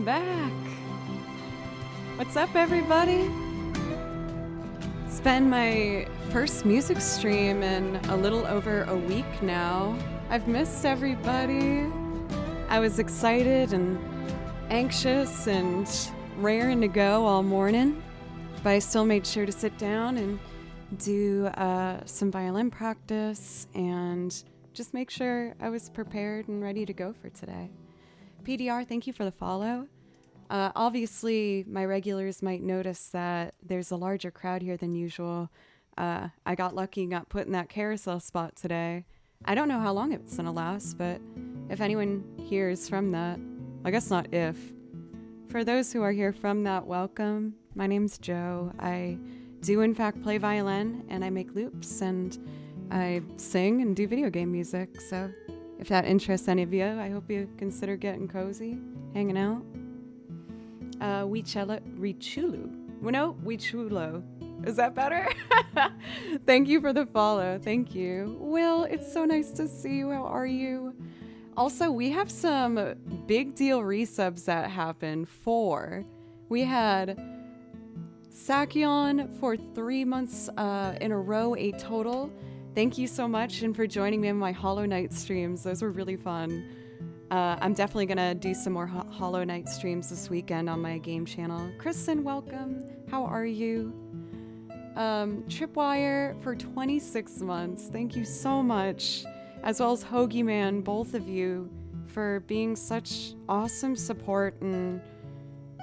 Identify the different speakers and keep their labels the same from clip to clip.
Speaker 1: back. What's up, everybody? It's been my first music stream in a little over a week now. I've missed everybody. I was excited and anxious and raring to go all morning, but I still made sure to sit down and do some violin practice and just make sure I was prepared and ready to go for today. PDR, thank you for the follow. Obviously, my regulars might notice that there's a larger crowd here than usual. I got lucky and got put in that carousel spot today. I don't know how long it's gonna last, but if anyone here is from that, I guess not if. For those who are here from that, welcome. My name's Joe. I do in fact play violin, and I make loops, and I sing and do video game music, so if that interests any of you, I hope you consider getting cozy, hanging out. Wichulo. Is that better? Thank you for the follow. Thank you. Will, it's so nice to see you. How are you? Also, we have some big deal resubs that happened we had Sakyon for 3 months in a row, a total. Thank you so much, and for joining me in my Hollow Knight streams. Those were really fun. I'm definitely going to do some more Hollow Knight streams this weekend on my game channel. Kristen, welcome. How are you? Tripwire for 26 months. Thank you so much. As well as Hoagie Man, both of you, for being such awesome support and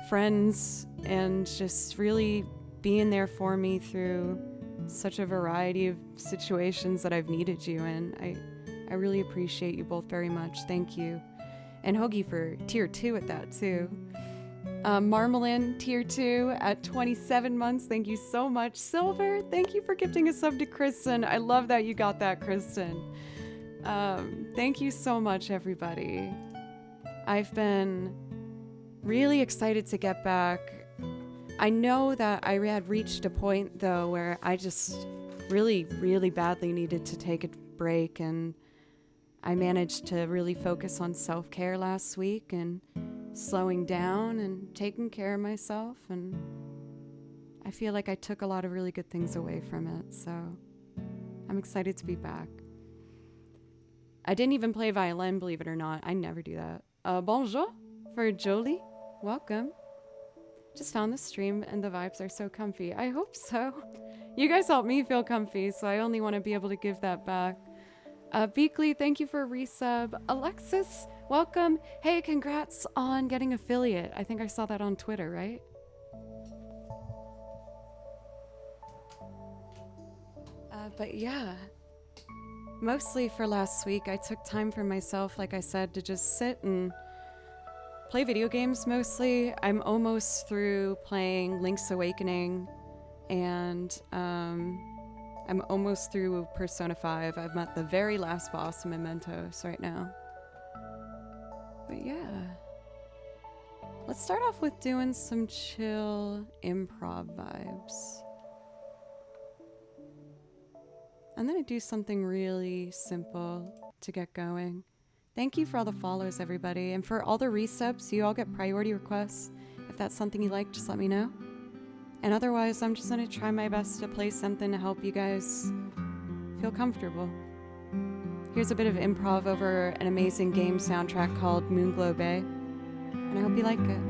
Speaker 1: friends and just really being there for me through such a variety of situations that I've needed you in. I really appreciate you both very much. Thank you. And Hoagie for tier 2 at that too. Marmalin, tier 2 at 27 months. Thank you so much. Silver, thank you for gifting a sub to Kristen. I love that you got that, Kristen. Thank you so much, everybody. I've been really excited to get back. I know that I had reached a point, though, where I just really, really badly needed to take a break, and I managed to really focus on self-care last week and slowing down and taking care of myself, and I feel like I took a lot of really good things away from it, so I'm excited to be back. I didn't even play violin, believe it or not. I never do that. Bonjour for Jolie. Welcome. Just found the stream and the vibes are so comfy. I hope so. You guys help me feel comfy, so I only want to be able to give that back. Beakley, thank you for a resub. Alexis, welcome. Hey, congrats on getting affiliate. I think I saw that on Twitter, right? But yeah, mostly for last week, I took time for myself, like I said, to just sit and play video games mostly. I'm almost through playing Link's Awakening, and I'm almost through Persona 5. I'm at the very last boss in Mementos right now. But yeah. Let's start off with doing some chill improv vibes. I'm gonna do something really simple to get going. Thank you for all the follows, everybody, and for all the resubs. You all get priority requests. If that's something you like, just let me know. And otherwise, I'm just gonna try my best to play something to help you guys feel comfortable. Here's a bit of improv over an amazing game soundtrack called Moonglow Bay, and I hope you like it.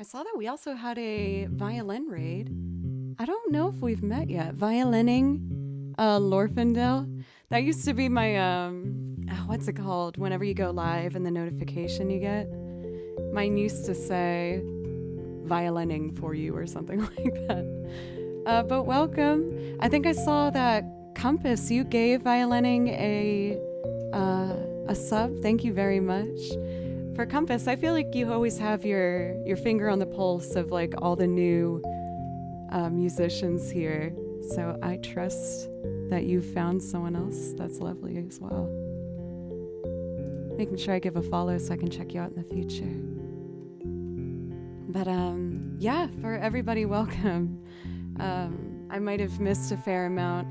Speaker 1: I saw that we also had a violin raid. I don't know if we've met yet. Violining Lorfindale. That used to be my, what's it called? Whenever you go live and the notification you get. Mine used to say violining for you or something like that. But welcome. I think I saw that Compass, you gave violining a sub. Thank you very much. For Compass, I feel like you always have your finger on the pulse of like all the new musicians here. So I trust that you found someone else that's lovely as well. Making sure I give a follow so I can check you out in the future. But yeah, for everybody, welcome. I might have missed a fair amount.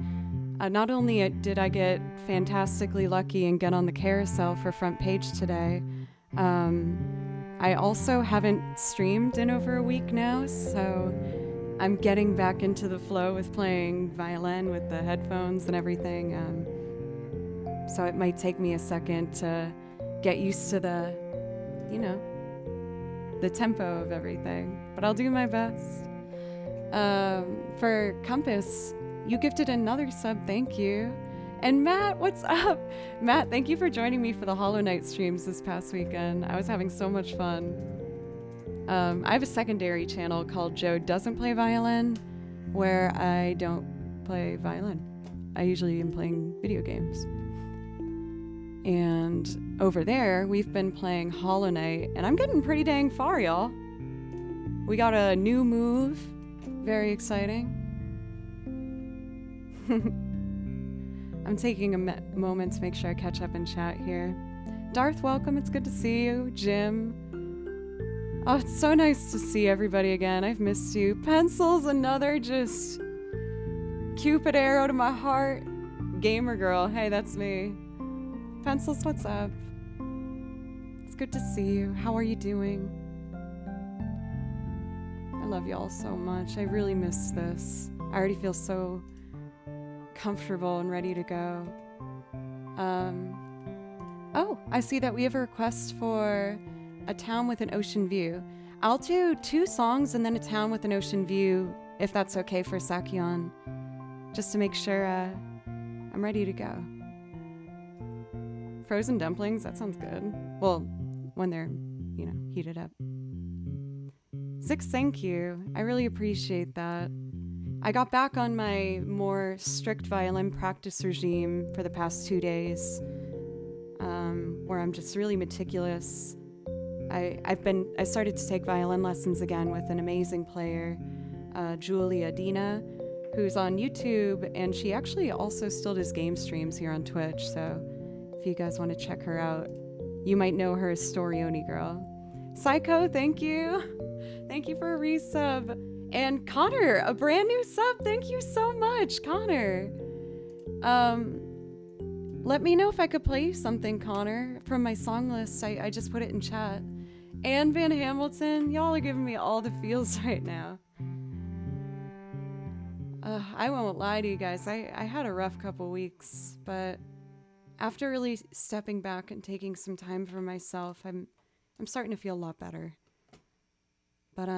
Speaker 1: Not only did I get fantastically lucky and get on the carousel for front page today, I also haven't streamed in over a week now, so I'm getting back into the flow with playing violin with the headphones and everything. So it might take me a second to get used to the tempo of everything, but I'll do my best. For Compass, you gifted another sub, thank you. And Matt, what's up? Matt, thank you for joining me for the Hollow Knight streams this past weekend. I was having so much fun. I have a secondary channel called Joe Doesn't Play Violin, where I don't play violin. I usually am playing video games. And over there, we've been playing Hollow Knight, and I'm getting pretty dang far, y'all. We got a new move. Very exciting. I'm taking a moment to make sure I catch up in chat here. Darth, welcome. It's good to see you. Jim. Oh, it's so nice to see everybody again. I've missed you. Pencils, another just Cupid arrow to my heart. Gamer girl. Hey, that's me. Pencils, what's up? It's good to see you. How are you doing? I love y'all so much. I really miss this. I already feel so comfortable and ready to go. Oh, I see that we have a request for a town with an ocean view. I'll do 2 songs and then a town with an ocean view, if that's okay for Sakyon, just to make sure I'm ready to go. Frozen dumplings, that sounds good. Well, when they're, heated up. 6, thank you. I really appreciate that. I got back on my more strict violin practice regime for the past 2 days, where I'm just really meticulous. I started to take violin lessons again with an amazing player, Julia Dina, who's on YouTube, and she actually also still does game streams here on Twitch, so if you guys want to check her out, you might know her as Storioni Girl. Psycho, thank you. Thank you for a resub. And Connor, a brand new sub. Thank you so much, Connor. Let me know if I could play you something, Connor, from my song list. I just put it in chat. And Van Hamilton, y'all are giving me all the feels right now. I won't lie to you guys. I had a rough couple weeks, but after really stepping back and taking some time for myself, I'm starting to feel a lot better. But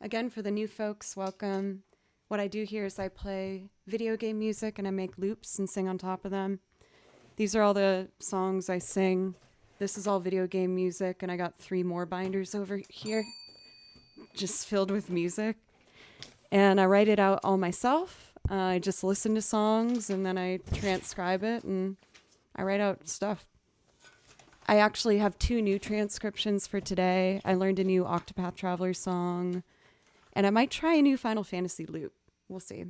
Speaker 1: again, for the new folks, welcome. What I do here is I play video game music and I make loops and sing on top of them. These are all the songs I sing. This is all video game music, and I got 3 more binders over here just filled with music. And I write it out all myself. I just listen to songs and then I transcribe it and I write out stuff. I actually have 2 new transcriptions for today. I learned a new Octopath Traveler song, and I might try a new Final Fantasy loop. We'll see.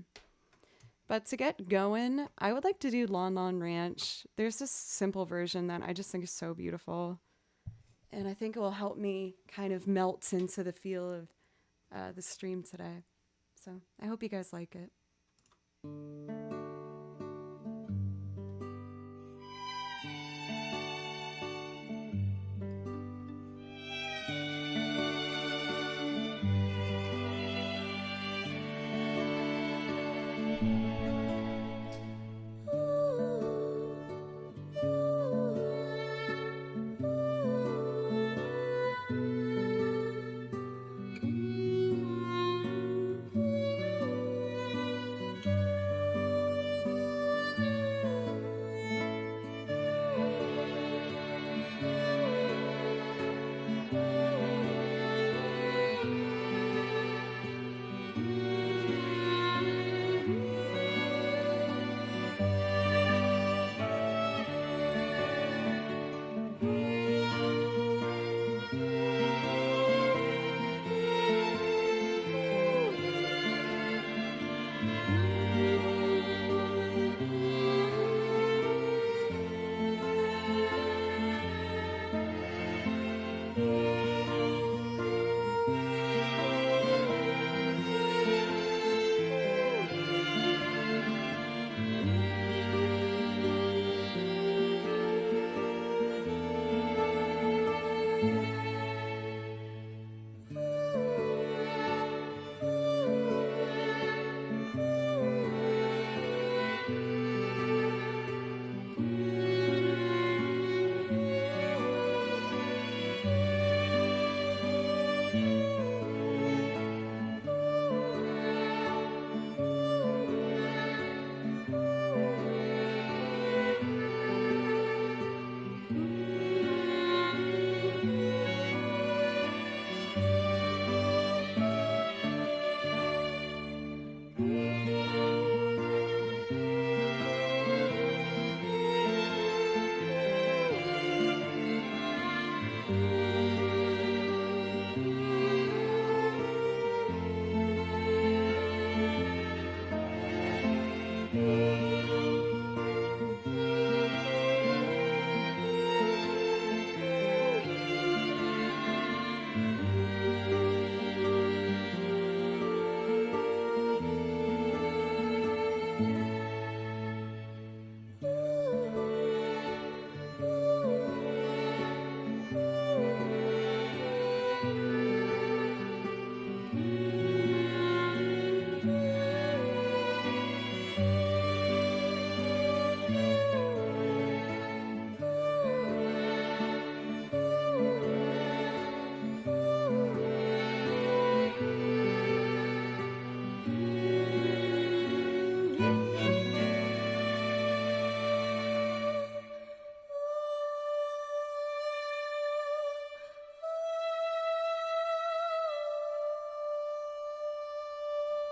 Speaker 1: But to get going, I would like to do Lon Lon Ranch. There's this simple version that I just think is so beautiful, and I think it will help me kind of melt into the feel of the stream today. So I hope you guys like it.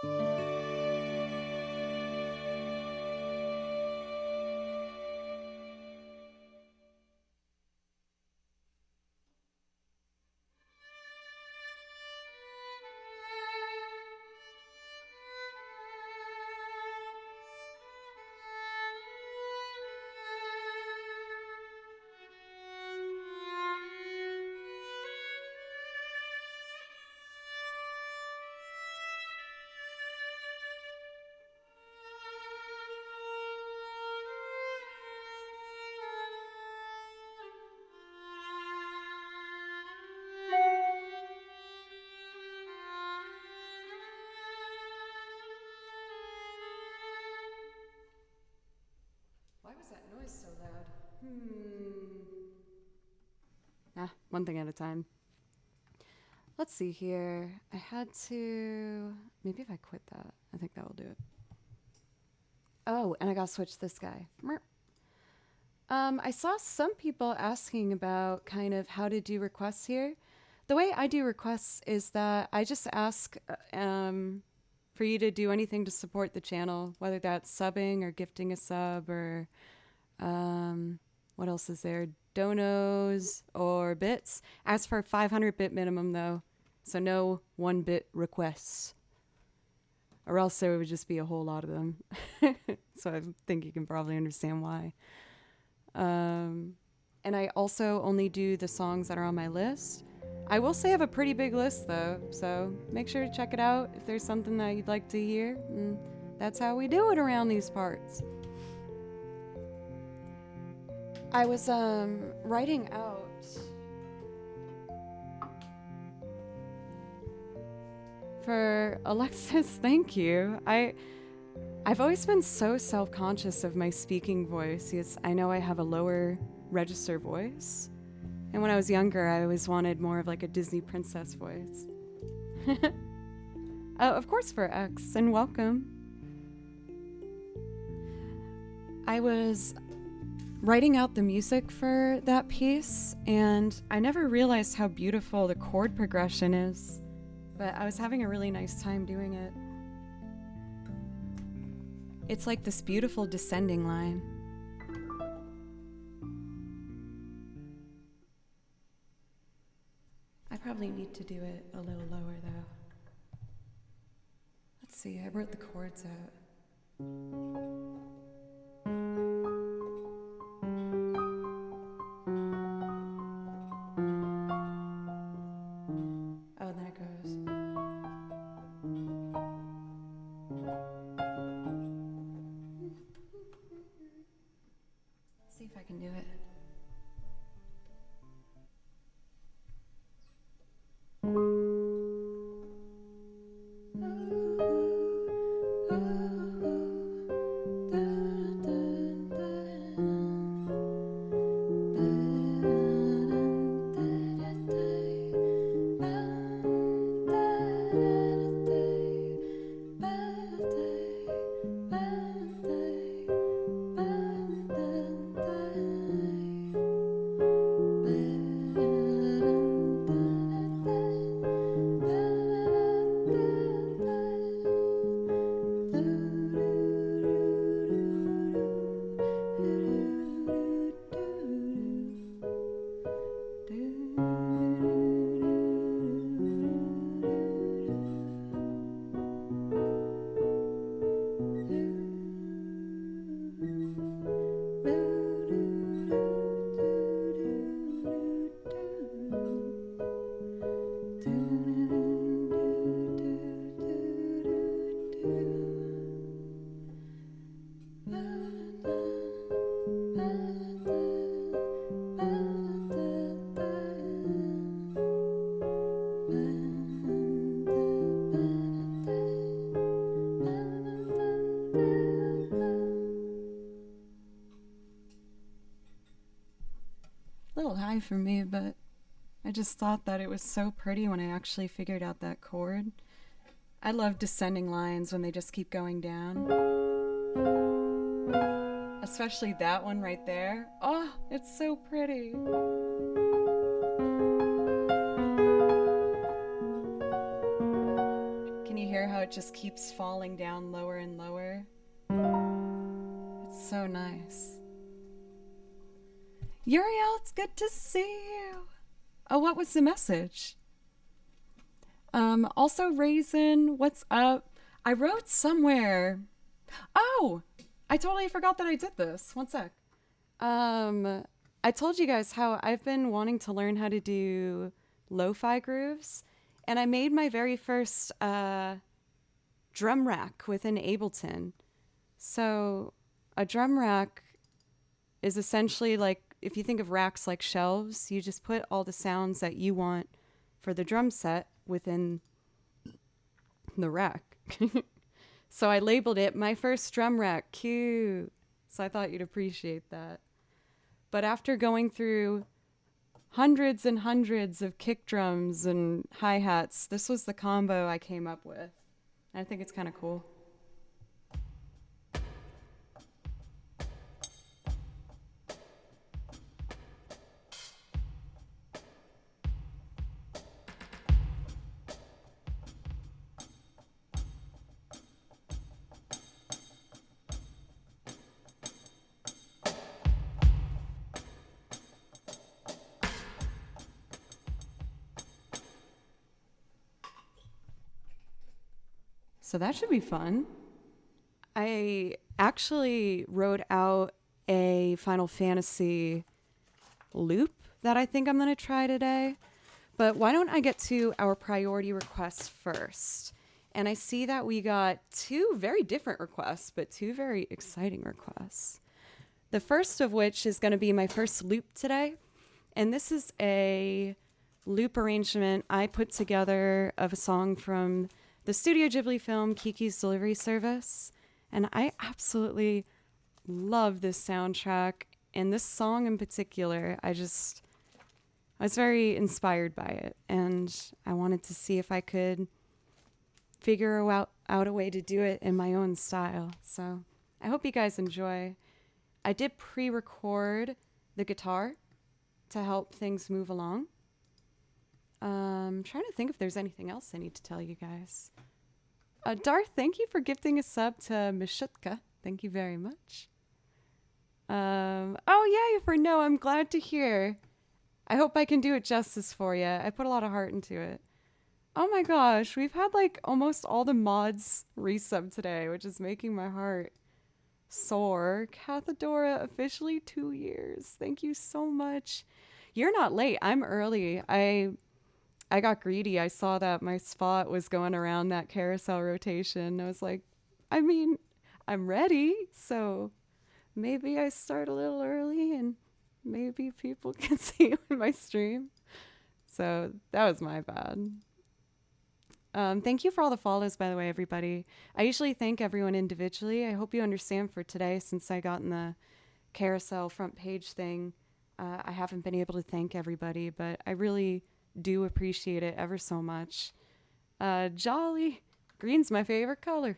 Speaker 1: Why was that noise so loud? One thing at a time. Let's see here. I had to... Maybe if I quit that, I think that will do it. Oh, and I gotta switch this guy. I saw some people asking about kind of how to do requests here. The way I do requests is that I just ask for you to do anything to support the channel, whether that's subbing or gifting a sub or what else is there? Donos or bits. Ask for a 500 bit minimum though, so no 1 bit requests. Or else there would just be a whole lot of them. So I think you can probably understand why. And I also only do the songs that are on my list. I will say I have a pretty big list though, so make sure to check it out if there's something that you'd like to hear. And that's how we do it around these parts. I was writing out for Alexis, thank you. I've always been so self-conscious of my speaking voice because I know I have a lower register voice. And when I was younger, I always wanted more of like a Disney princess voice. Of course for X, and welcome. I was writing out the music for that piece, and I never realized how beautiful the chord progression is. But I was having a really nice time doing it. It's like this beautiful descending line. I probably need to do it a little lower though. Let's see, I wrote the chords out. Oh, there it goes. Let's see if I can do it. Little high for me, but I just thought that it was so pretty when I actually figured out that chord. I love descending lines when they just keep going down. Especially that one right there. Oh, it's so pretty. Can you you hear how it just keeps falling down lower and lower? It's so nice. Uriel, it's good to see you. Oh, what was the message? Also, Raisin, what's up? I wrote somewhere. Oh, I totally forgot that I did this. One sec. I told you guys how I've been wanting to learn how to do lo-fi grooves, and I made my very first drum rack within Ableton. So a drum rack is essentially like, if you think of racks like shelves, you just put all the sounds that you want for the drum set within the rack. So I labeled it my first drum rack. Cute. So I thought you'd appreciate that. But after going through hundreds and hundreds of kick drums and hi-hats, this was the combo I came up with. I think it's kind of cool. So that should be fun. I actually wrote out a Final Fantasy loop that I think I'm going to try today. But why don't I get to our priority requests first? And I see that we got two very different requests, but two very exciting requests. The first of which is going to be my first loop today. And this is a loop arrangement I put together of a song from the Studio Ghibli film Kiki's Delivery Service. And I absolutely love this soundtrack and this song in particular. I was very inspired by it, and I wanted to see if I could figure out a way to do it in my own style. So I hope you guys enjoy. I did pre-record the guitar to help things move along. I'm trying to think if there's anything else I need to tell you guys. Darth, thank you for gifting a sub to Mishutka. Thank you very much. Oh, yeah, for no, I'm glad to hear. I hope I can do it justice for you. I put a lot of heart into it. Oh my gosh, we've had like almost all the mods resub today, which is making my heart soar. Cathedora, officially 2 years. Thank you so much. You're not late. I'm early. I got greedy. I saw that my spot was going around that carousel rotation. I was like, I mean, I'm ready. So maybe I start a little early and maybe people can see you in my stream. So that was my bad. Thank you for all the follows, by the way, everybody. I usually thank everyone individually. I hope you understand for today, since I got in the carousel front page thing, I haven't been able to thank everybody, but I really do appreciate it ever so much. Jolly. Green's my favorite color.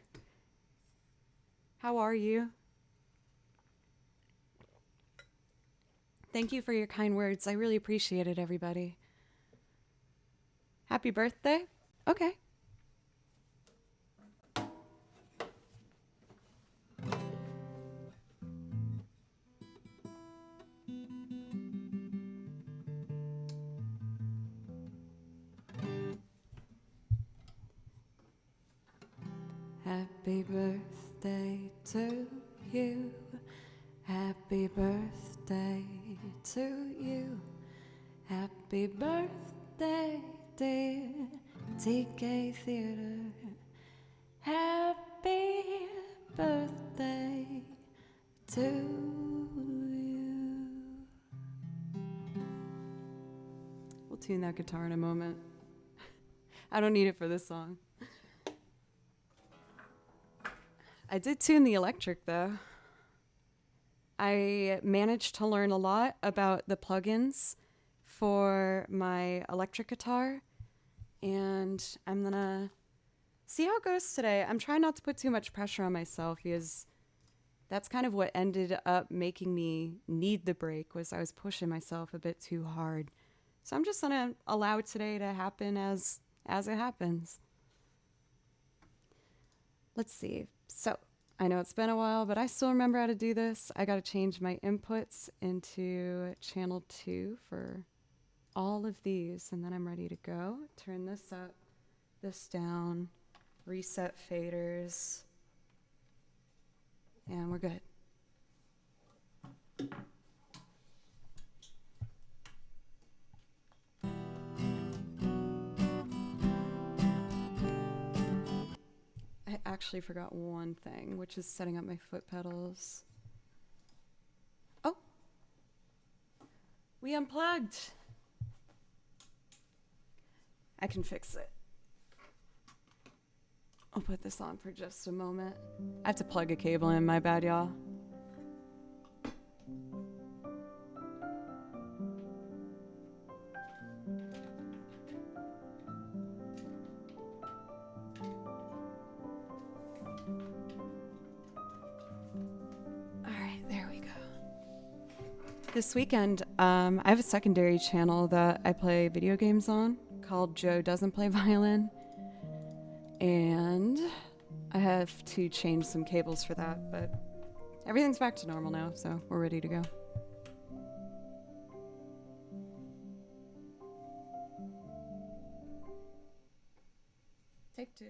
Speaker 1: How are you? Thank you for your kind words. I really appreciate it, everybody. Happy birthday. Okay. Happy birthday to you. Happy birthday to you. Happy birthday, dear TK Theater. Happy birthday to you. We'll tune that guitar in a moment. I don't need it for this song. I did tune the electric though. I managed to learn a lot about the plugins for my electric guitar, and I'm gonna see how it goes today. I'm trying not to put too much pressure on myself, because that's kind of what ended up making me need the break, was I was pushing myself a bit too hard. So I'm just gonna allow today to happen as it happens. let's see. So I know it's been a while, but I still remember how to do this. I got to change my inputs into channel 2 for all of these, and then I'm ready to go. Turn this up, this down, reset faders, and we're good. I actually forgot one thing, which is setting up my foot pedals. Oh, we unplugged. I can fix it. I'll put this on for just a moment. I have to plug a cable in, my bad, y'all. This weekend, I have a secondary channel that I play video games on called Joe Doesn't Play Violin. And I have to change some cables for that, but everything's back to normal now, so we're ready to go. Take 2.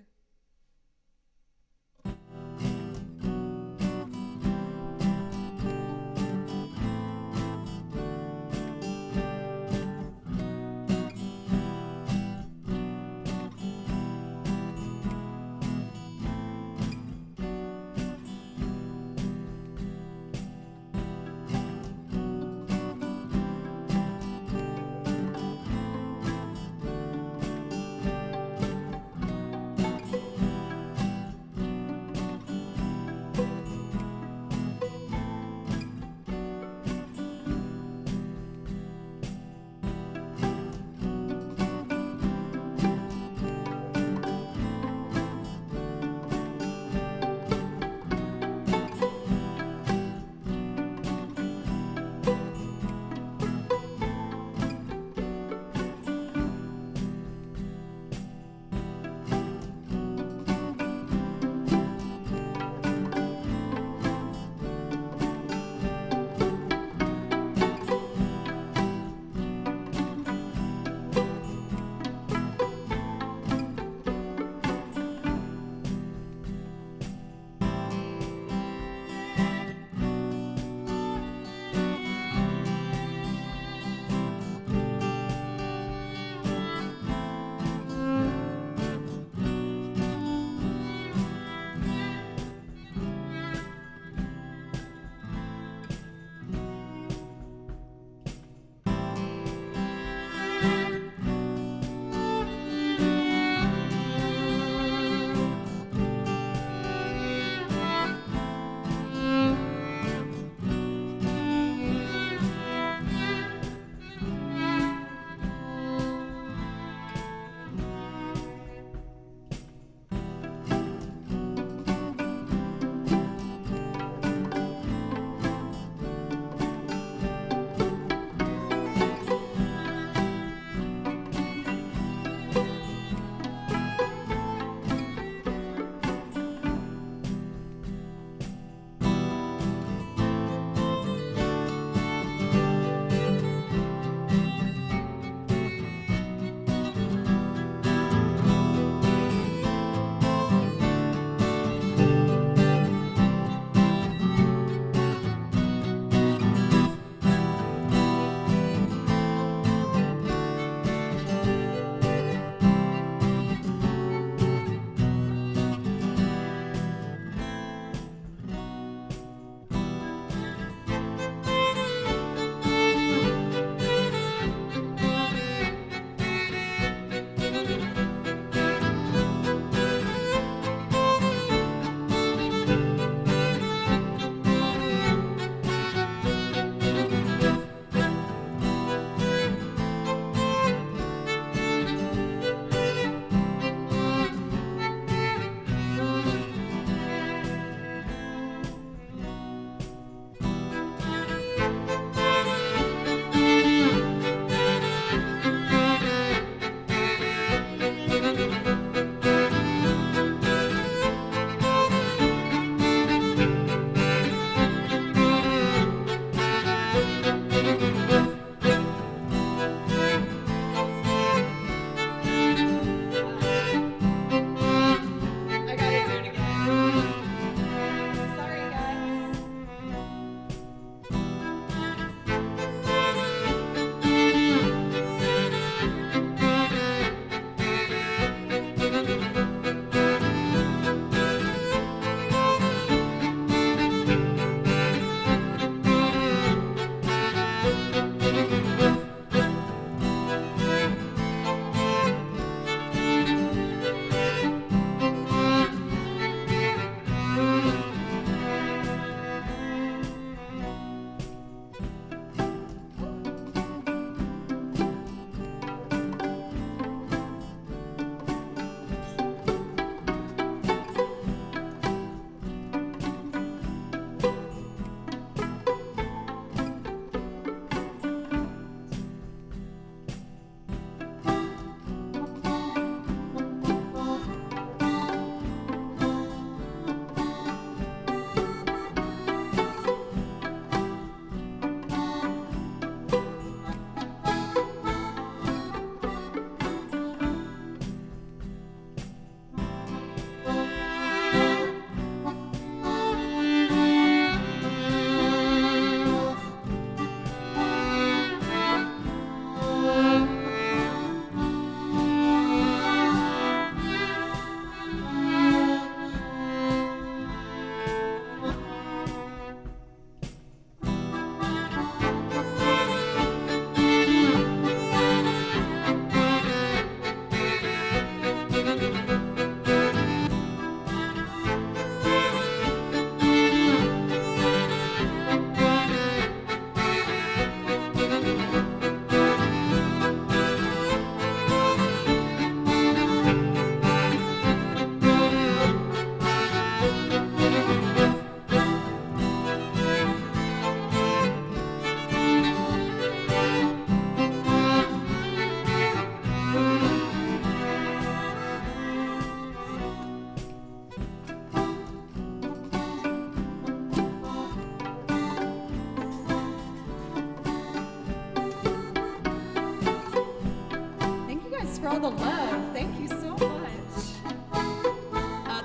Speaker 1: all the love. Thank you so much.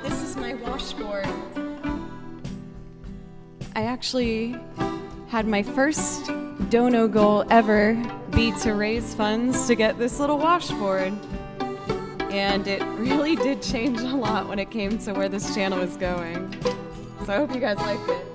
Speaker 1: This is my washboard. I actually had my first dono goal ever be to raise funds to get this little washboard. And it really did change a lot when it came to where this channel is going. So I hope you guys liked it.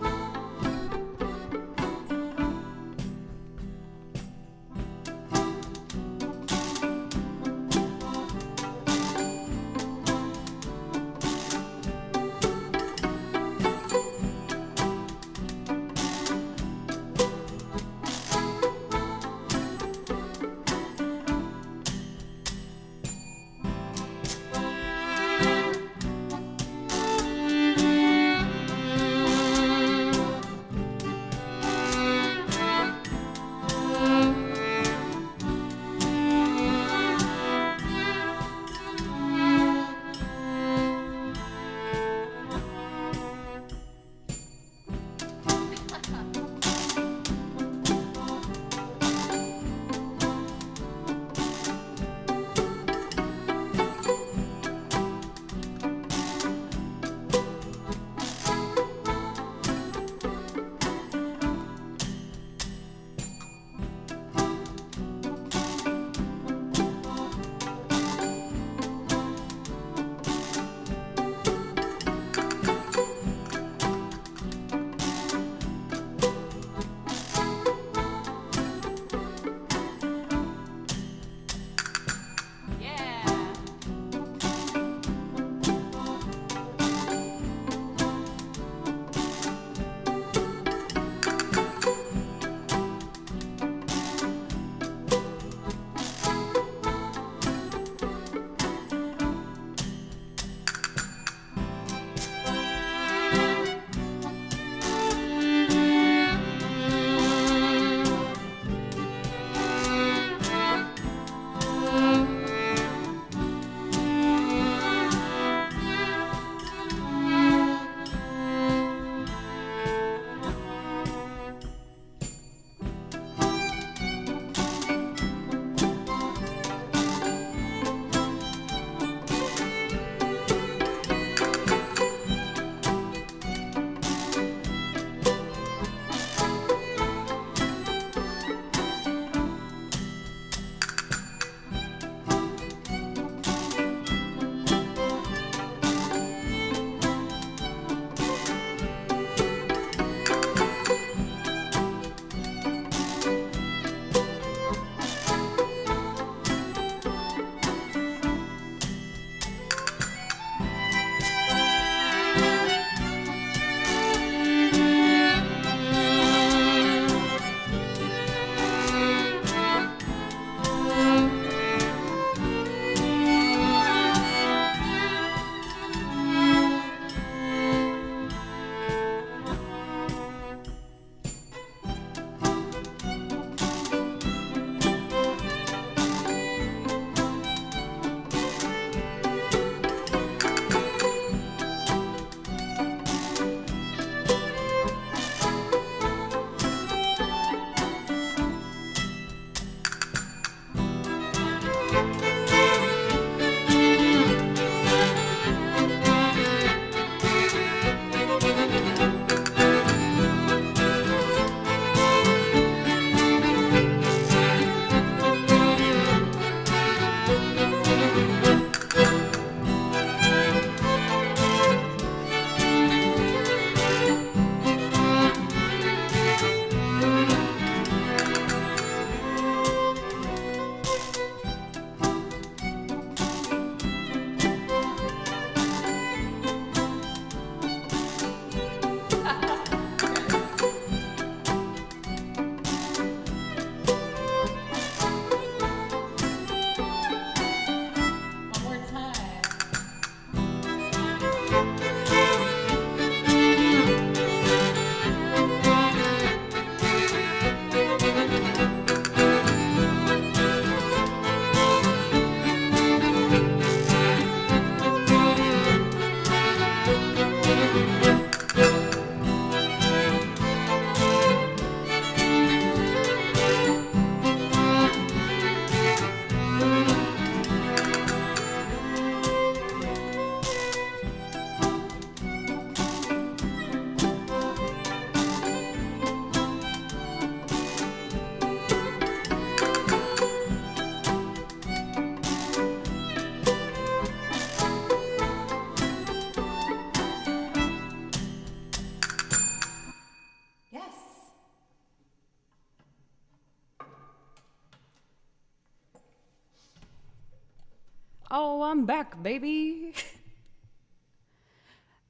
Speaker 1: Oh, I'm back, baby.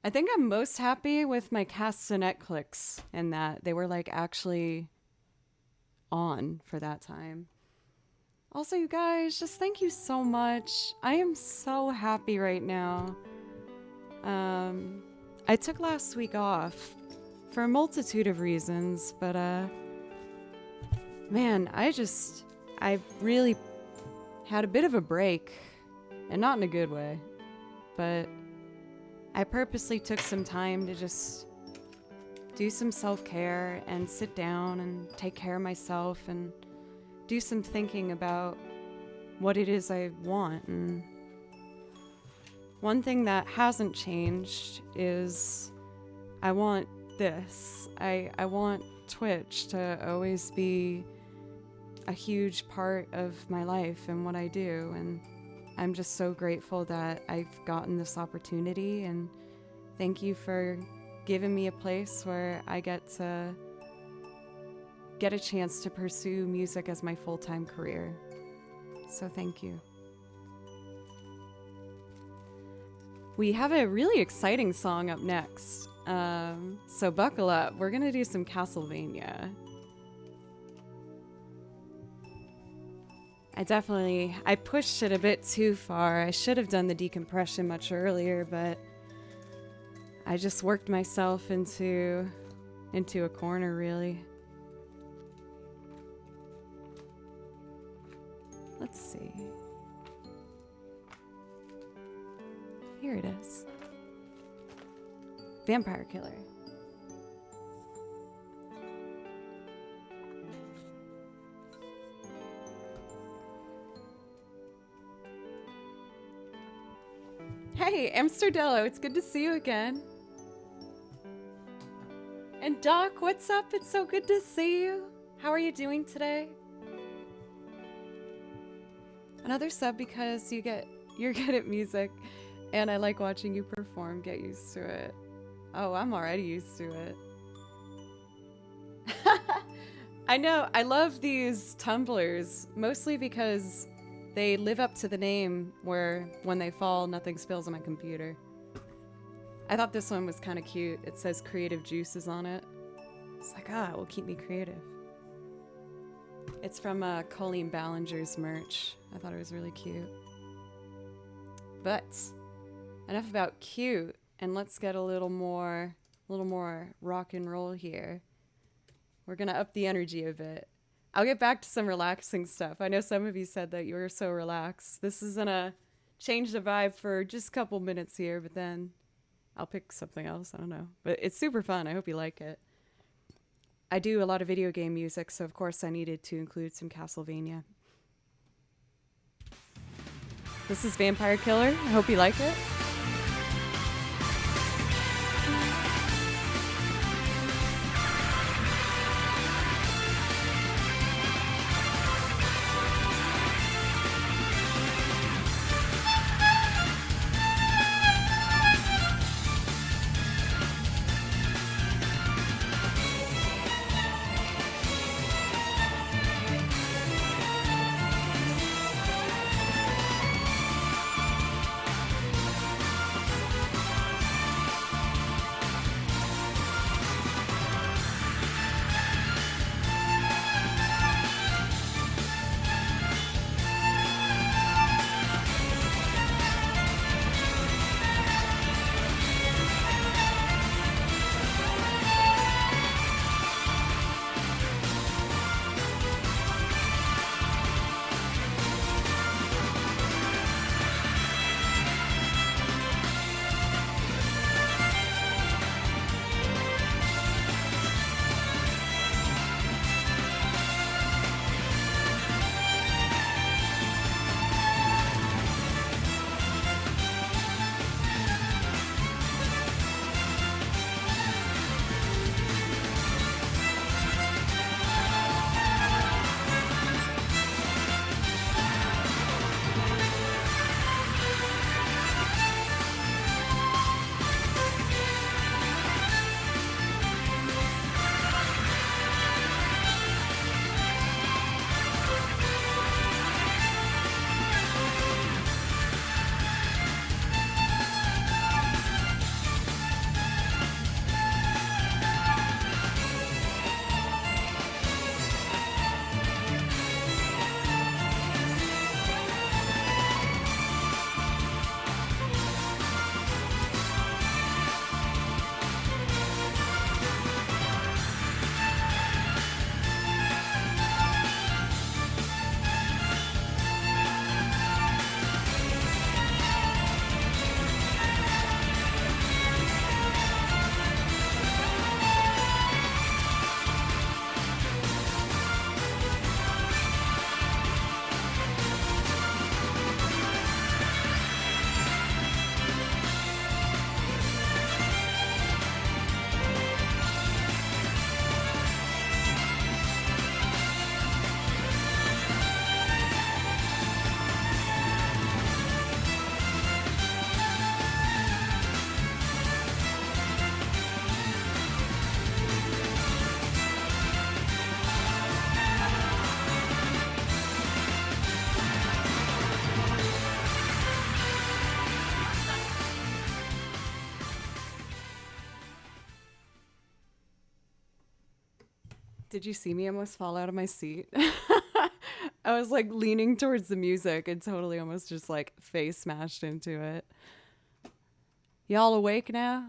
Speaker 1: I think I'm most happy with my castanet clicks and that they were like actually on for that time. Also, you guys, just thank you so much. I am so happy right now. I took last week off for a multitude of reasons, but man, I really had a bit of a break, and not in a good way, but I purposely took some time to just do some self-care and sit down and take care of myself and do some thinking about what it is I want. And one thing that hasn't changed is I want this. I want Twitch to always be a huge part of my life and what I do, and I'm just so grateful that I've gotten this opportunity, and thank you for giving me a place where I get a chance to pursue music as my full-time career. So thank you. We have a really exciting song up next. So buckle up. We're gonna do some Castlevania. I pushed it a bit too far. I should have done the decompression much earlier, but I just worked myself into a corner, really. Let's see. Here it is. Vampire Killer. Hey, Amsterdello, it's good to see you again. And Doc, what's up? It's so good to see you. How are you doing today? Another sub because you're good at music, and I like watching you perform. Get used to it. Oh, I'm already used to it. I know, I love these tumblers, mostly because they live up to the name where when they fall, nothing spills on my computer. I thought this one was kind of cute. It says creative juices on it. It's like, it will keep me creative. It's from Colleen Ballinger's merch. I thought it was really cute. But enough about cute, and let's get a little more rock and roll here. We're gonna up the energy a bit. I'll get back to some relaxing stuff. I know some of you said that you were so relaxed. This is gonna change the vibe for just a couple minutes here, but then I'll pick something else. I don't know. But it's super fun. I hope you like it. I do a lot of video game music, so of course I needed to include some Castlevania. This is Vampire Killer. I hope you like it. Did you see me almost fall out of my seat? I was like leaning towards the music and totally almost just like face smashed into it. Y'all awake now?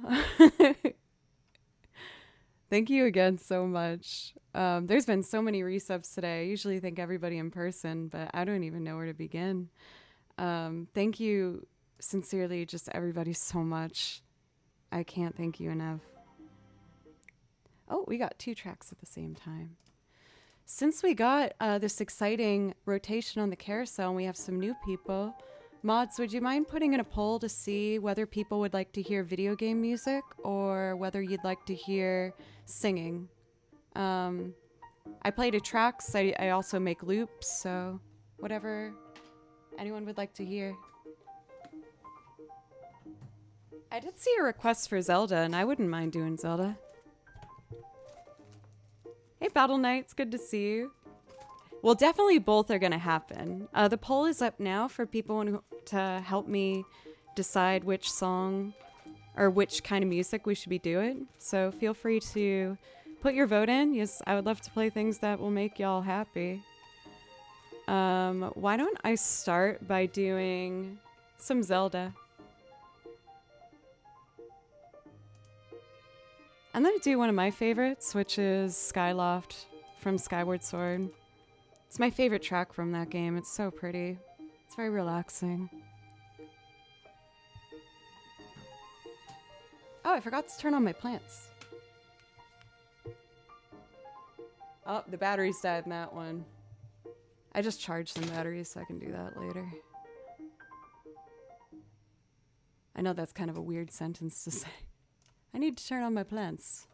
Speaker 1: Thank you again so much. There's been so many resubs today. I usually thank everybody in person, but I don't even know where to begin. Thank you sincerely, just everybody so much. I can't thank you enough. Oh, we got 2 tracks at the same time. Since we got this exciting rotation on the carousel and we have some new people, Mods, would you mind putting in a poll to see whether people would like to hear video game music or whether you'd like to hear singing? I played a tracks. I also make loops, so whatever anyone would like to hear. I did see a request for Zelda, and I wouldn't mind doing Zelda. Hey, Battle Knights, good to see you. Well, definitely both are going to happen. The poll is up now for people to help me decide which song or which kind of music we should be doing. So feel free to put your vote in. Yes, I would love to play things that will make y'all happy. Why don't I start by doing some Zelda? I'm going to do one of my favorites, which is Skyloft from Skyward Sword. It's my favorite track from that game. It's so pretty. It's very relaxing. Oh, I forgot to turn on my plants. Oh, the batteries died in that one. I just charged some batteries so I can do that later. I know that's kind of a weird sentence to say. I need to turn on my plants.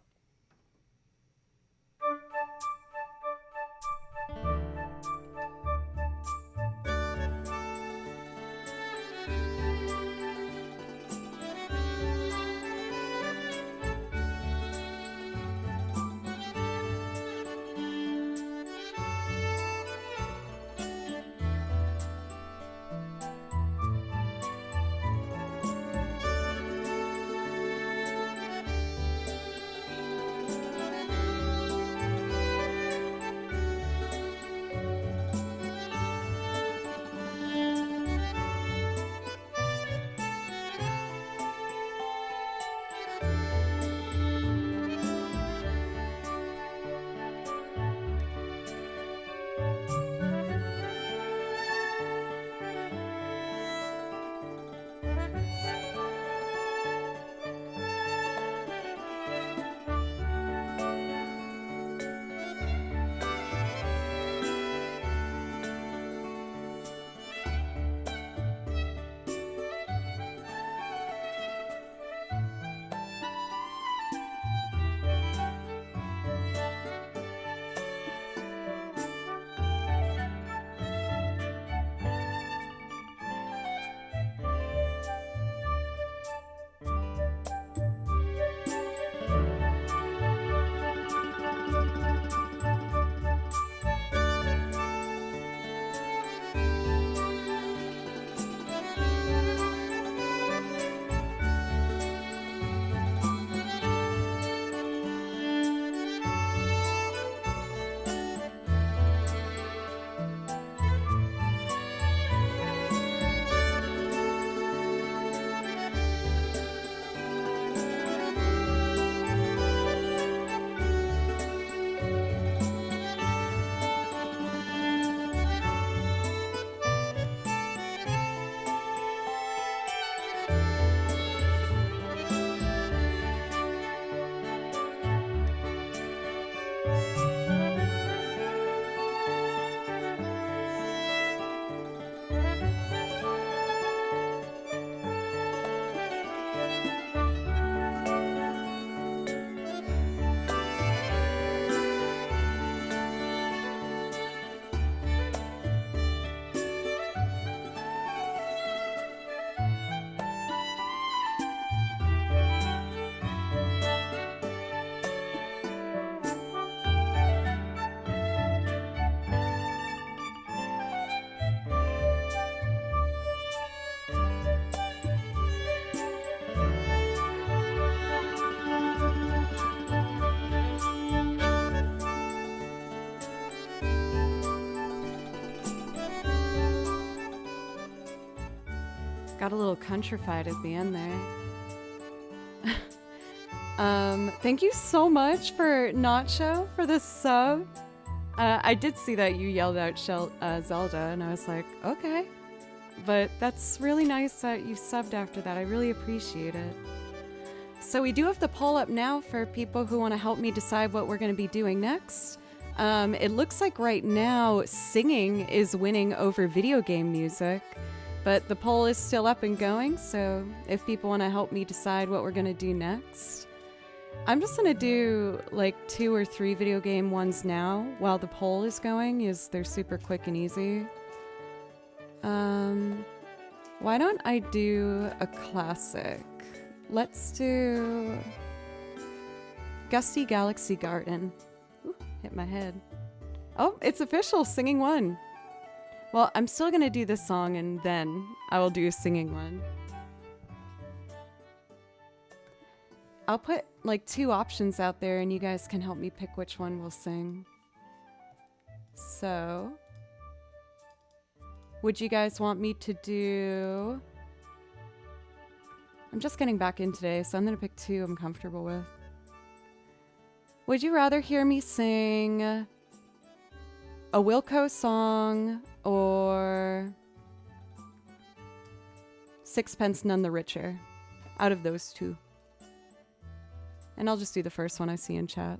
Speaker 1: Got a little countrified at the end there. Thank you so much for Nacho for the sub. I did see that you yelled out Zelda, and I was like, okay. But that's really nice that you subbed after that. I really appreciate it. So we do have the poll up now for people who want to help me decide what we're going to be doing next. It looks like right now singing is winning over video game music, but the poll is still up and going, so if people want to help me decide what we're going to do next, I'm just going to do like 2 or 3 video game ones now while the poll is going, as they're super quick and easy. Why don't I do a classic? Let's do Gusty Galaxy Garden. Ooh, hit my head. Oh, it's official, singing one. Well, I'm still gonna do this song and then I will do a singing one. I'll put like 2 options out there and you guys can help me pick which one we'll sing. So, would you guys want me to do... I'm just getting back in today, so I'm gonna pick 2 I'm comfortable with. Would you rather hear me sing a Wilco song or Sixpence None the Richer? Out of those 2. And I'll just do the first one I see in chat.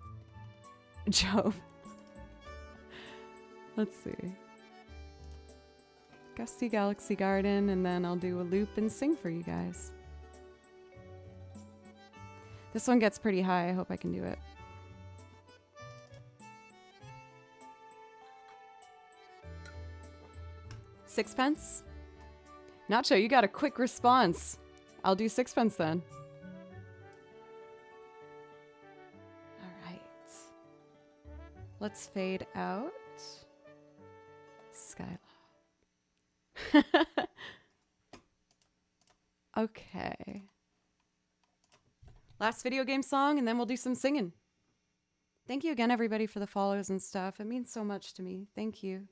Speaker 1: Joe. Let's see. Gusty Galaxy Garden, and then I'll do a loop and sing for you guys. This one gets pretty high. I hope I can do it. Sixpence? Nacho, you got a quick response. I'll do Sixpence then. All right. Let's fade out. Skylab. Okay. Last video game song, and then we'll do some singing. Thank you again, everybody, for the follows and stuff. It means so much to me. Thank you.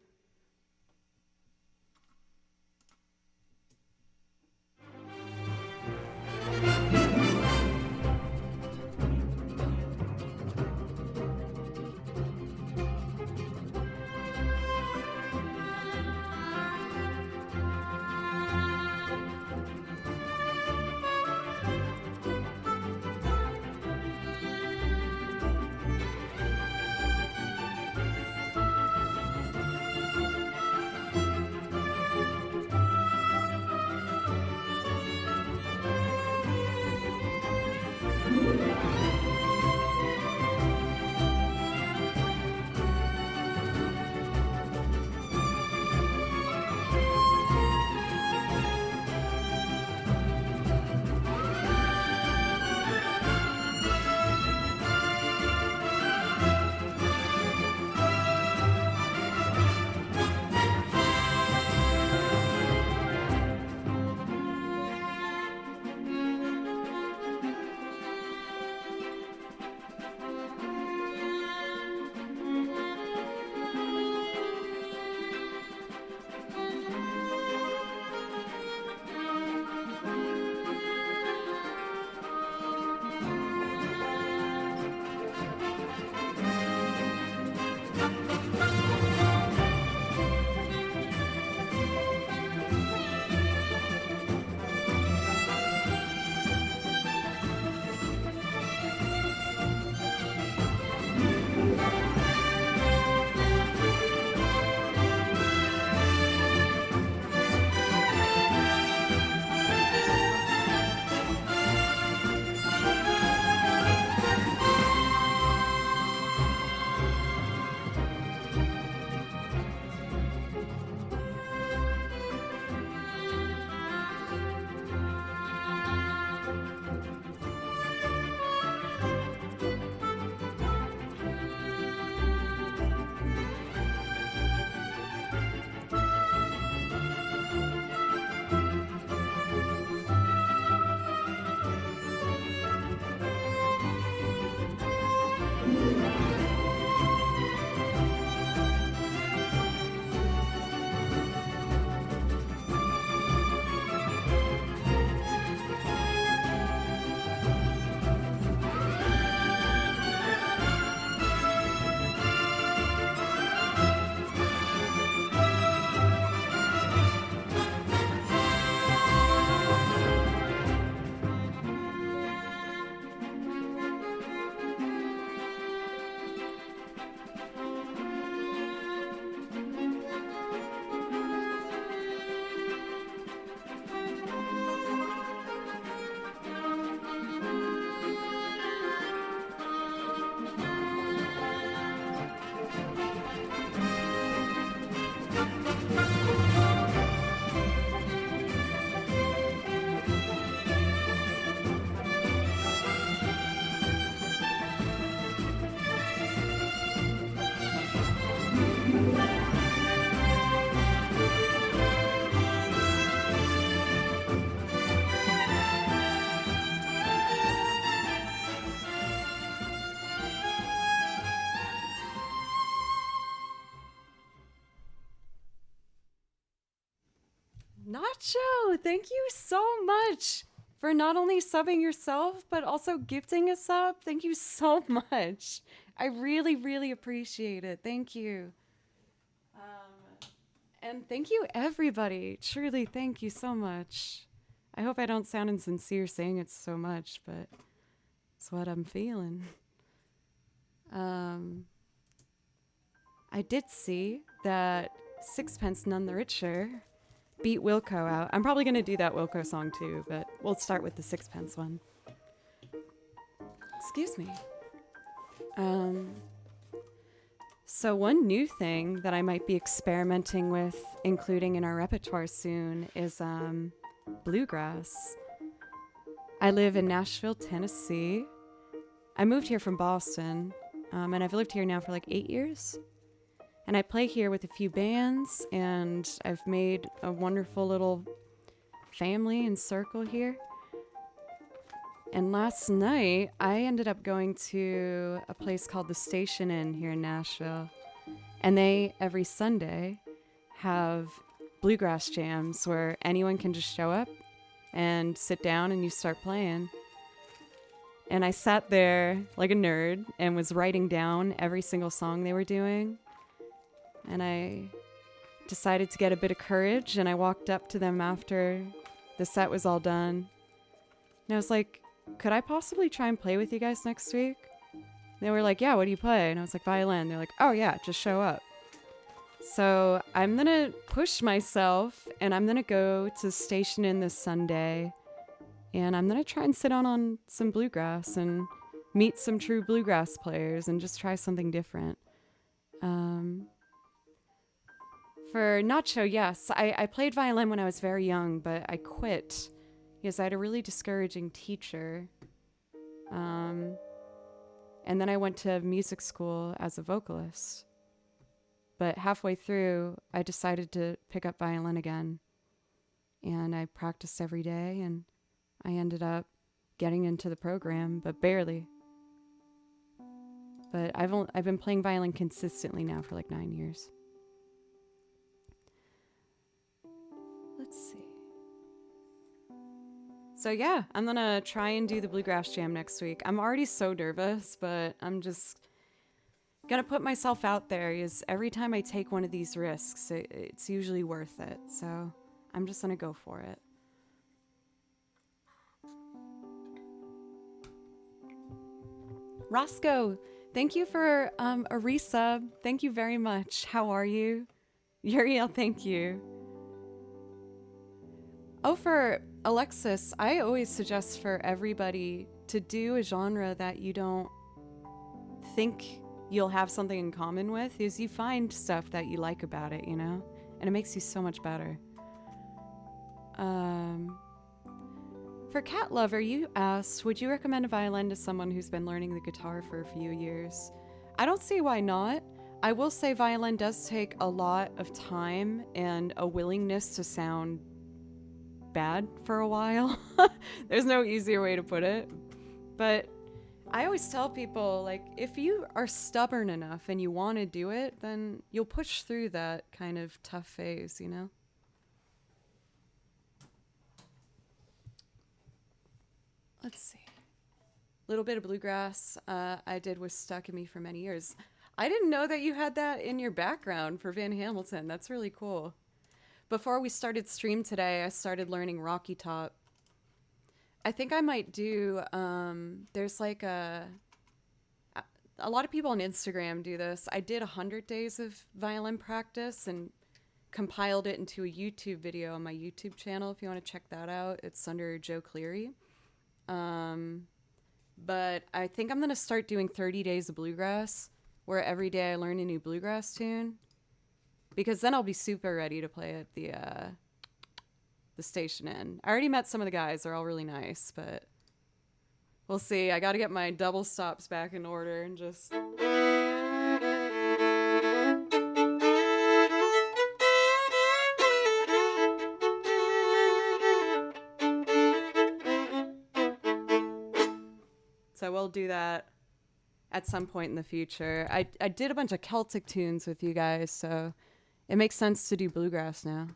Speaker 1: Joe, thank you so much for not only subbing yourself, but also gifting a sub. Thank you so much. I really, really appreciate it. Thank you. And thank you, everybody. Truly, thank you so much. I hope I don't sound insincere saying it so much, but it's what I'm feeling. I did see that Sixpence None the Richer beat Wilco out. I'm probably going to do that Wilco song too, but we'll start with the Sixpence one. Excuse me. So one new thing that I might be experimenting with, including in our repertoire soon, is bluegrass. I live in Nashville, Tennessee. I moved here from Boston, and I've lived here now for like 8 years. And I play here with a few bands, and I've made a wonderful little family and circle here. And last night, I ended up going to a place called the Station Inn here in Nashville. And they, every Sunday, have bluegrass jams where anyone can just show up and sit down and you start playing. And I sat there like a nerd and was writing down every single song they were doing. And I decided to get a bit of courage, and I walked up to them after the set was all done. And I was like, could I possibly try and play with you guys next week? They were like, yeah, what do you play? And I was like, violin. They're like, oh yeah, just show up. So I'm going to push myself, and I'm going to go to Station Inn this Sunday, and I'm going to try and sit on some bluegrass and meet some true bluegrass players and just try something different. For Nacho, yes, I played violin when I was very young, but I quit because I had a really discouraging teacher. And then I went to music school as a vocalist. But halfway through, I decided to pick up violin again. And I practiced every day, and I ended up getting into the program, but barely. But I've been playing violin consistently now for like 9 years. Let's see. So yeah, I'm gonna try and do the Bluegrass Jam next week. I'm already so nervous, but I'm just gonna put myself out there, because every time I take one of these risks, it's usually worth it. So I'm just gonna go for it. Roscoe, thank you for a resub. Thank you very much. How are you? Uriel, thank you. Oh, for Alexis, I always suggest for everybody to do a genre that you don't think you'll have something in common with, is you find stuff that you like about it, you know? And it makes you so much better. For Cat Lover, you asked, would you recommend a violin to someone who's been learning the guitar for a few years? I don't see why not. I will say violin does take a lot of time and a willingness to sound bad for a while. There's no easier way to put it. But I always tell people, like, if you are stubborn enough and you want to do it, then you'll push through that kind of tough phase, you know? Let's see. A little bit of bluegrass I did was stuck in me for many years. I didn't know that you had that in your background for Van Hamilton. That's really cool. Before we started stream today, I started learning Rocky Top. I think I might do, there's like a lot of people on Instagram do this. I did 100 days of violin practice and compiled it into a YouTube video on my YouTube channel. If you want to check that out, it's under Joe Cleary. But I think I'm going to start doing 30 days of bluegrass, where every day I learn a new bluegrass tune. Because then I'll be super ready to play at the Station Inn. I already met some of the guys. They're all really nice, but we'll see. I got to get my double stops back in order and just... So we'll do that at some point in the future. I did a bunch of Celtic tunes with you guys, so... it makes sense to do bluegrass now.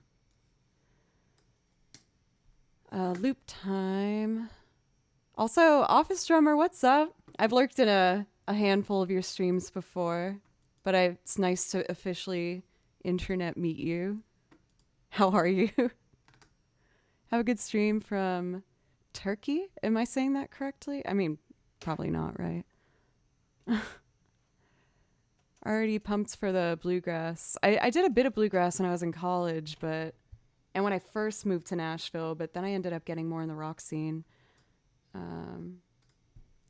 Speaker 1: Loop time. Also, Office Drummer, what's up? I've lurked in a handful of your streams before, but it's nice to officially internet meet you. How are you? Have a good stream from Turkey? Am I saying that correctly? I mean, probably not, right? Already pumped for the bluegrass. I did a bit of bluegrass when I was in college, and when I first moved to Nashville, but then I ended up getting more in the rock scene.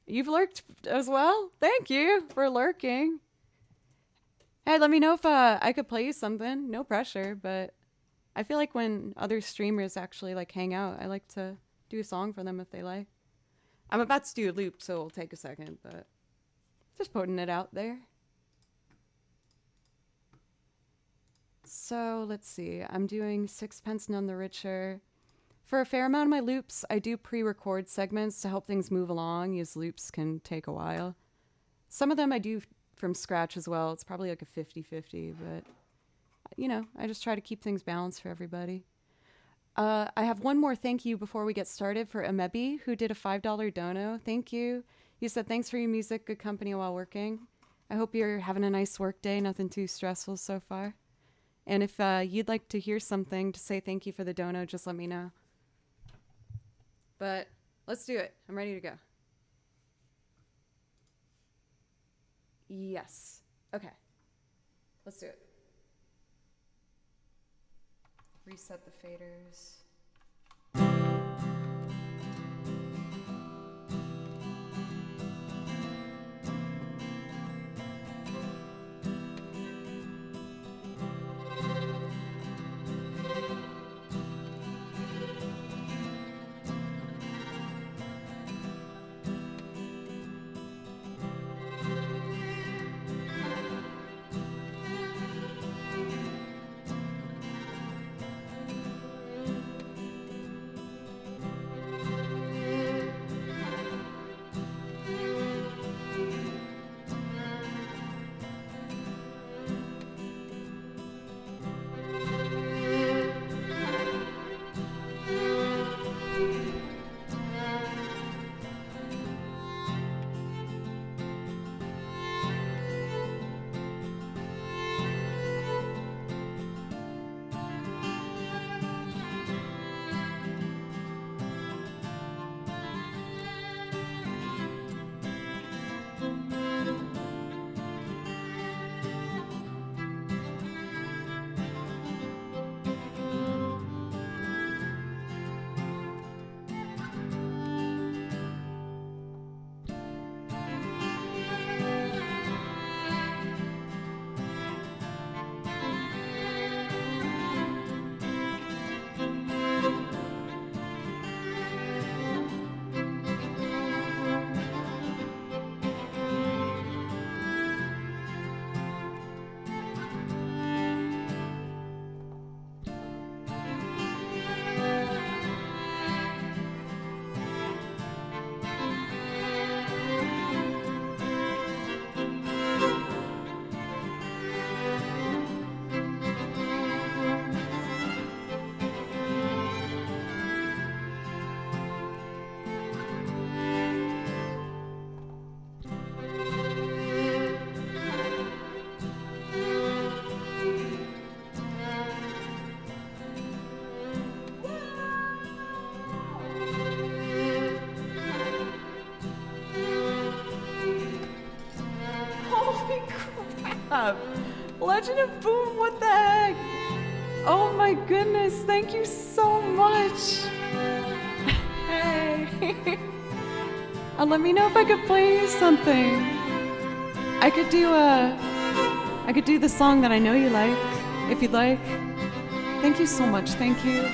Speaker 1: You've lurked as well? Thank you for lurking. Hey, let me know if I could play you something. No pressure, but I feel like when other streamers actually like hang out, I like to do a song for them if they like. I'm about to do a loop, so it'll take a second, but just putting it out there. So let's see. I'm doing Sixpence None the Richer. For a fair amount of my loops, I do pre-record segments to help things move along, as loops can take a while. Some of them I do from scratch as well. It's probably like a 50-50, but you know, I just try to keep things balanced for everybody. I have one more thank you before we get started for Amebi, who did a $5 dono. Thank you. You said, thanks for your music, good company while working. I hope you're having a nice work day, nothing too stressful so far. And if you'd like to hear something to say thank you for the dono, just let me know. But let's do it. I'm ready to go. Yes. Okay. Let's do it. Reset the faders. Legend of Boom, what the heck? Oh my goodness, thank you so much. Hey. Let me know if I could play you something. I could do the song that I know you like, if you'd like. Thank you so much, thank you.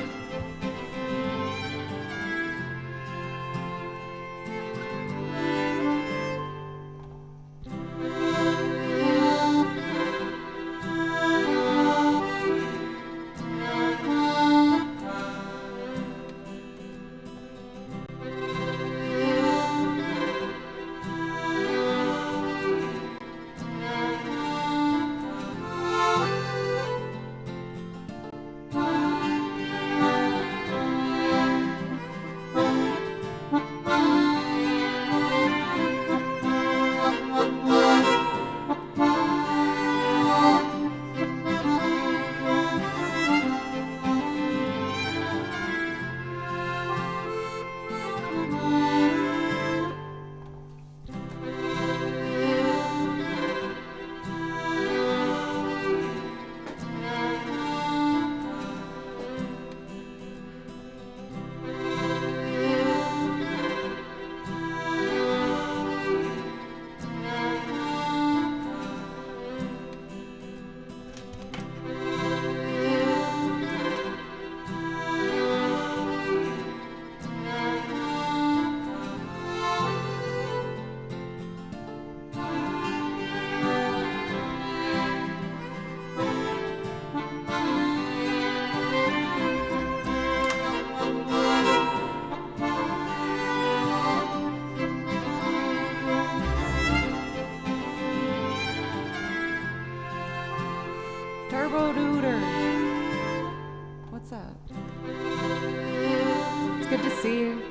Speaker 1: throat hooter. What's that? It's good to see you.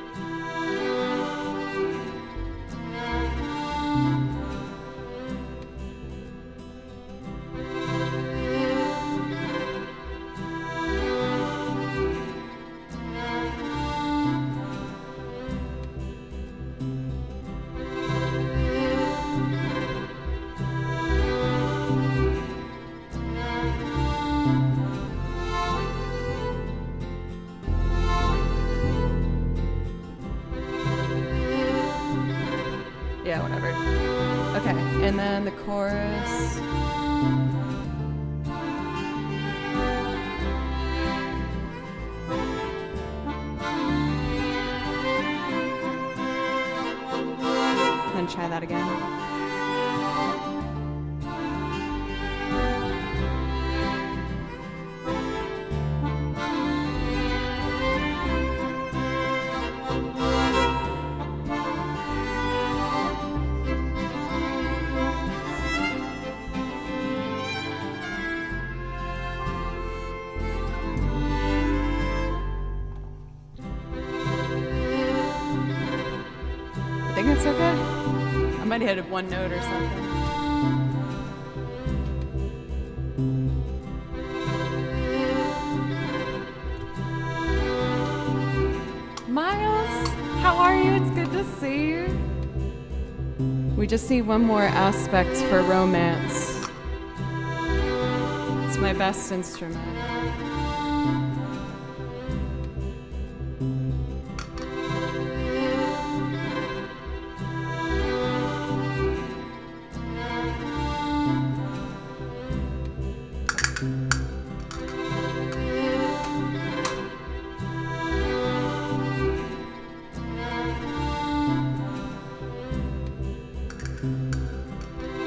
Speaker 1: Yeah, whatever. Okay, and then the chorus. Then try that again. I think it's okay. I might have hit one note or something. Miles, how are you? It's good to see you. We just need one more aspect for romance. It's my best instrument.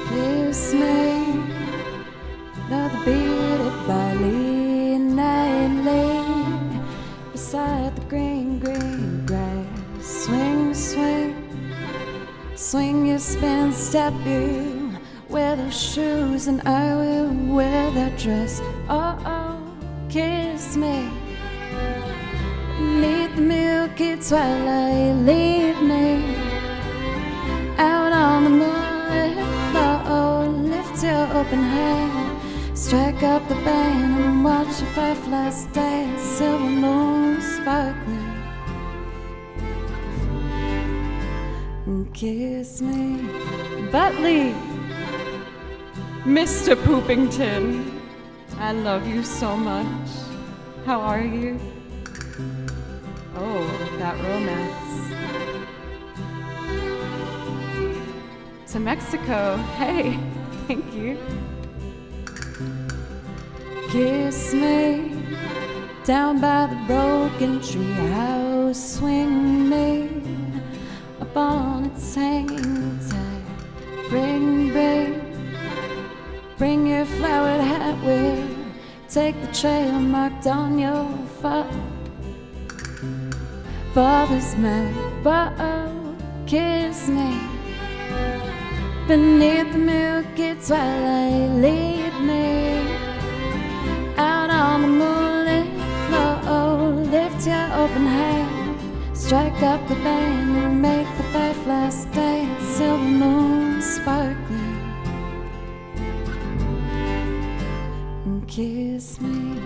Speaker 1: Kiss me, though the bearded barley night lay beside the green, green grass. Swing, swing, swing you, spin, step you, wear those shoes and I will wear that dress. Oh, oh, kiss me beneath the milky twilight, lead me out on the moonlit floor. Lift your open hand, strike up the band and watch the fireflies dance. Silver moon sparkling, and kiss me. Butley, Mr. Poopington, I love you so much. How are you? Oh, that romance. To Mexico. Hey, thank you. Kiss me down by the broken tree house. Swing me up on its hanging tide. Bring, bring your flowered hat. We'll take the trail marked on your father's map. Oh, kiss me beneath the milky twilight, lead me out on the moonlit floor. Lift your open hand, strike up the band and make the fireflies dance. Silver moon sparkling, and kiss me.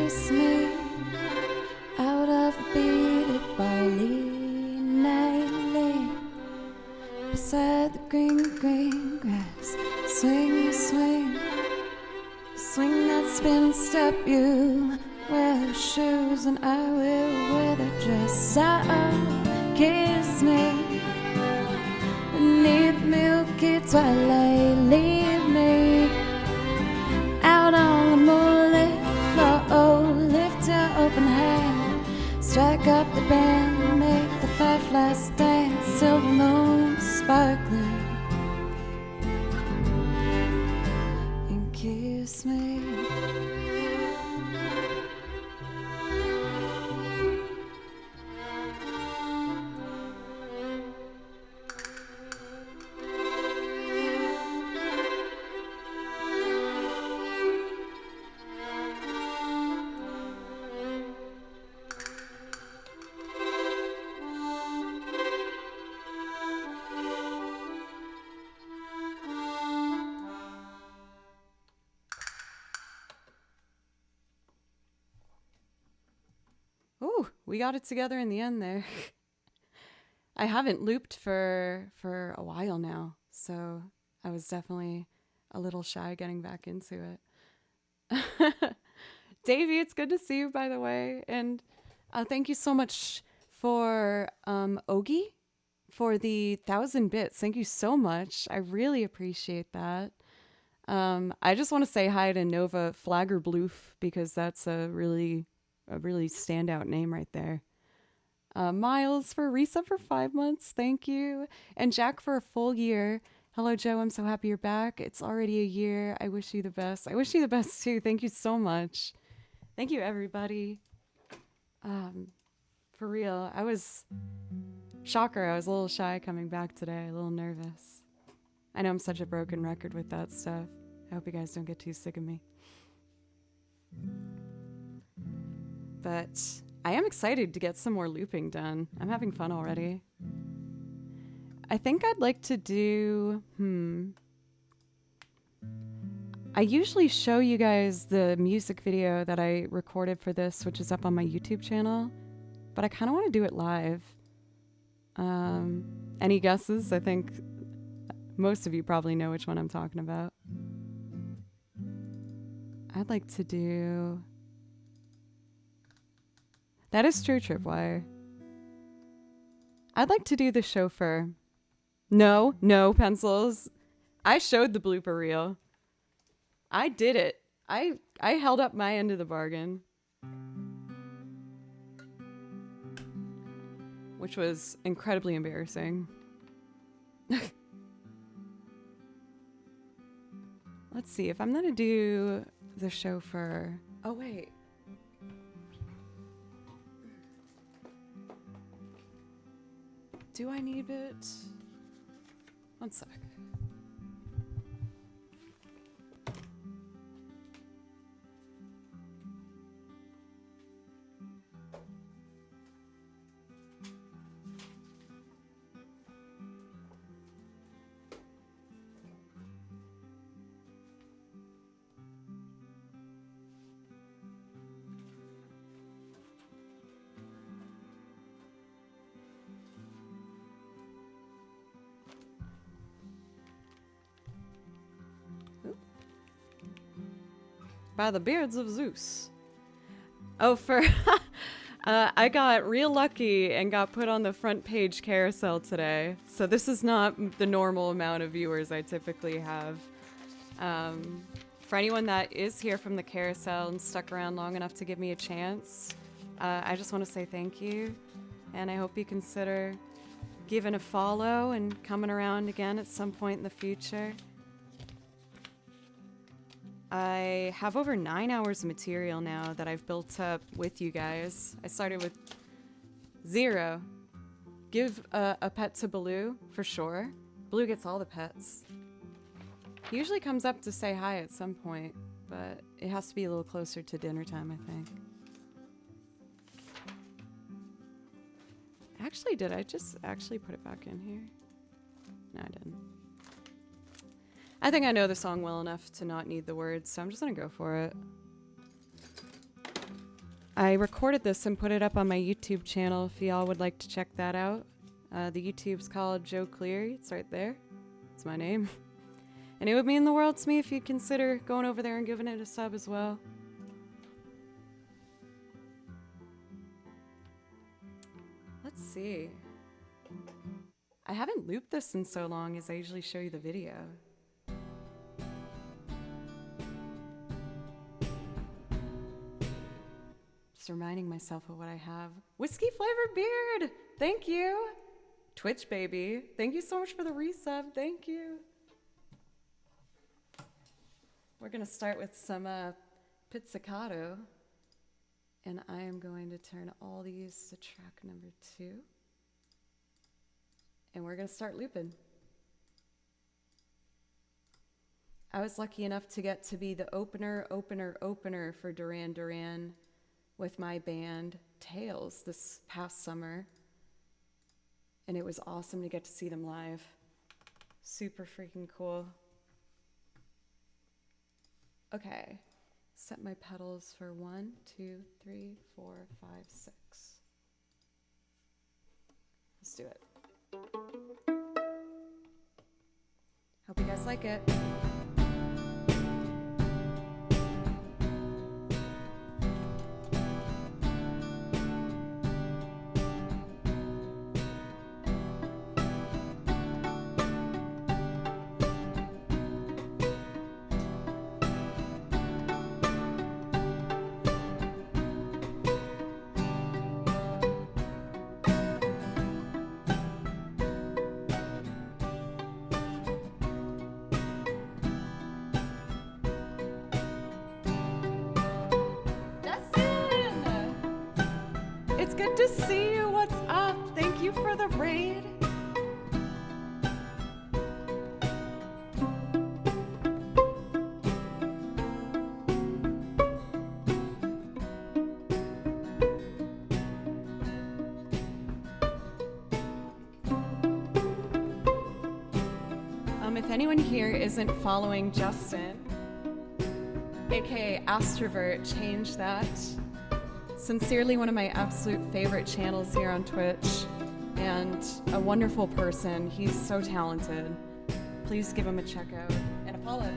Speaker 1: kiss me out of a beaded barley nightly beside the green, green grass. Swing, swing, swing that spinning step. You wear shoes and I will wear the dress. Oh, kiss me beneath milky twilight. Leave me out on the moonlit floor. Oh, lift your open hand, strike up the band, make the fireflies dance. Silver moon sparkling, and kiss me. Ooh, we got it together in the end there. I haven't looped for a while now, so I was definitely a little shy getting back into it. Davey, it's good to see you, by the way. And thank you so much for Ogie for the 1,000 bits. Thank you so much. I really appreciate that. I just want to say hi to Nova Flaggerbloof because that's a really standout name right there. Miles for Risa for 5 months. Thank you. And Jack for a full year. Hello, Joe. I'm so happy you're back. It's already a year. I wish you the best. I wish you the best too. Thank you so much. Thank you, everybody. For real, I was shocker. I was a little shy coming back today, a little nervous. I know I'm such a broken record with that stuff. I hope you guys don't get too sick of me. But I am excited to get some more looping done. I'm having fun already. I think I'd like to do, I usually show you guys the music video that I recorded for this, which is up on my YouTube channel, but I kind of want to do it live. Any guesses? I think most of you probably know which one I'm talking about. I'd like to do... That is true, Tripwire. I'd like to do the chauffeur. No, pencils. I showed the blooper reel. I did it. I held up my end of the bargain. Which was incredibly embarrassing. Let's see, if I'm gonna do the chauffeur... Oh, wait. Do I need it? One sec. By the beards of Zeus. Oh, for... I got real lucky and got put on the front page carousel today. So this is not the normal amount of viewers I typically have. For anyone that is here from the carousel and stuck around long enough to give me a chance, I just want to say thank you. And I hope you consider giving a follow and coming around again at some point in the future. I have over 9 hours of material now that I've built up with you guys. I started with 0. Give a pet to Baloo, for sure. Baloo gets all the pets. He usually comes up to say hi at some point, but it has to be a little closer to dinner time, I think. Actually, did I just actually put it back in here? No, I didn't. I think I know the song well enough to not need the words, so I'm just gonna go for it. I recorded this and put it up on my YouTube channel if y'all would like to check that out. The YouTube's called Joe Cleary. It's right there. It's my name. And it would mean the world to me if you'd consider going over there and giving it a sub as well. Let's see. I haven't looped this in so long as I usually show you the video. Just reminding myself of what I have. Whiskey flavored beard! Thank you! Twitch baby, thank you so much for the resub. Thank you. We're gonna start with some pizzicato. And I am going to turn all these to track number 2. And we're going to start looping. I was lucky enough to get to be the opener for Duran Duran with my band Tails this past summer. And it was awesome to get to see them live. Super freaking cool. Okay. Set my pedals for 1, 2, 3, 4, 5, 6. Let's do it. Hope you guys like it. Good to see you. What's up? Thank you for the raid. If anyone here isn't following Justin, aka Astrovert, change that. Sincerely, one of my absolute favorite channels here on Twitch, and a wonderful person. He's so talented. Please give him a check out and a follow.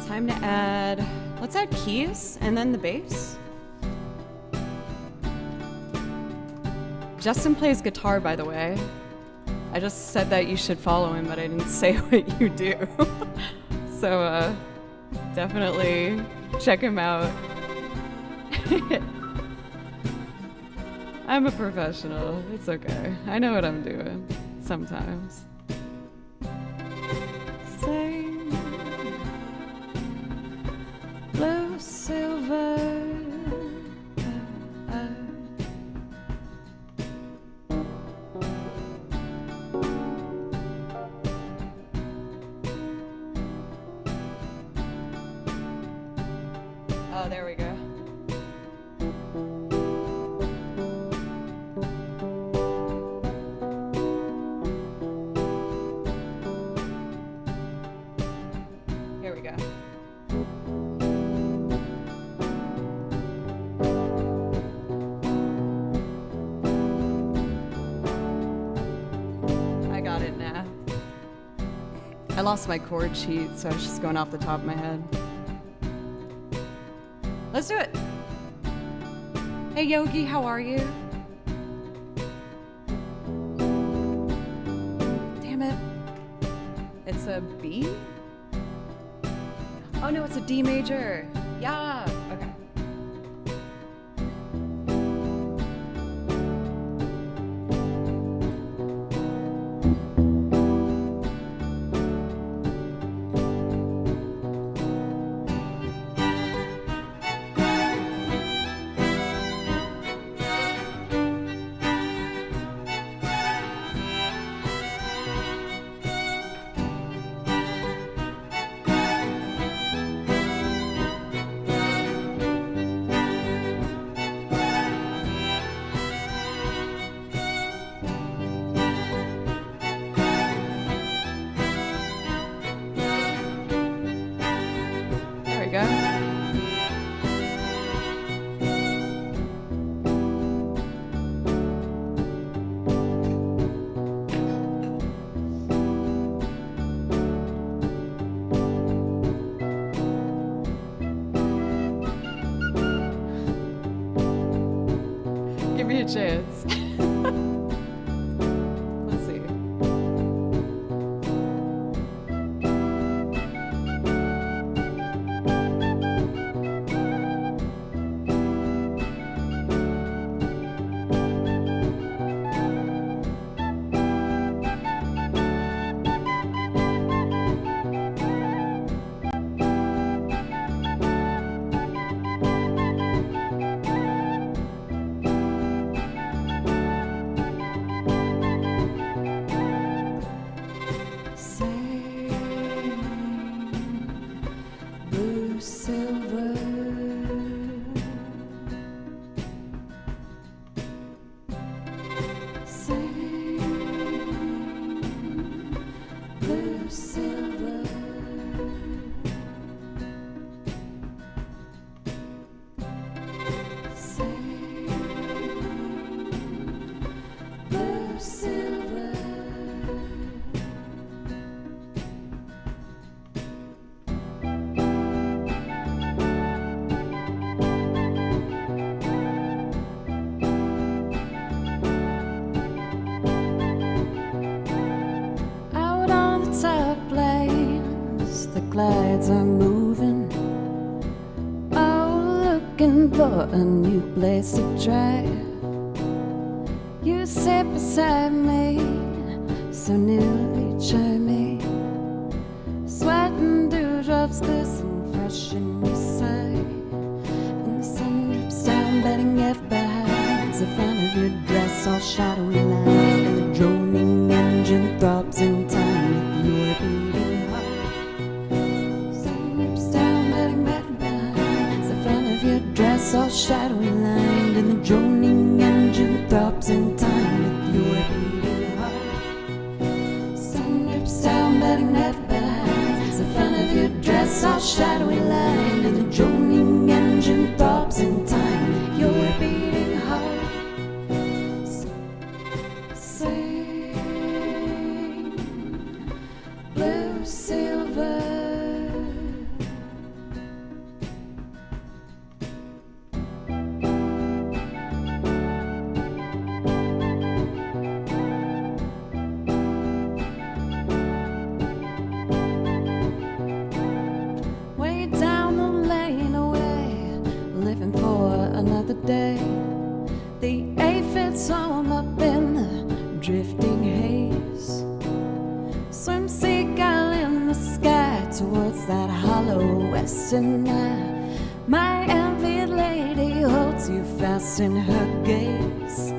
Speaker 1: Time to add, let's add keys and then the bass. Justin plays guitar, by the way. I just said that you should follow him, but I didn't say what you do. So definitely check him out. I'm a professional. It's okay. I know what I'm doing sometimes. Same. Oh, there we go. Here we go. I got it now. I lost my chord sheet, so I was just going off the top of my head. Let's do it. Hey Yogi, how are you? Damn it. It's a B? Oh no, it's a D major. Yeah. Okay. Go. Give me a chance. Let's see. Glides are moving, oh, looking for a new place to drive. You sit beside me, so nearly charming. Sweating dewdrops glisten fresh in your side, and the sun drips down, betting if behind the front of your dress, all shadowy line, and the droning engine throbs in time with your beating heart. Dress all shadowy lined, and the droning engine throbs in time with your beating heart. Sun drips down, betting left behind the front of your dress all shadowy lined, and the droning engine throbs in time with your beating heart. Sing, blue silver. Another day, the aphids swam up in the drifting haze. Swim seagull in the sky towards that hollow western night. My envied lady holds you fast in her gaze,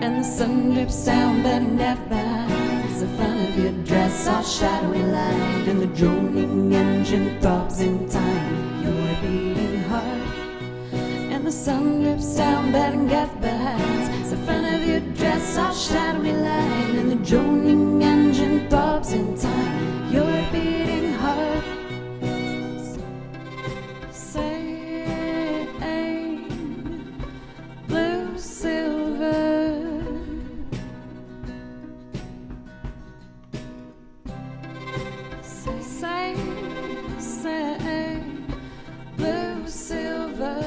Speaker 1: and the sun drips down, betting left behind the front of your dress, all shadowy lined, and the droning engine throbs in time with your beating heart.
Speaker 2: sun drips down, batting left behind. The front of your dress, all shadowy line, and the droning engine throbs in time. Your beating heart saying blue silver. Say blue silver.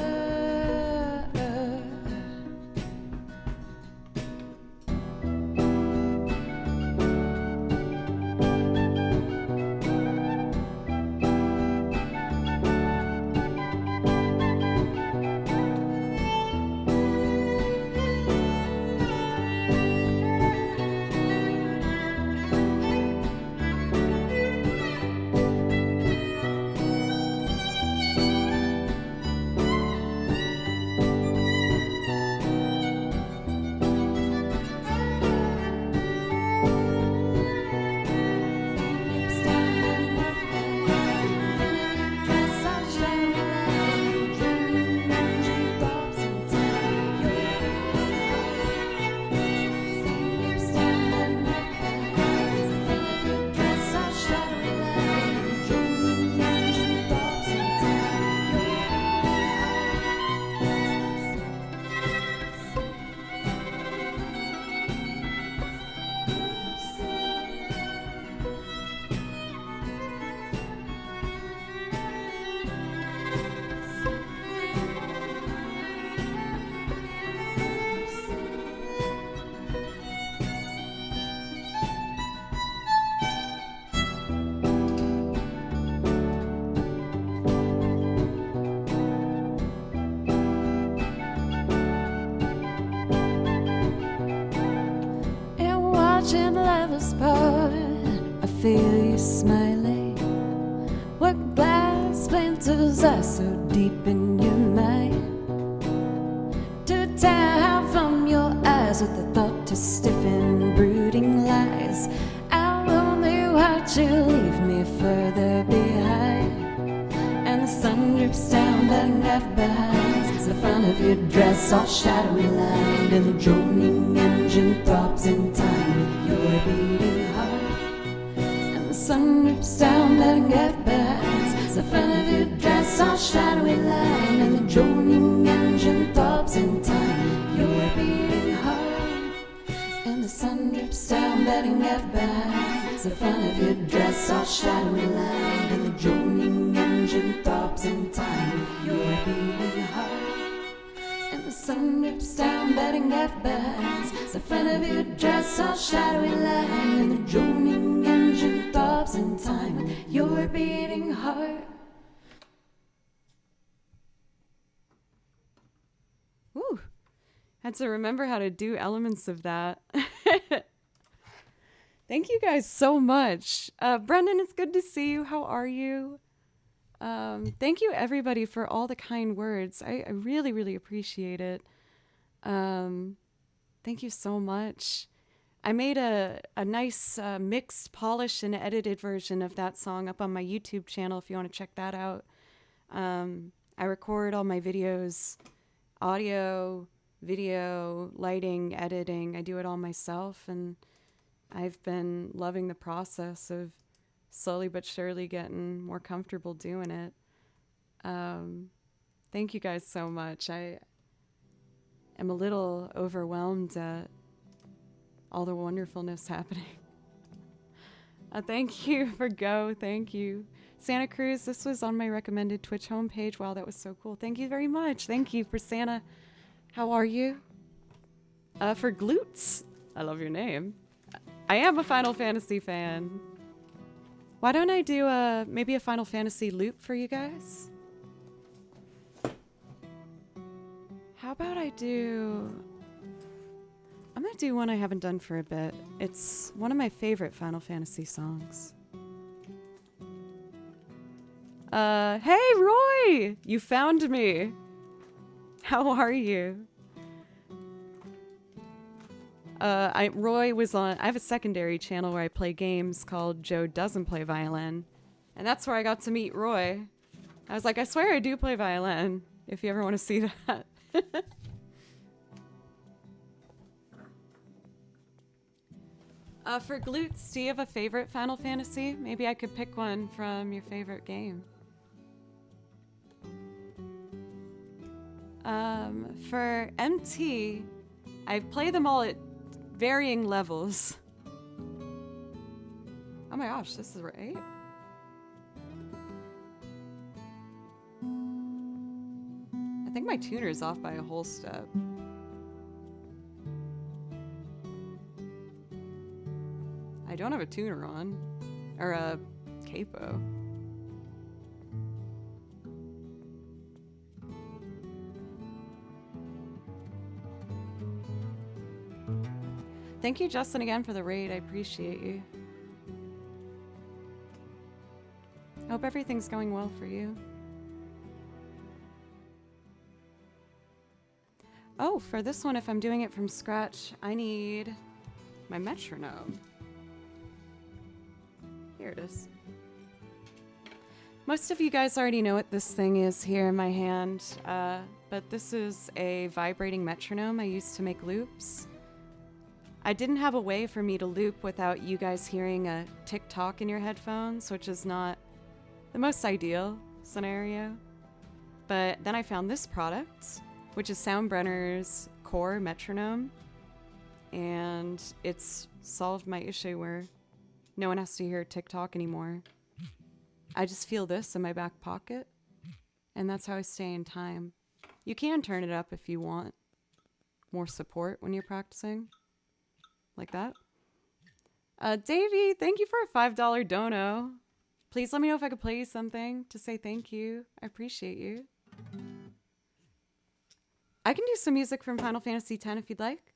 Speaker 2: Watching lovers part, I feel you smiling. What glass splinters are so deep in your mind? To tear from your eyes with the thought to stiffen brooding lies. I'll only watch you leave me further behind. And the sun drips down, but left behind. The front of your dress all shadowy lined, and the droning engine throbs in time with your beating heart. And the sun drips down, but left behind. The front of your dress all shadowy lined, and the droning engine throbs in time with your beating heart. And the sun drips down, batting left behind. The front of your dress all shadowy lined, and the droning engine throbs in time with your beating heart. And the sun drips down, batting left behind. The front of your dress all shadowy lined, and the droning engine throbs in time with your beating heart.
Speaker 1: Ooh, had to remember how to do elements of that. Thank you guys so much. Brendan, it's good to see you. How are you? Thank you everybody for all the kind words. I really, really appreciate it. Thank you so much. I made a nice mixed, polished, and edited version of that song up on my YouTube channel if you want to check that out. I record all my videos, audio, video, lighting, editing. I do it all myself, and I've been loving the process of slowly but surely getting more comfortable doing it. Thank you guys so much. I am a little overwhelmed at all the wonderfulness happening. Thank you for Go. Thank you. Santa Cruz, this was on my recommended Twitch homepage. Wow, that was so cool. Thank you very much. Thank you for Santa. How are you? For Glutes, I love your name. I am a Final Fantasy fan. Why don't I do maybe a Final Fantasy loop for you guys? How about I'm gonna do one I haven't done for a bit. It's one of my favorite Final Fantasy songs. Hey Roy! You found me! How are you? Roy was on, I have a secondary channel where I play games called Joe Doesn't Play Violin. And that's where I got to meet Roy. I was like, I swear I do play violin, if you ever want to see that. For glutes, do you have a favorite Final Fantasy? Maybe I could pick one from your favorite game. For MT, I play them all at varying levels. Oh my gosh, this is right. I think my tuner is off by a whole step. I don't have a tuner on, or a capo. Thank you, Justin, again for the raid. I appreciate you. I hope everything's going well for you. Oh, for this one, if I'm doing it from scratch, I need my metronome. Here it is. Most of you guys already know what this thing is here in my hand, but this is a vibrating metronome I used to make loops. I didn't have a way for me to loop without you guys hearing a tick-tock in your headphones, which is not the most ideal scenario. But then I found this product, which is Soundbrenner's Core metronome, and it's solved my issue where no one has to hear tick-tock anymore. I just feel this in my back pocket, and that's how I stay in time. You can turn it up if you want more support when you're practicing. Like that. Davey, thank you for a $5 dono. Please let me know if I could play you something to say thank you. I appreciate you. I can do some music from Final Fantasy X if you'd like.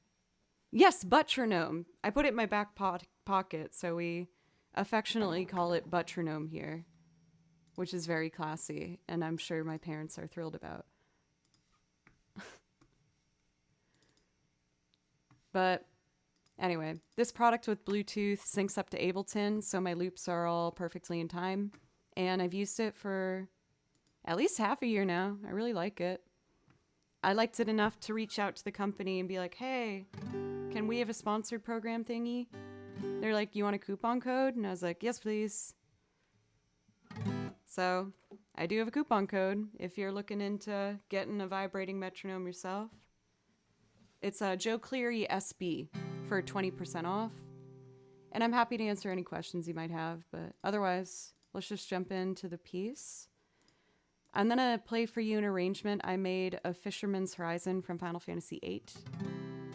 Speaker 1: Yes, Buttronome. I put it in my back pocket, so we affectionately call it Buttronome here, which is very classy, and I'm sure my parents are thrilled about. But anyway, this product with Bluetooth syncs up to Ableton, so my loops are all perfectly in time. And I've used it for at least half a year now. I really like it. I liked it enough to reach out to the company and be like, hey, can we have a sponsored program thingy? They're like, you want a coupon code? And I was like, yes, please. So I do have a coupon code if you're looking into getting a vibrating metronome yourself. It's Joe Cleary SB for 20% off. And I'm happy to answer any questions you might have, but otherwise, let's just jump into the piece. I'm gonna play for you an arrangement I made of Fisherman's Horizon from Final Fantasy VIII,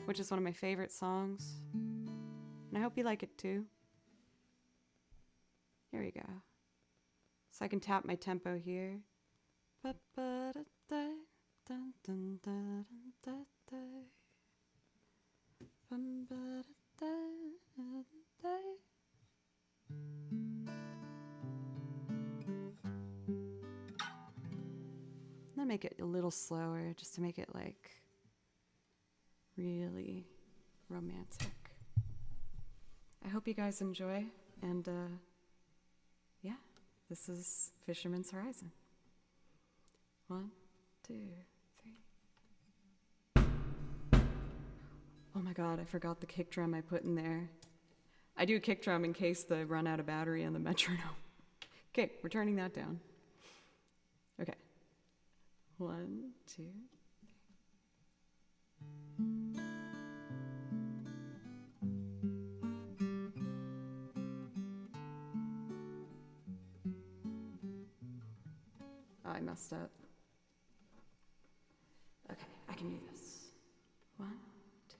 Speaker 1: which is one of my favorite songs. And I hope you like it too. Here we go. So I can tap my tempo here. I'll make it a little slower just to make it like really romantic. I hope you guys enjoy, and yeah, this is Fisherman's Horizon. 1, 2, 3. Oh my god, I forgot the kick drum I put in there. I do a kick drum in case they run out of battery on the metronome. Okay, we're turning that down. Okay. 1, 2. Oh, I messed up. Okay, I can do this. 1, 2.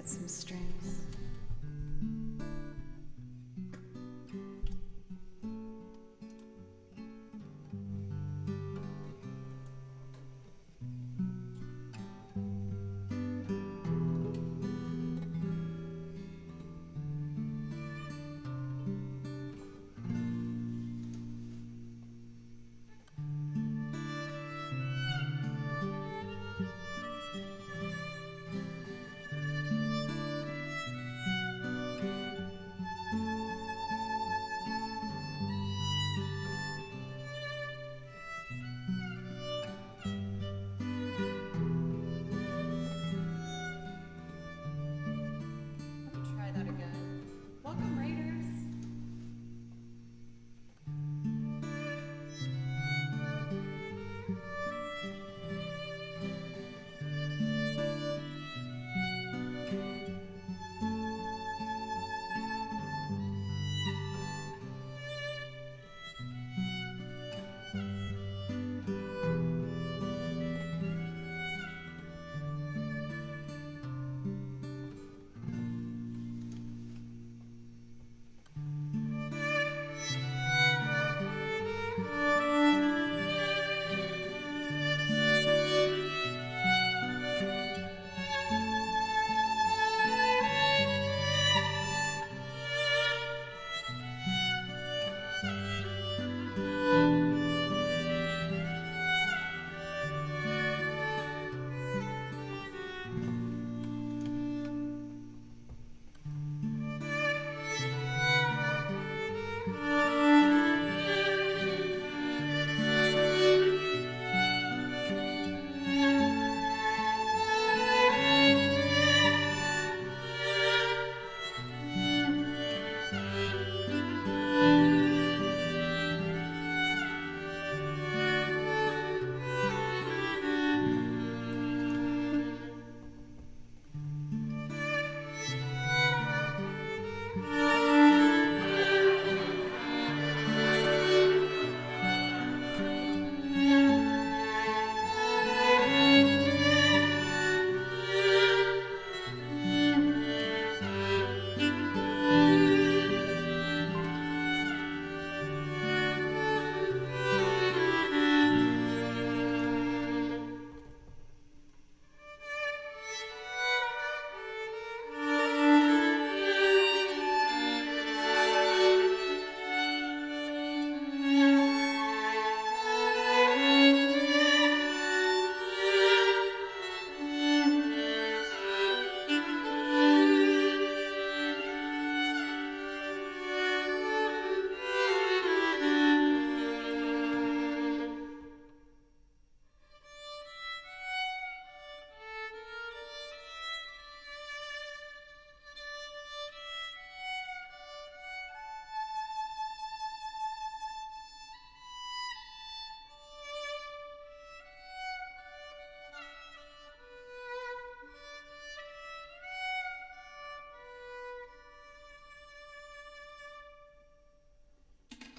Speaker 1: get some strings.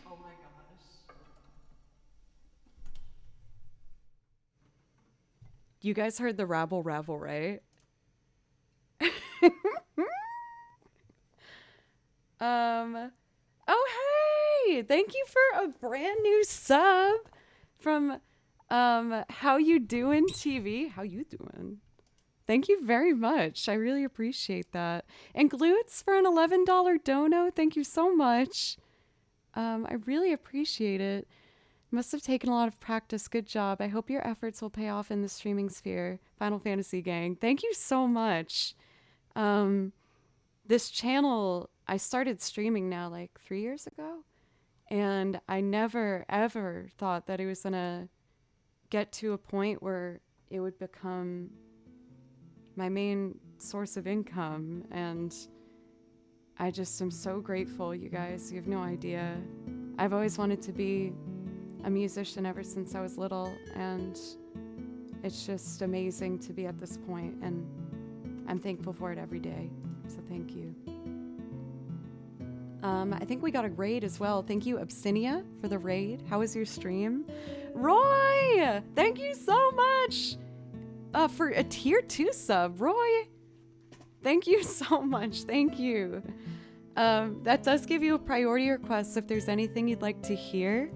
Speaker 1: Oh my gosh. You guys heard the rabble rabble, right? Oh hey! Thank you for a brand new sub from How You Doing TV. How you doing? Thank you very much. I really appreciate that. And Glutes for an $11 dono. Thank you so much. I really appreciate it. Must have taken a lot of practice. Good job. I hope your efforts will pay off in the streaming sphere. Final Fantasy Gang. Thank you so much. This channel, I started streaming now like 3 years ago. And I never, ever thought that it was going to get to a point where it would become my main source of income. And I just am so grateful, you guys. You have no idea. I've always wanted to be a musician ever since I was little, and it's just amazing to be at this point, and I'm thankful for it every day. So thank you. I think we got a raid as well. Thank you, Absinia, for the raid. How was your stream? Roy! Thank you so much for a tier 2 sub. Roy, Thank you so much. Thank you. That does give you a priority request. If there's anything you'd like to hear,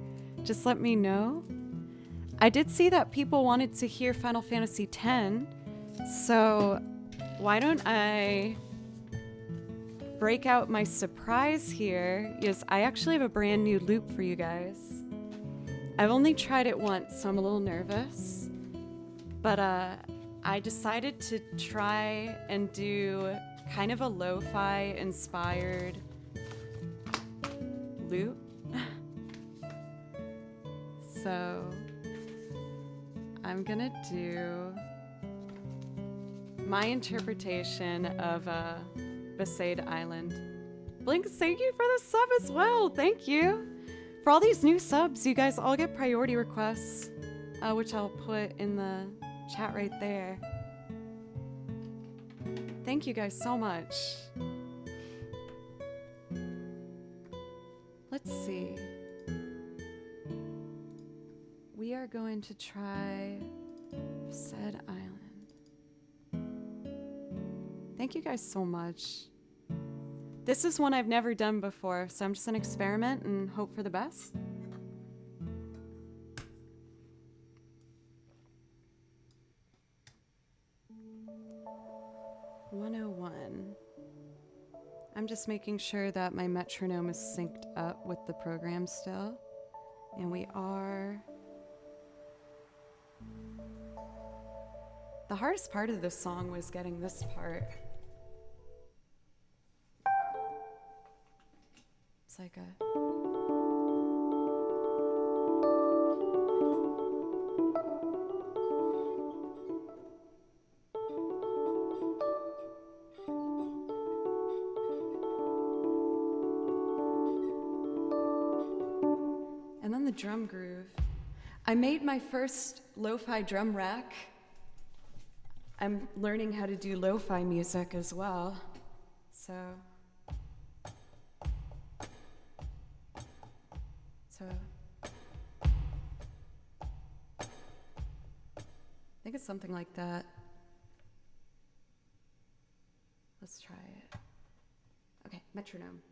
Speaker 1: just let me know. I did see that people wanted to hear Final Fantasy X, so why don't I break out my surprise here? Yes, I actually have a brand new loop for you guys. I've only tried it once, so I'm a little nervous. But I decided to try and do kind of a lo-fi inspired loop. So I'm gonna do my interpretation of Besaid Island. Blinks, thank you for the sub as well. Thank you. For all these new subs, you guys all get priority requests, which I'll put in the chat right there. Thank you guys so much. Let's see. We are going to try Besaid Island. Thank you guys so much. This is one I've never done before, so I'm just gonna experiment and hope for the best. I'm just making sure that my metronome is synced up with the program still. And we are. The hardest part of this song was getting this part. It's like a. And then the drum groove. I made my first lo-fi drum rack. I'm learning how to do lo-fi music as well. So I think it's something like that. Let's try it. Okay, metronome.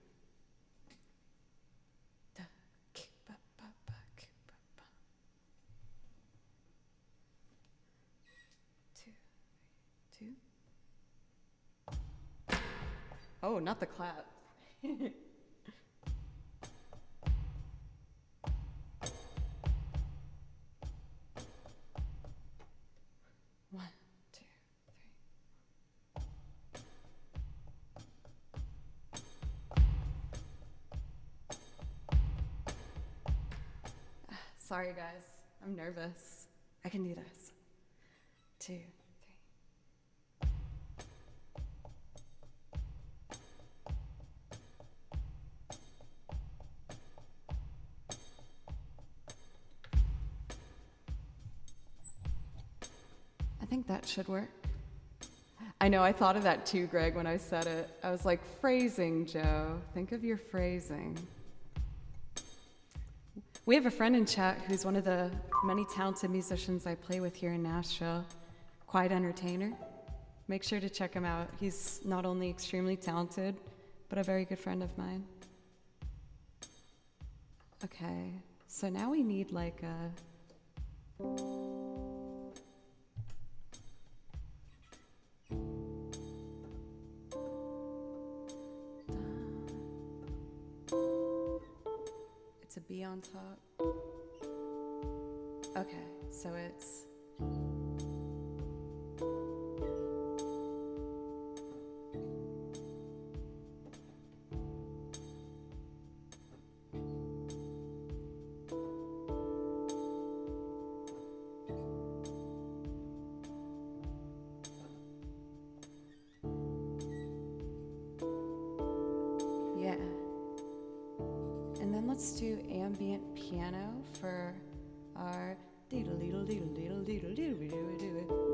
Speaker 1: Oh, not the clap. One, two, three. Sorry, guys. I'm nervous. I can do this. 2, 3. I think that should work. I know, I thought of that too, Greg, when I said it. I was like, phrasing, Joe. Think of your phrasing. We have a friend in chat who's one of the many talented musicians I play with here in Nashville, Quiet Entertainer. Make sure to check him out. He's not only extremely talented, but a very good friend of mine. Okay, so now we need like a... It's a B on top. Okay, so it's... Yeah. And then let's do ambient piano for our diddle diddle diddle diddle diddle diddle diddle diddle.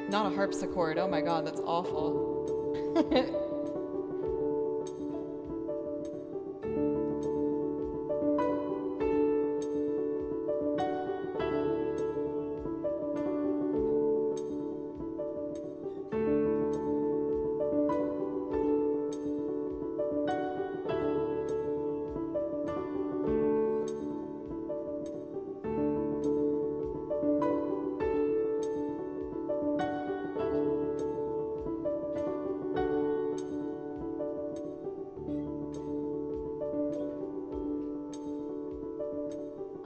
Speaker 1: Not a harpsichord. Oh my god, that's awful.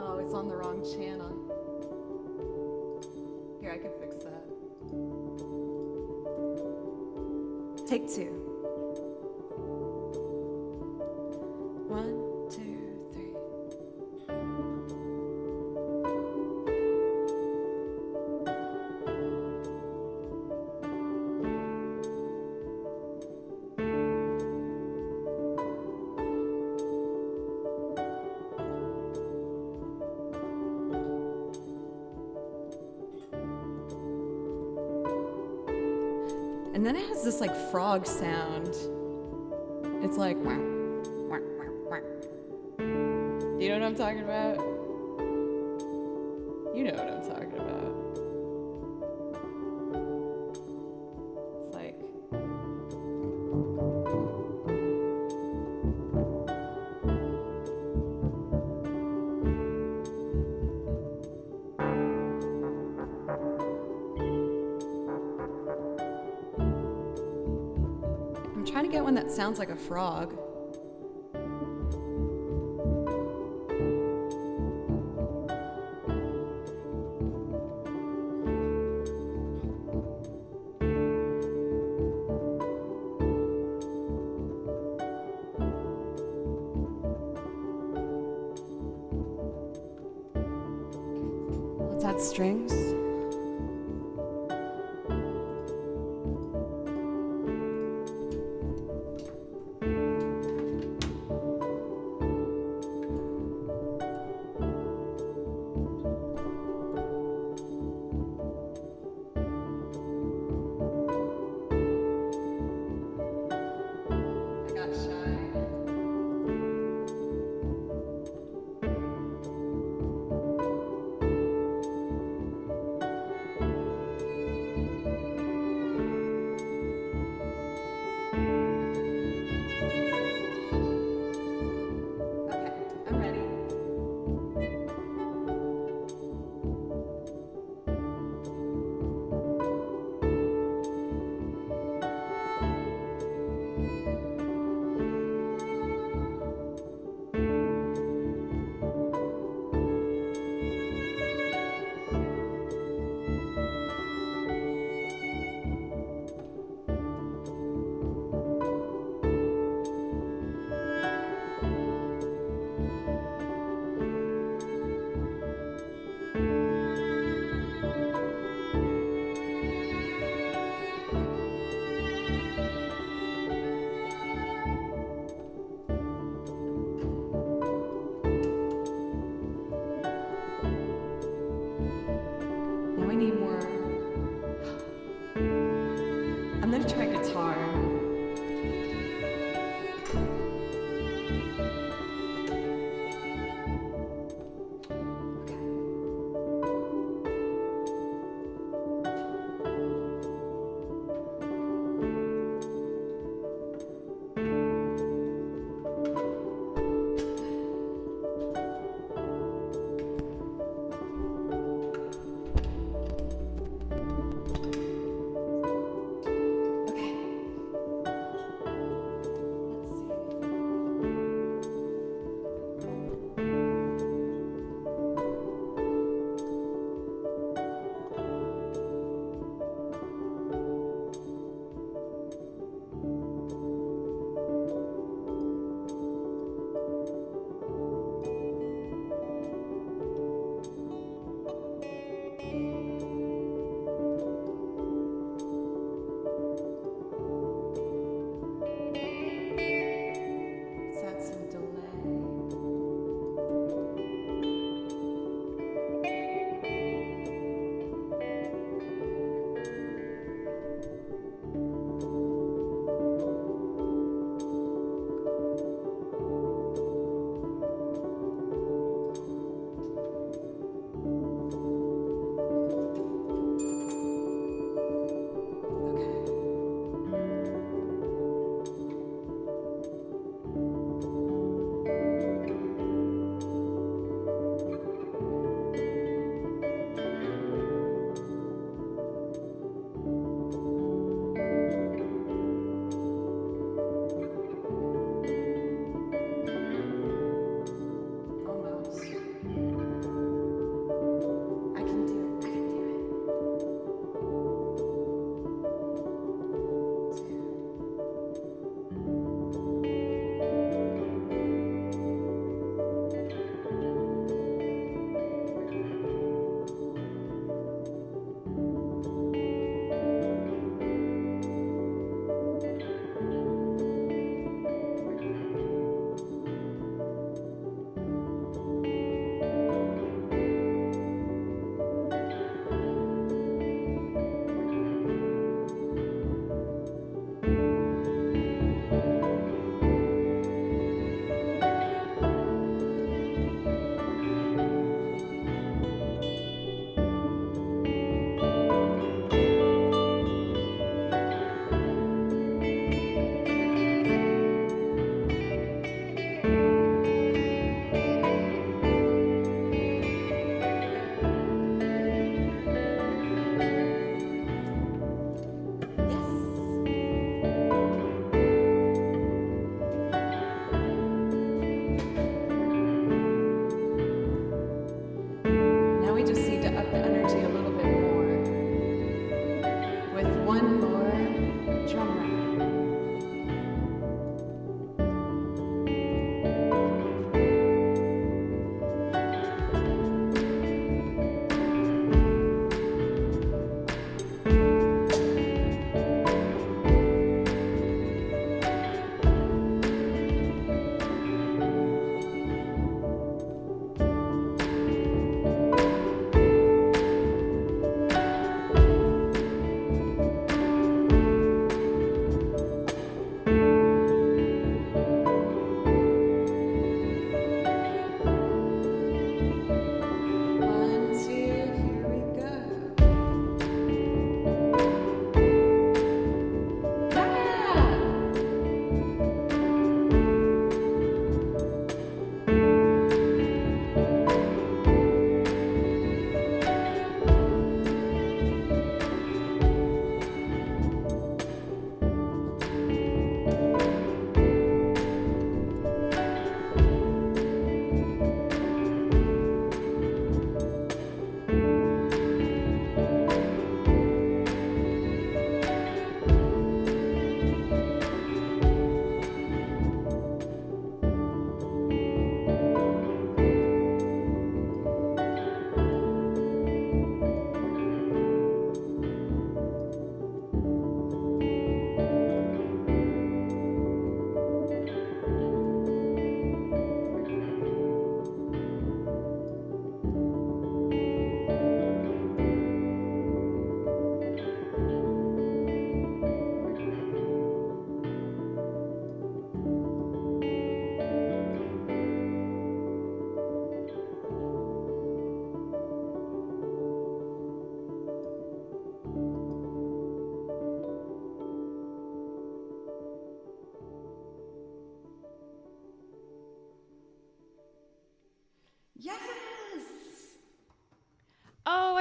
Speaker 1: Oh, it's on the wrong channel. Here, I can fix that. Take 2. 1, 2, 3. And then it has this like frog sound. It's like, wah, wah, wah, wah. Do you know what I'm talking about? You know what I'm talking about. It's like, I'm trying to get one that sounds like a frog. Let's add strings. I got shy. Okay, I'm ready. Now we need more. I'm gonna try guitar. Okay.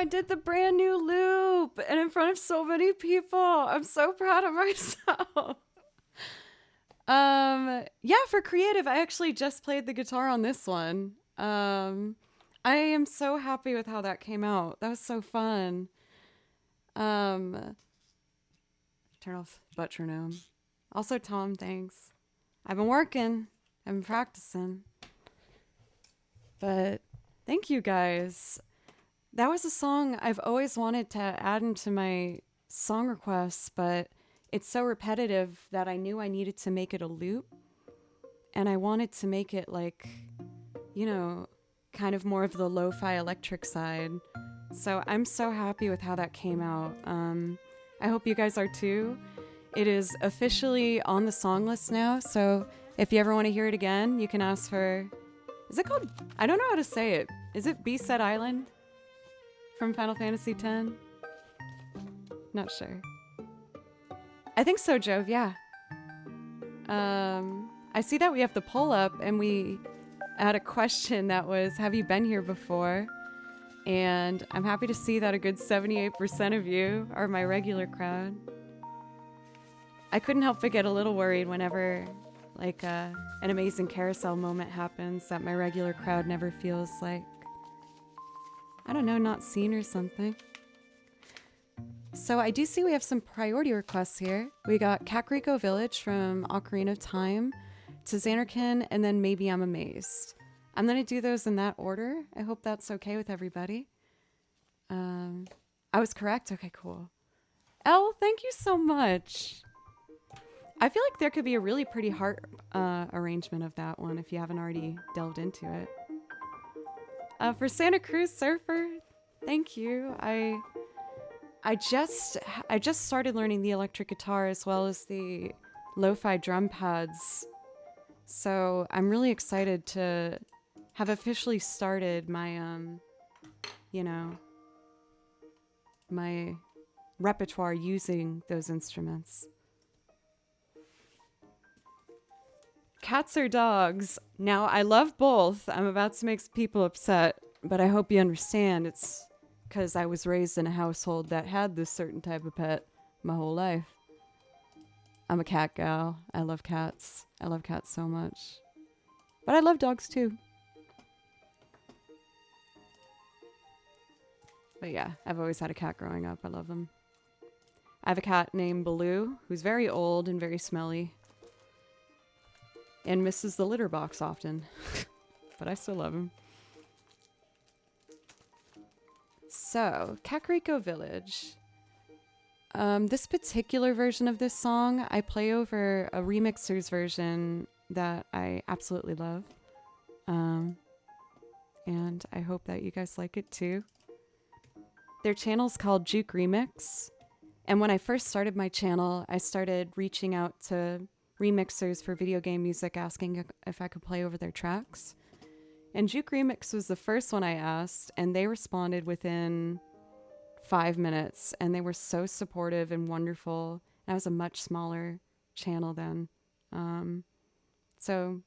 Speaker 1: I did the brand new loop and in front of so many people. I'm so proud of myself. Yeah, for creative, I actually just played the guitar on this one. I am so happy with how that came out. That was so fun. Turn off metronome. Also, Tom, thanks. I've been working. I've been practicing. But thank you guys. That was a song I've always wanted to add into my song requests, but it's so repetitive that I knew I needed to make it a loop. And I wanted to make it like, you know, kind of more of the lo-fi electric side. So I'm so happy with how that came out. I hope you guys are too. It is officially on the song list now, so if you ever want to hear it again, you can ask for... Is it called... I don't know how to say it. Is it B-Set Island from Final Fantasy X? Not sure. I think so, Jove, yeah. I see that we have the poll up, and we had a question that was, have you been here before? And I'm happy to see that a good 78% of you are my regular crowd. I couldn't help but get a little worried whenever like an amazing carousel moment happens that my regular crowd never feels like, I don't know, not seen or something. So I do see we have some priority requests here. We got Kakariko Village from Ocarina of Time to Xanarkin, and then Maybe I'm Amazed. I'm going to do those in that order. I hope that's okay with everybody. I was correct? Okay, cool. Elle, thank you so much. I feel like there could be a really pretty harp arrangement of that one if you haven't already delved into it. For Santa Cruz Surfer, thank you. I just started learning the electric guitar as well as the lo-fi drum pads. So I'm really excited to have officially started my, my repertoire using those instruments. Cats or dogs? Now, I love both. I'm about to make people upset, but I hope you understand it's because I was raised in a household that had this certain type of pet my whole life. I'm a cat gal. I love cats. I love cats so much. But I love dogs too. But yeah, I've always had a cat growing up. I love them. I have a cat named Baloo, who's very old and very smelly. And misses the litter box often. But I still love him. So, Kakariko Village. This particular version of this song, I play over a remixer's version that I absolutely love. And I hope that you guys like it too. Their channel's called Juke Remix. And when I first started my channel, I started reaching out to remixers for video game music asking if I could play over their tracks. And Juke Remix was the first one I asked, and they responded within 5 minutes, and they were so supportive and wonderful. And I was a much smaller channel then. So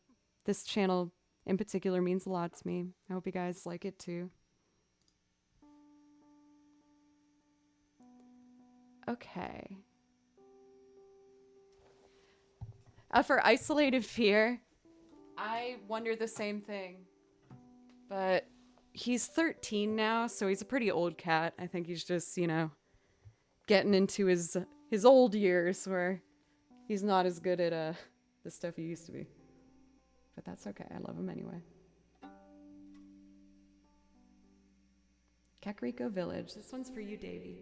Speaker 1: this channel in particular means a lot to me. I hope you guys like it too. Okay. For Isolated Fear, I wonder the same thing. But he's 13 now, so he's a pretty old cat. I think he's just, getting into his old years where he's not as good at the stuff he used to be. But that's okay. I love him anyway. Kakariko Village. This one's for you, Davey.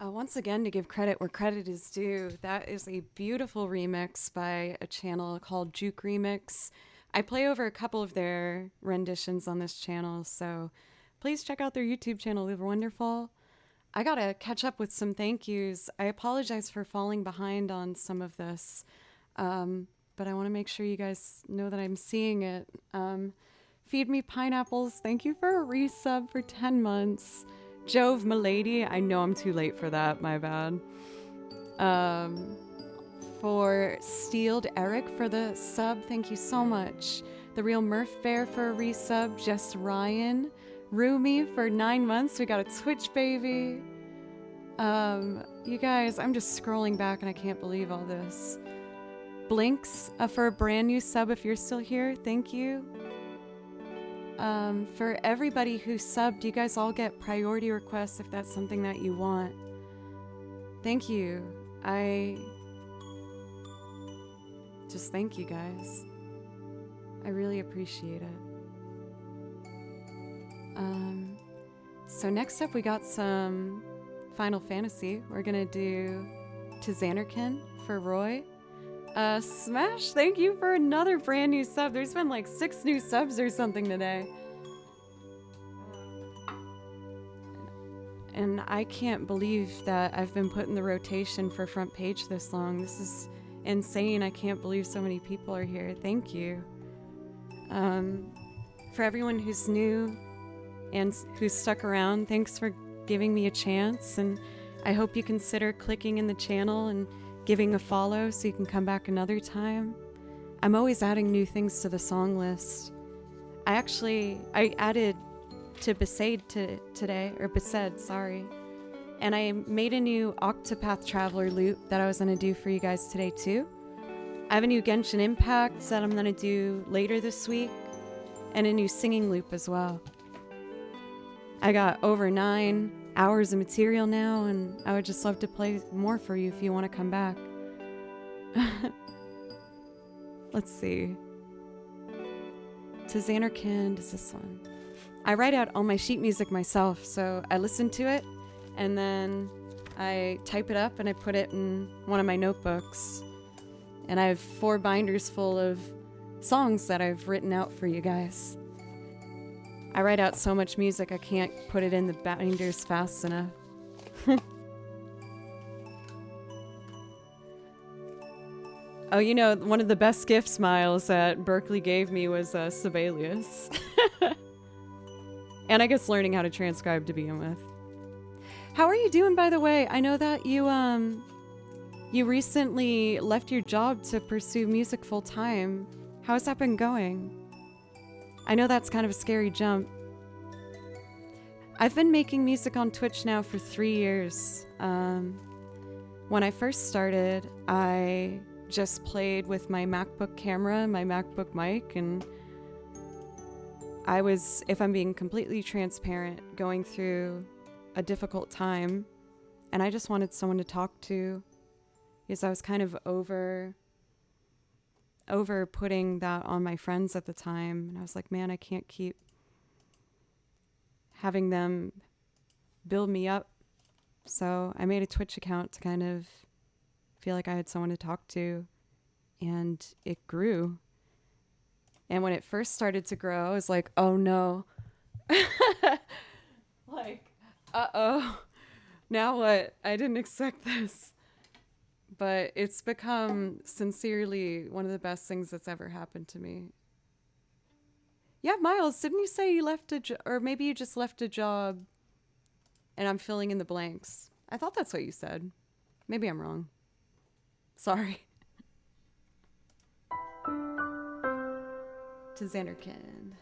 Speaker 1: Once again, to give credit where credit is due, that is a beautiful remix by a channel called Juke Remix. I play over a couple of their renditions on this channel, so please check out their YouTube channel. They're wonderful. I gotta catch up with some thank yous. I apologize for falling behind on some of this, but I want to make sure you guys know that I'm seeing it. Feed Me Pineapples, thank you for a resub for 10 months. Jove Milady, I know I'm too late for that, my bad. For Steeled Eric for the sub, thank you so much. The Real Murph Bear for a resub, Just Ryan. Rumi for 9 months, we got a Twitch baby. You guys, I'm just scrolling back and I can't believe all this. Blinks for a brand new sub if you're still here, thank you. For everybody who subbed, you guys all get priority requests if that's something that you want. Thank you. Just thank you guys. I really appreciate it. So next up we got some Final Fantasy. We're gonna do To Xanarkin for Roy. Smash, thank you for another brand new sub. There's been like 6 new subs or something today. And I can't believe that I've been put in the rotation for front page this long. This is insane. I can't believe so many people are here. Thank you. For everyone who's new and who's stuck around, thanks for giving me a chance. And I hope you consider clicking in the channel and giving a follow so you can come back another time. I'm always adding new things to the song list. I added to Besaid today, or Besed, sorry. And I made a new Octopath Traveler loop that I was gonna do for you guys today too. I have a new Genshin Impact that I'm gonna do later this week, and a new singing loop as well. I got over 9 hours of material now, and I would just love to play more for you if you want to come back. Let's see. To Xanarkin is this one. I write out all my sheet music myself, so I listen to it, and then I type it up and I put it in one of my notebooks. And I have 4 binders full of songs that I've written out for you guys. I write out so much music I can't put it in the binders fast enough. Oh, you know, one of the best gift smiles that Berkeley gave me was Sibelius. And I guess learning how to transcribe to begin with. How are you doing, by the way? I know that you recently left your job to pursue music full time. How's that been going? I know that's kind of a scary jump. I've been making music on Twitch now for 3 years. When I first started, I just played with my MacBook camera, my MacBook mic, and I was, if I'm being completely transparent, going through a difficult time, and I just wanted someone to talk to, because I was kind of over putting that on my friends at the time. And I was like, man, I can't keep having them build me up. So I made a Twitch account to kind of feel like I had someone to talk to, and it grew. And when it first started to grow, I was like, oh no. Like, uh-oh. Now what? I didn't expect this. But it's become sincerely one of the best things that's ever happened to me. Yeah, Miles, didn't you say you left a job? Or maybe you just left a job and I'm filling in the blanks. I thought that's what you said. Maybe I'm wrong. Sorry. To Xanarkin.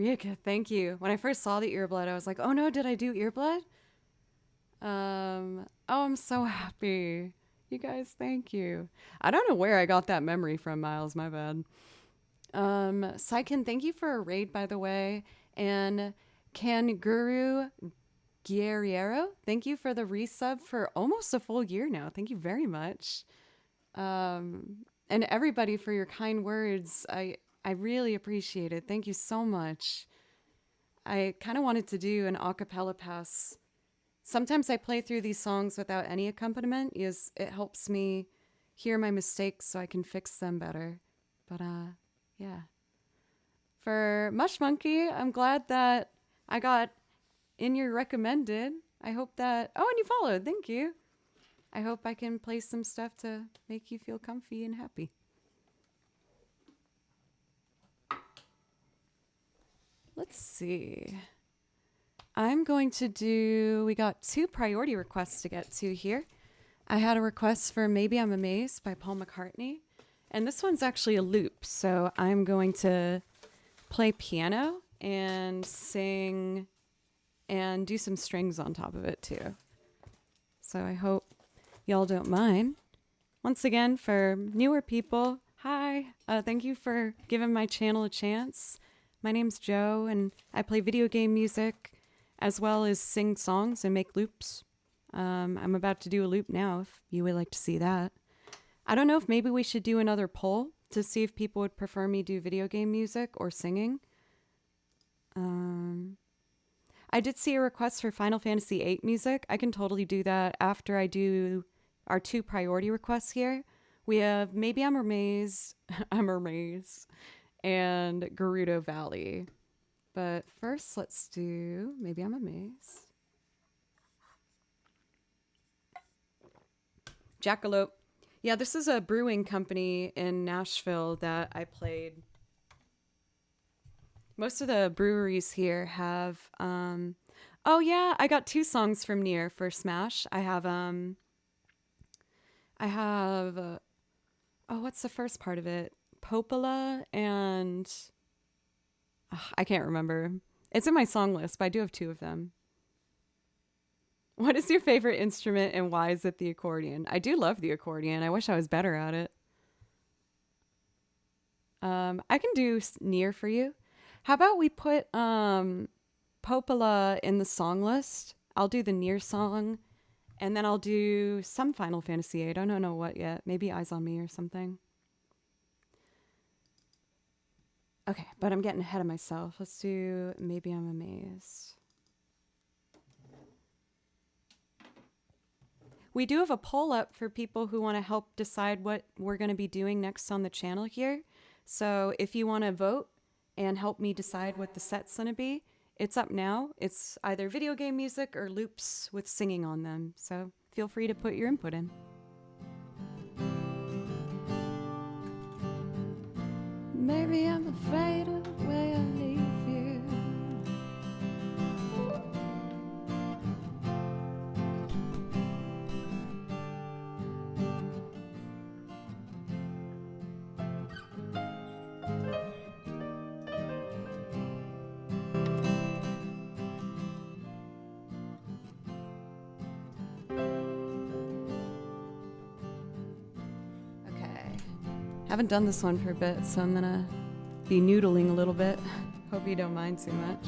Speaker 1: Rieka, thank you. When I first saw the earblood, I was like, oh no, did I do earblood? Oh, I'm so happy. You guys, thank you. I don't know where I got that memory from, Miles, my bad. Saikin, thank you for a raid, by the way. And Kanguru Guerriero, thank you for the resub for almost a full year now. Thank you very much. And everybody for your kind words. I really appreciate it. Thank you so much. I kind of wanted to do an a cappella pass. Sometimes I play through these songs without any accompaniment because it helps me hear my mistakes so I can fix them better. But yeah. For Mush Monkey, I'm glad that I got in your recommended. I hope that... Oh, and you followed. Thank you. I hope I can play some stuff to make you feel comfy and happy. Let's see. I'm going to do... We got 2 priority requests to get to here. I had a request for Maybe I'm Amazed by Paul McCartney. And this one's actually a loop, so I'm going to play piano and sing and do some strings on top of it too. So I hope y'all don't mind. Once again, for newer people, hi. Thank you for giving my channel a chance. My name's Joe, and I play video game music as well as sing songs and make loops. I'm about to do a loop now if you would like to see that. I don't know if maybe we should do another poll to see if people would prefer me do video game music or singing. I did see a request for Final Fantasy VIII music. I can totally do that after I do our 2 priority requests here. We have Maybe I'm Amazed, I'm Amazed, and Gerudo Valley. But first, let's do Maybe I'm Amazed. Jackalope. Yeah, this is a brewing company in Nashville that I played. Most of the breweries here have, oh yeah, I got 2 songs from Nier for Smash. I have, oh, what's the first part of it? Popola and, I can't remember. It's in my song list, but I do have 2 of them. What is your favorite instrument and why is it the accordion? I do love the accordion. I wish I was better at it. I can do Nier for you. How about we put Popola in the song list? I'll do the Nier song, and then I'll do some Final Fantasy VIII. I don't know what yet. Maybe Eyes on Me or something. Okay, but I'm getting ahead of myself. Let's do Maybe I'm Amazed. We do have a poll up for people who want to help decide what we're going to be doing next on the channel here. So if you want to vote and help me decide what the set's going to be, it's up now. It's either video game music or loops with singing on them. So feel free to put your input in.
Speaker 2: Maybe I'm afraid of the way I leave you.
Speaker 1: Haven't done this one for a bit, so I'm gonna be noodling a little bit. Hope you don't mind too much.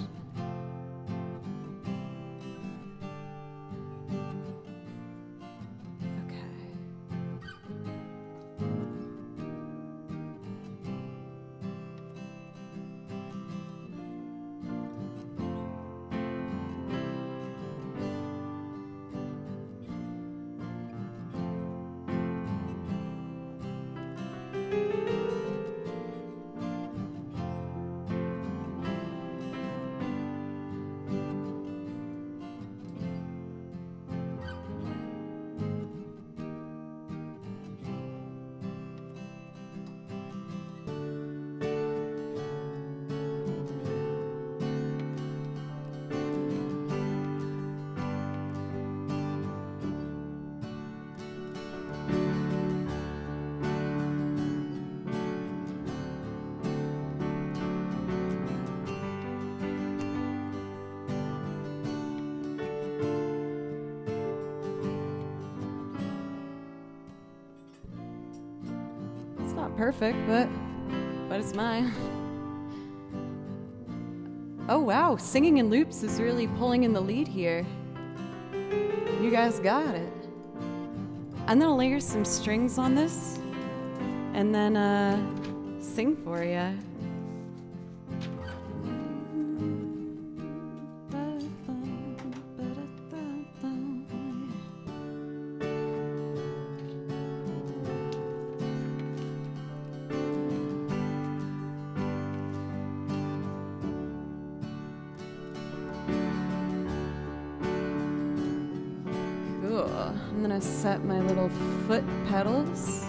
Speaker 1: not perfect, but it's mine. Oh wow, singing in loops is really pulling in the lead here. You guys got it. I'm gonna layer some strings on this and then sing for you. Cool. I'm gonna set my little foot pedals.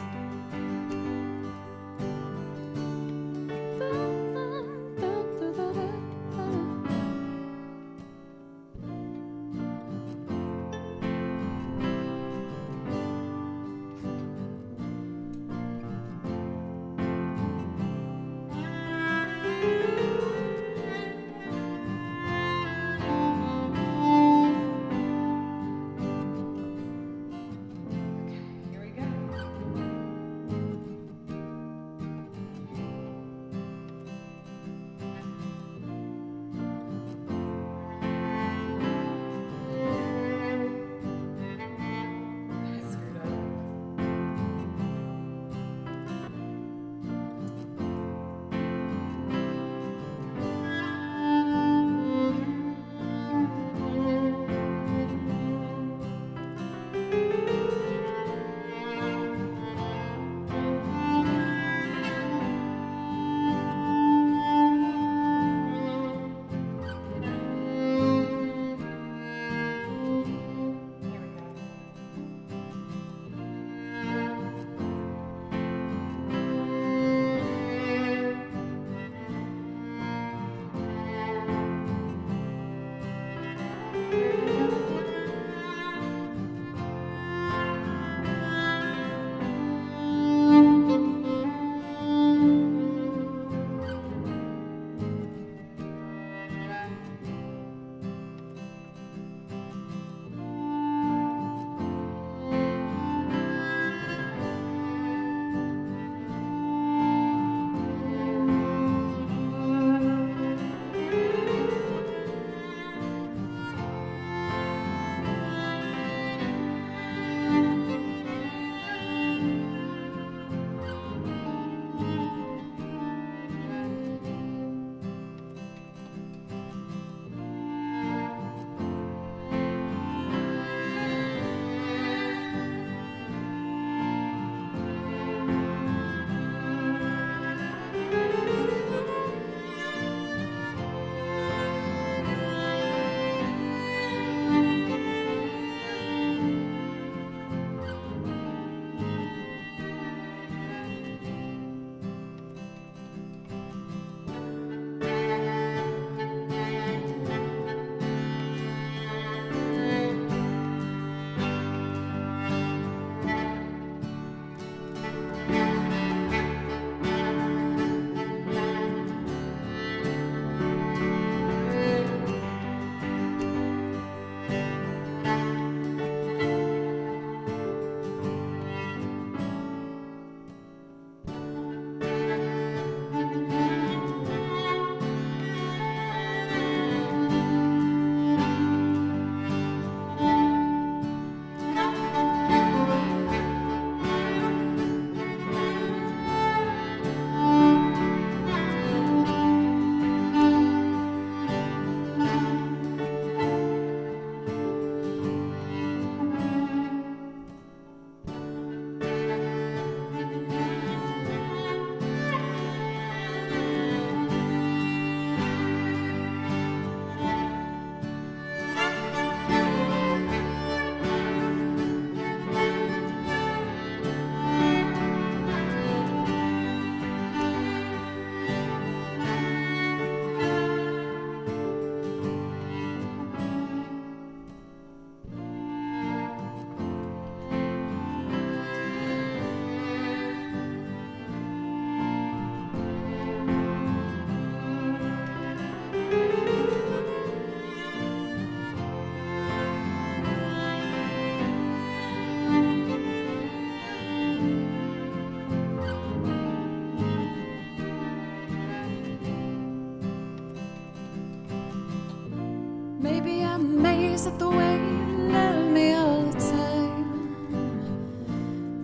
Speaker 2: amazed at the way you love me all the time.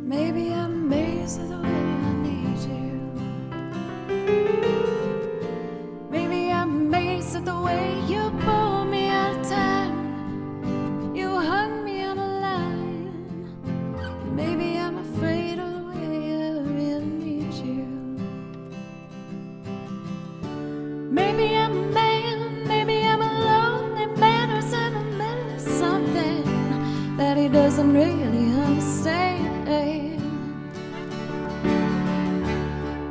Speaker 2: Maybe I'm amazed at the way I need you. Maybe I'm amazed at the way you pull me out of time. You hung me on a line. Maybe I'm afraid of the way I really need you. Maybe I'm a man, maybe I'm a lonely man who's in the middle of something that he doesn't really understand.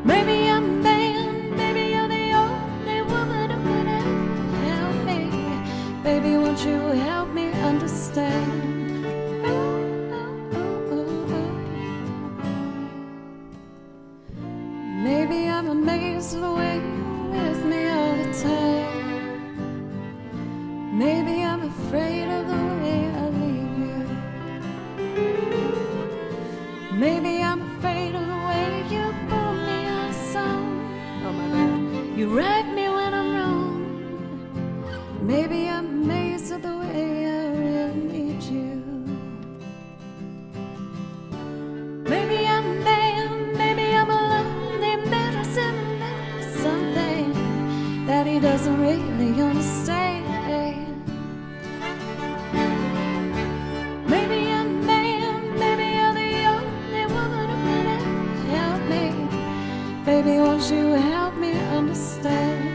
Speaker 2: Maybe I'm a man, maybe you're the only woman who could ever help me. Baby, won't you help me understand? Maybe I'm amazed at the way you're with me all the time. Maybe I'm afraid of the way I leave you. Maybe I'm afraid of the way you pull me out of song. Oh my bad. You right me when I'm wrong. Maybe I'm amazed at the way I really need you. Maybe I'm a man, maybe I'm a lonely man who's in the middle of something that he doesn't really understand. Maybe I'm a man, maybe you're the only woman who could ever help me. Baby, won't you help me understand?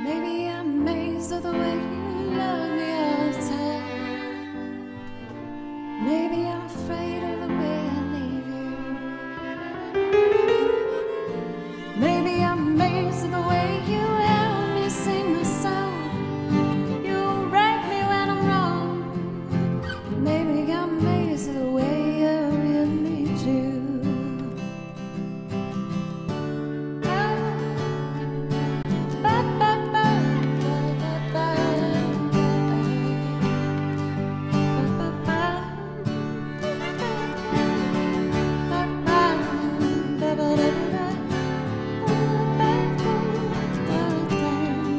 Speaker 2: Maybe I'm amazed at the way you love me all the time. Maybe I'm afraid of the way I leave you. Maybe I'm amazed at the way you help me sing my song. You right me when I'm wrong. Maybe I'm amazed at the way I really need you.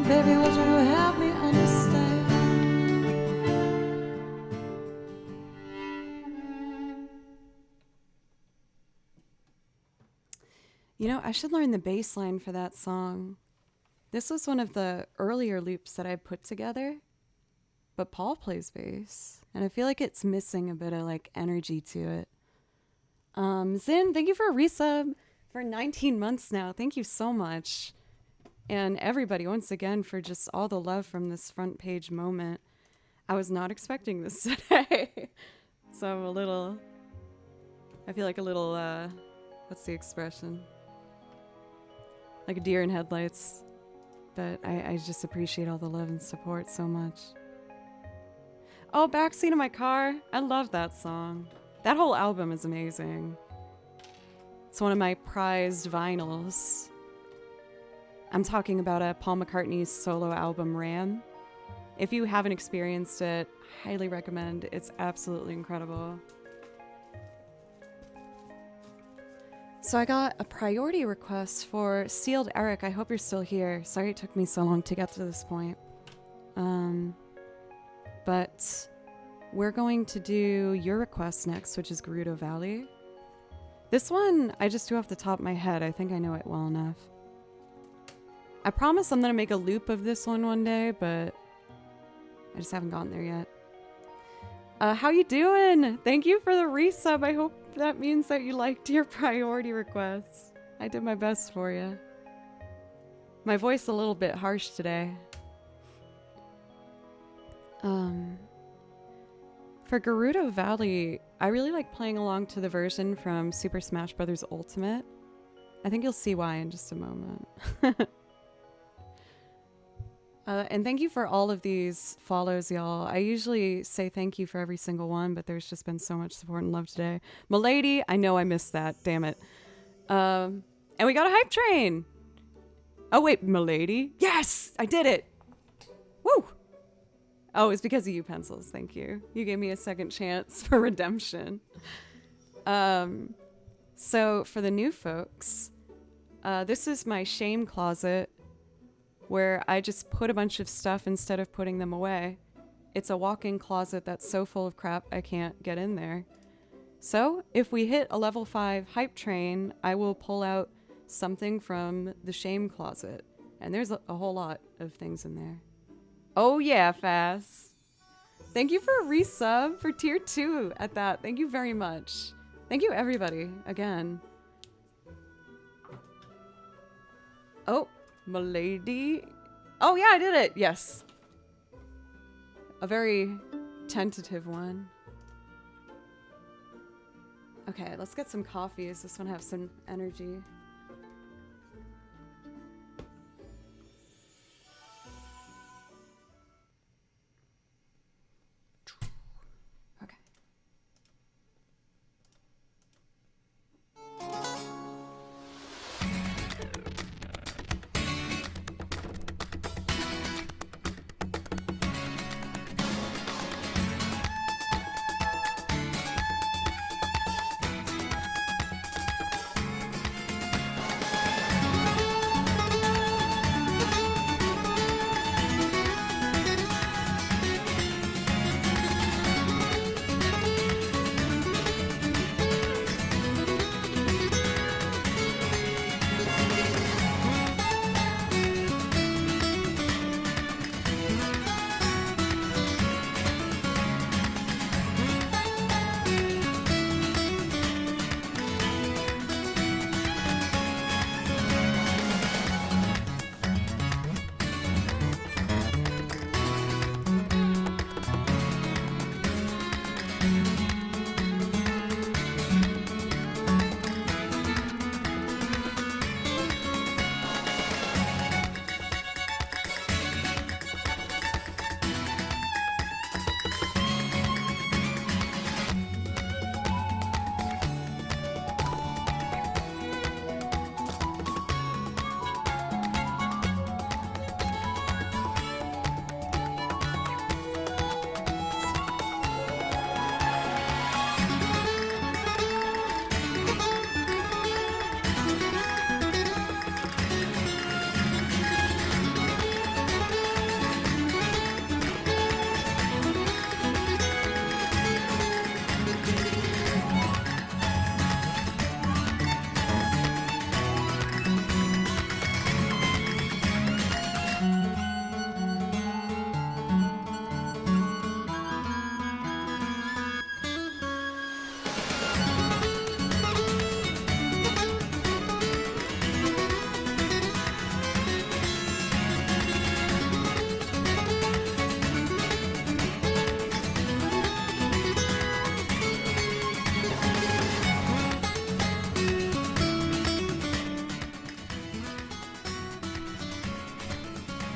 Speaker 2: Baby, would you help me understand?
Speaker 1: You know, I should learn the bass line for that song. This was one of the earlier loops that I put together, but Paul plays bass, and I feel like it's missing a bit of like energy to it. Zin, thank you for a resub for 19 months now. Thank you so much. And everybody, once again, for just all the love from this front page moment. I was not expecting this today. So I'm I feel like a little, what's the expression? Like a deer in headlights. But I just appreciate all the love and support so much. Oh, Backseat of My Car. I love that song. That whole album is amazing. It's one of my prized vinyls. I'm talking about a Paul McCartney's solo album, Ram. If you haven't experienced it, highly recommend. It's absolutely incredible. So I got a priority request for Sealed Eric. I hope you're still here. Sorry it took me so long to get to this point. But we're going to do your request next, which is Gerudo Valley. This one, I just do off the top of my head. I think I know it well enough. I promise I'm going to make a loop of this one day, but I just haven't gotten there yet. How you doing? Thank you for the resub. I hope that means that you liked your priority request. I did my best for you. My voice a little bit harsh today. For Gerudo Valley, I really like playing along to the version from Super Smash Bros. Ultimate. I think you'll see why in just a moment. And thank you for all of these follows, y'all. I usually say thank you for every single one, but there's just been so much support and love today. Milady, I know I missed that. Damn it. And we got a hype train. Oh, wait, Milady? Yes, I did it. Woo. Oh, it's because of you, Pencils. Thank you. You gave me a second chance for redemption. So for the new folks, this is my shame closet, where I just put a bunch of stuff instead of putting them away. It's a walk-in closet that's so full of crap I can't get in there. So if we hit a level 5 hype train, I will pull out something from the shame closet. And there's a whole lot of things in there. Oh yeah, Fast. Thank you for a resub for tier 2 at that. Thank you very much. Thank you everybody, again. Oh. Milady. Oh yeah, I did it. Yes. A very tentative one. Okay, let's get some coffee. Does this one have some energy? Okay.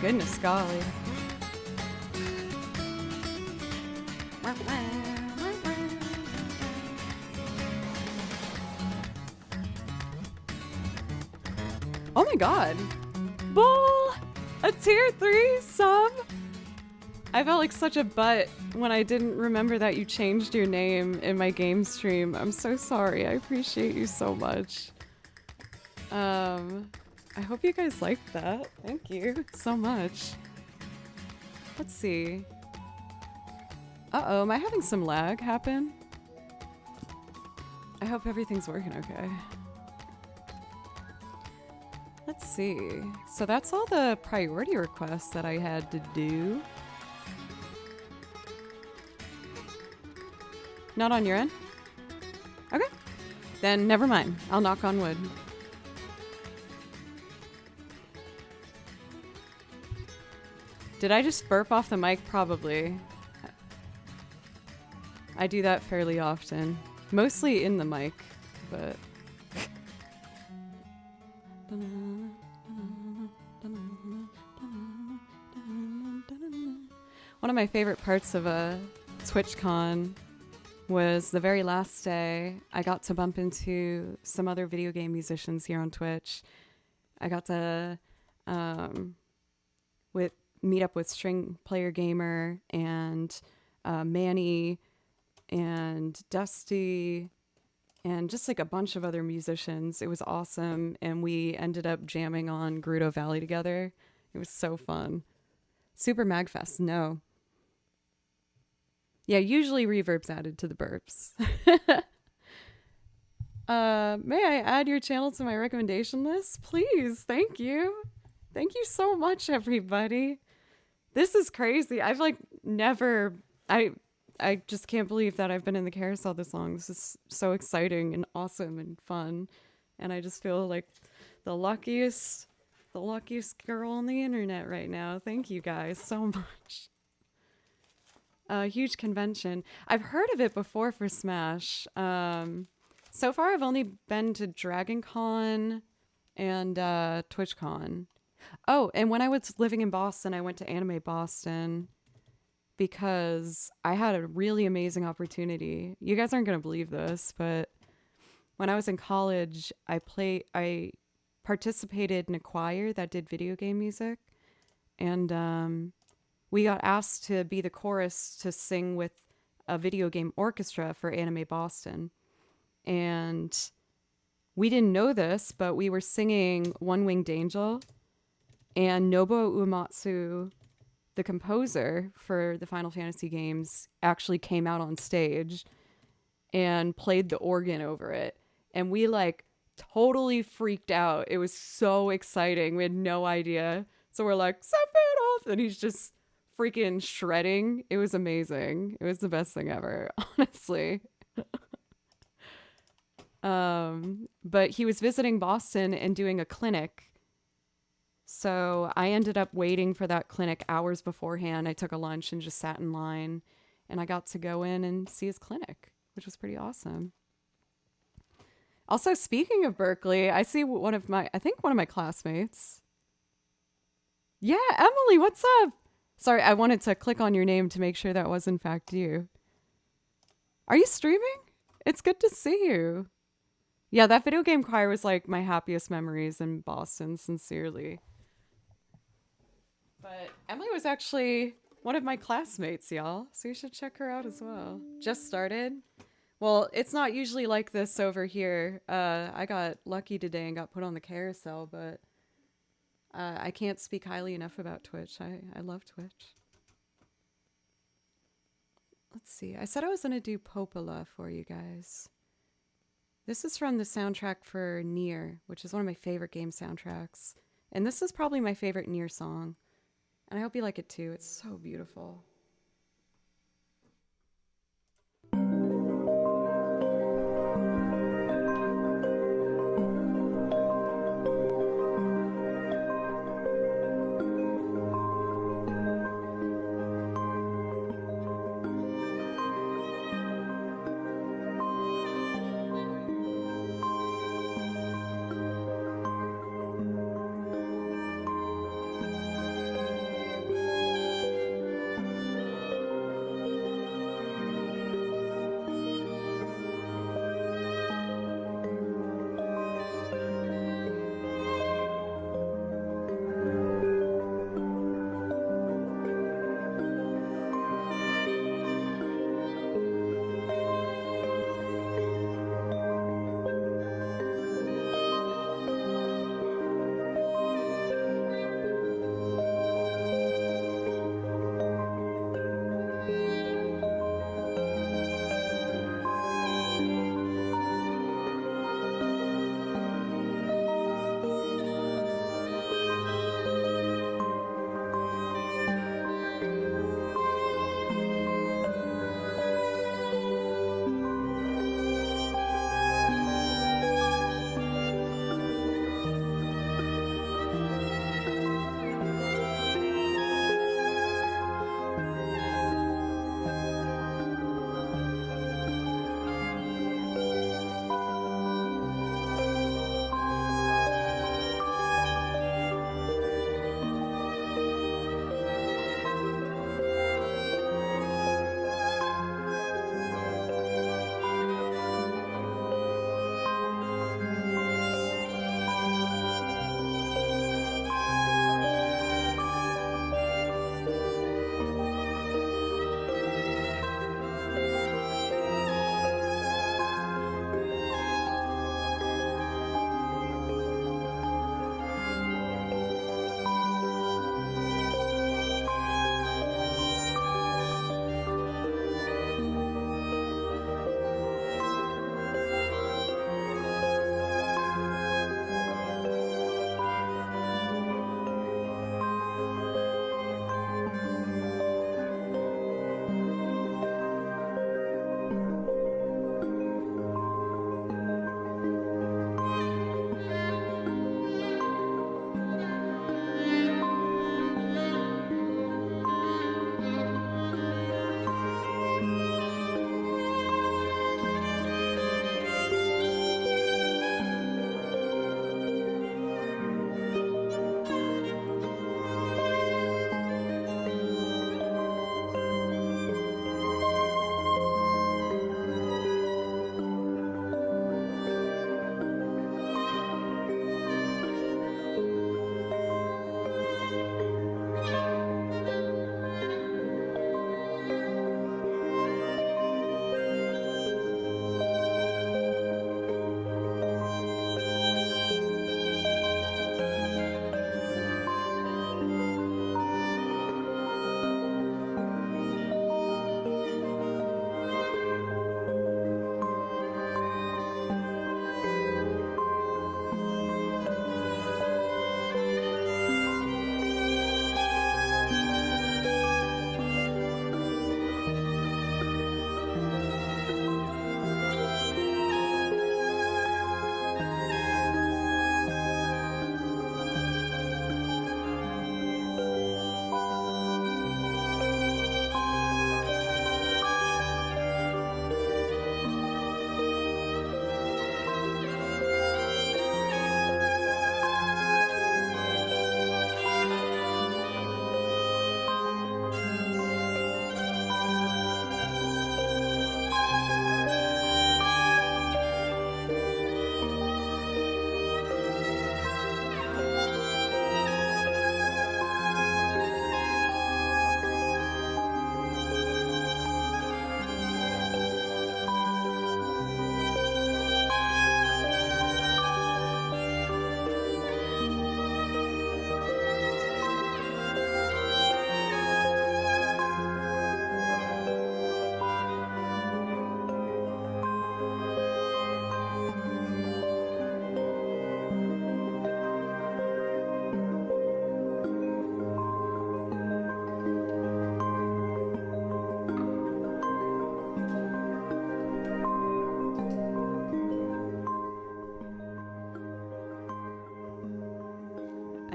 Speaker 1: Goodness golly. Oh my god. Bull! A tier 3 sub? I felt like such a butt when I didn't remember that you changed your name in my game stream. I'm so sorry. I appreciate you so much. I hope you guys liked that. Thank you so much. Let's see. Uh-oh, am I having some lag happen? I hope everything's working okay. Let's see. So that's all the priority requests that I had to do. Not on your end? Okay. Then never mind. I'll knock on wood. Did I just burp off the mic? Probably. I do that fairly often. Mostly in the mic, but... One of my favorite parts of a TwitchCon was the very last day. I got to bump into some other video game musicians here on Twitch. I got to meet up with String Player Gamer and Manny and Dusty and just like a bunch of other musicians. It was awesome, and we ended up jamming on Gerudo Valley together. It was so fun. Super Magfest, no. Yeah, usually reverb's added to the burps. May I add your channel to my recommendation list? Please, thank you. Thank you so much, everybody. This is crazy. I've like never... I just can't believe that I've been in the carousel this long. This is so exciting and awesome and fun. And I just feel like the luckiest girl on the internet right now. Thank you guys so much. A huge convention. I've heard of it before for Smash. So far I've only been to Dragon Con and TwitchCon. Oh, and when I was living in Boston, I went to Anime Boston because I had a really amazing opportunity. You guys aren't going to believe this, but when I was in college, I participated in a choir that did video game music, and we got asked to be the chorus to sing with a video game orchestra for Anime Boston. And we didn't know this, but we were singing One Winged Angel, and Nobuo Uematsu, the composer for the Final Fantasy games, actually came out on stage and played the organ over it. And we like totally freaked out. It was so exciting. We had no idea. So we're like, set it off. And he's just freaking shredding. It was amazing. It was the best thing ever, honestly. But he was visiting Boston and doing a clinic. So I ended up waiting for that clinic hours beforehand. I took a lunch and just sat in line, and I got to go in and see his clinic, which was pretty awesome. Also, speaking of Berkeley, I see one of my classmates. Yeah, Emily, what's up? Sorry, I wanted to click on your name to make sure that was in fact you. Are you streaming? It's good to see you. Yeah, that video game choir was like my happiest memories in Boston, sincerely. But Emily was actually one of my classmates, y'all. So you should check her out as well. Just started. Well, it's not usually like this over here. I got lucky today and got put on the carousel, but I can't speak highly enough about Twitch. I love Twitch. Let's see. I said I was going to do Popola for you guys. This is from the soundtrack for Nier, which is one of my favorite game soundtracks. And this is probably my favorite Nier song. And I hope you like it too. It's so beautiful.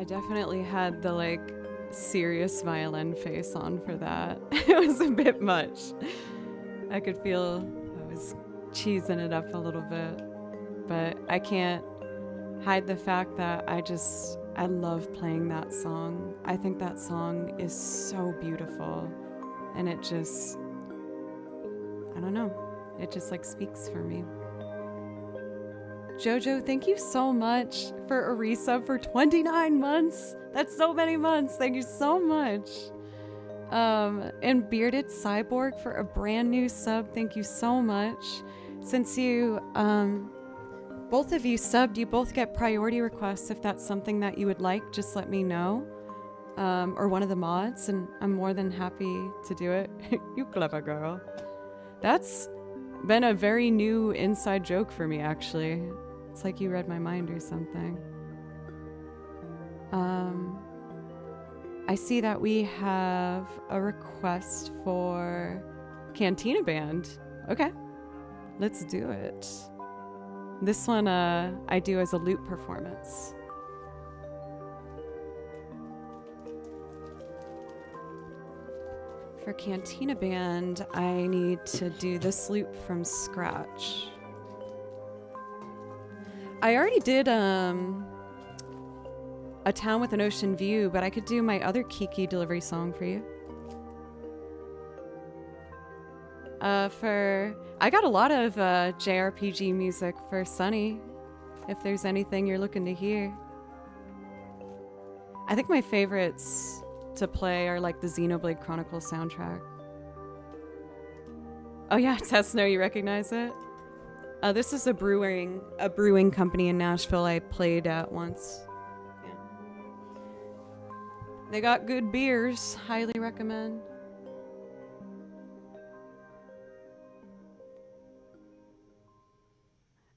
Speaker 1: definitely had the like serious violin face on for that. It was a bit much. I could feel I was cheesing it up a little bit, but I can't hide the fact that I love playing that song. I think that song is so beautiful, and it just, I don't know, it just like speaks for me. Jojo, thank you so much for a resub for 29 months. That's so many months. Thank you so much. And Bearded Cyborg for a brand new sub. Thank you so much. Since you, both of you subbed, you both get priority requests. If that's something that you would like, just let me know. Or one of the mods, and I'm more than happy to do it. You clever girl. That's been a very new inside joke for me, actually. It's like you read my mind or something. I see that we have a request for Cantina Band. Okay, let's do it. This one I do as a loop performance. For Cantina Band, I need to do this loop from scratch. I already did A Town with an Ocean View, but I could do my other Kiki delivery song for you. I got a lot of JRPG music for Sunny, if there's anything you're looking to hear. I think my favorites to play are like the Xenoblade Chronicles soundtrack. Oh yeah, Tesno, you recognize it? This is a brewing company in Nashville I played at once. Yeah. They got good beers, highly recommend.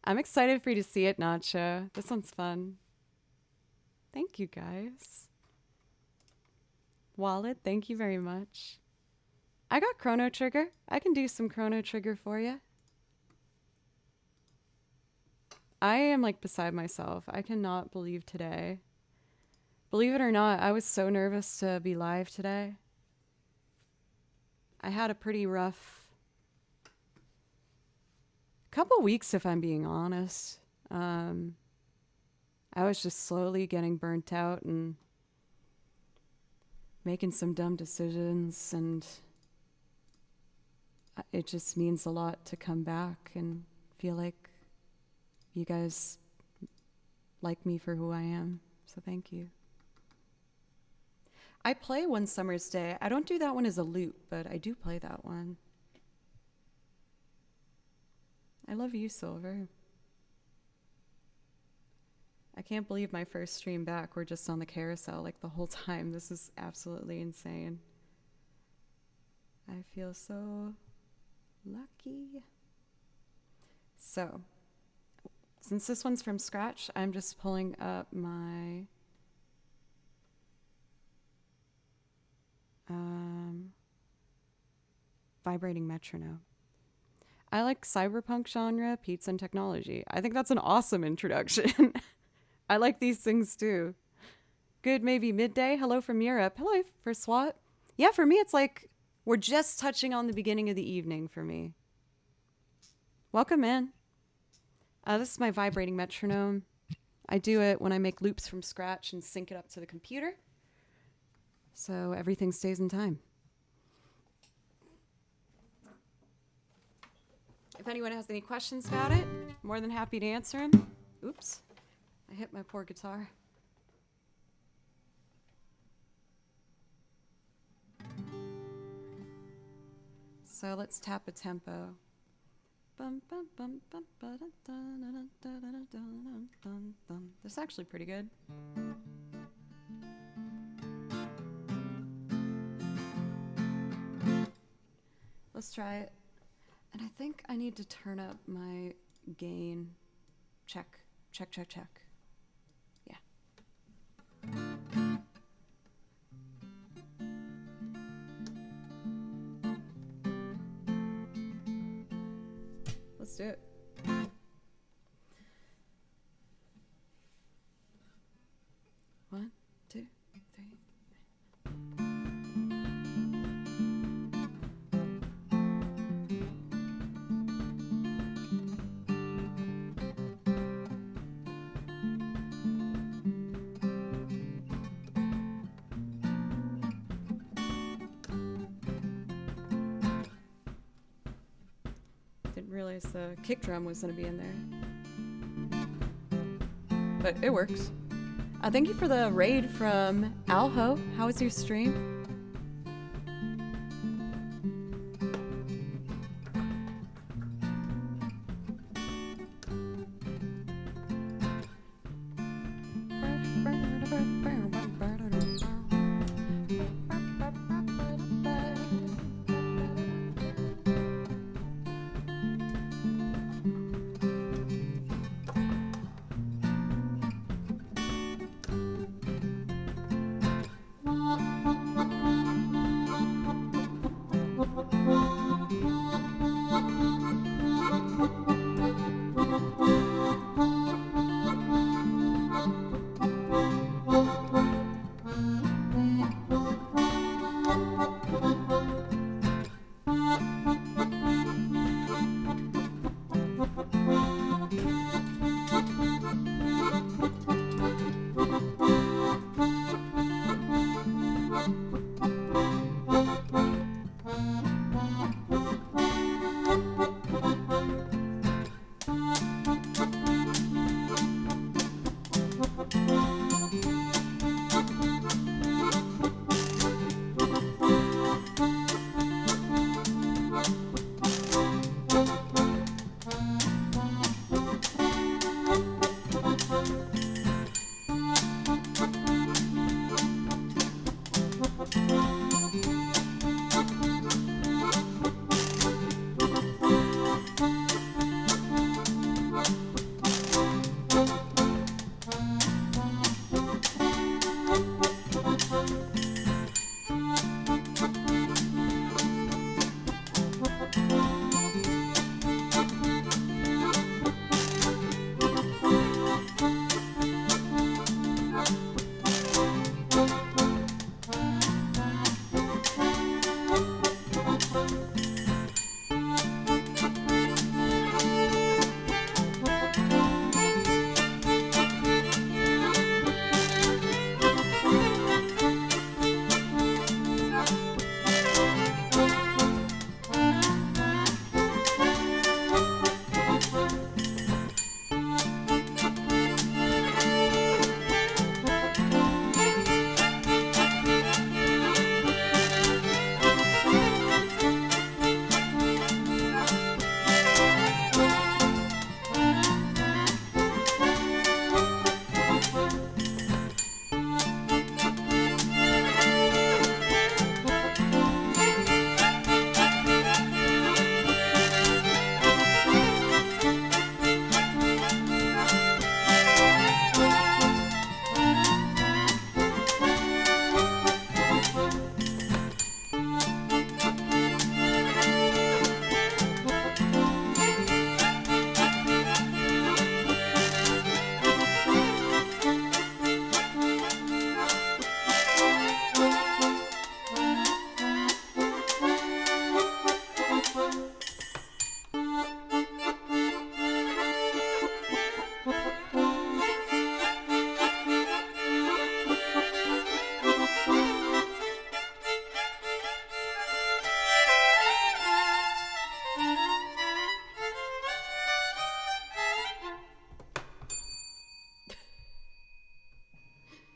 Speaker 1: I'm excited for you to see it, Nacho. This one's fun. Thank you, guys. Wallet, thank you very much. I got Chrono Trigger. I can do some Chrono Trigger for you. I am like beside myself. I cannot believe today. Believe it or not, I was so nervous to be live today. I had a pretty rough couple weeks, if I'm being honest. I was just slowly getting burnt out and making some dumb decisions, and it just means a lot to come back and feel like you guys like me for who I am. So thank you. I play One Summer's Day. I don't do that one as a loop, but I do play that one. I love you, Silver. I can't believe my first stream back, we're just on the carousel like the whole time. This is absolutely insane. I feel so lucky. So, since this one's from scratch, I'm just pulling up my vibrating metronome. I like cyberpunk genre, pizza, and technology. I think that's an awesome introduction. I like these things too. Good, maybe midday. Hello from Europe. Hello for SWAT. Yeah, for me, it's like we're just touching on the beginning of the evening for me. Welcome in. This is my vibrating metronome. I do it when I make loops from scratch and sync it up to the computer, so everything stays in time. If anyone has any questions about it, more than happy to answer them. Oops, I hit my poor guitar. So let's tap a tempo. This is actually pretty good. Let's try it. And I think I need to turn up my gain. Check. Yeah. Let's do it. What? realized the kick drum was going to be in there. But it works. Thank you for the raid from Alho. How was your stream?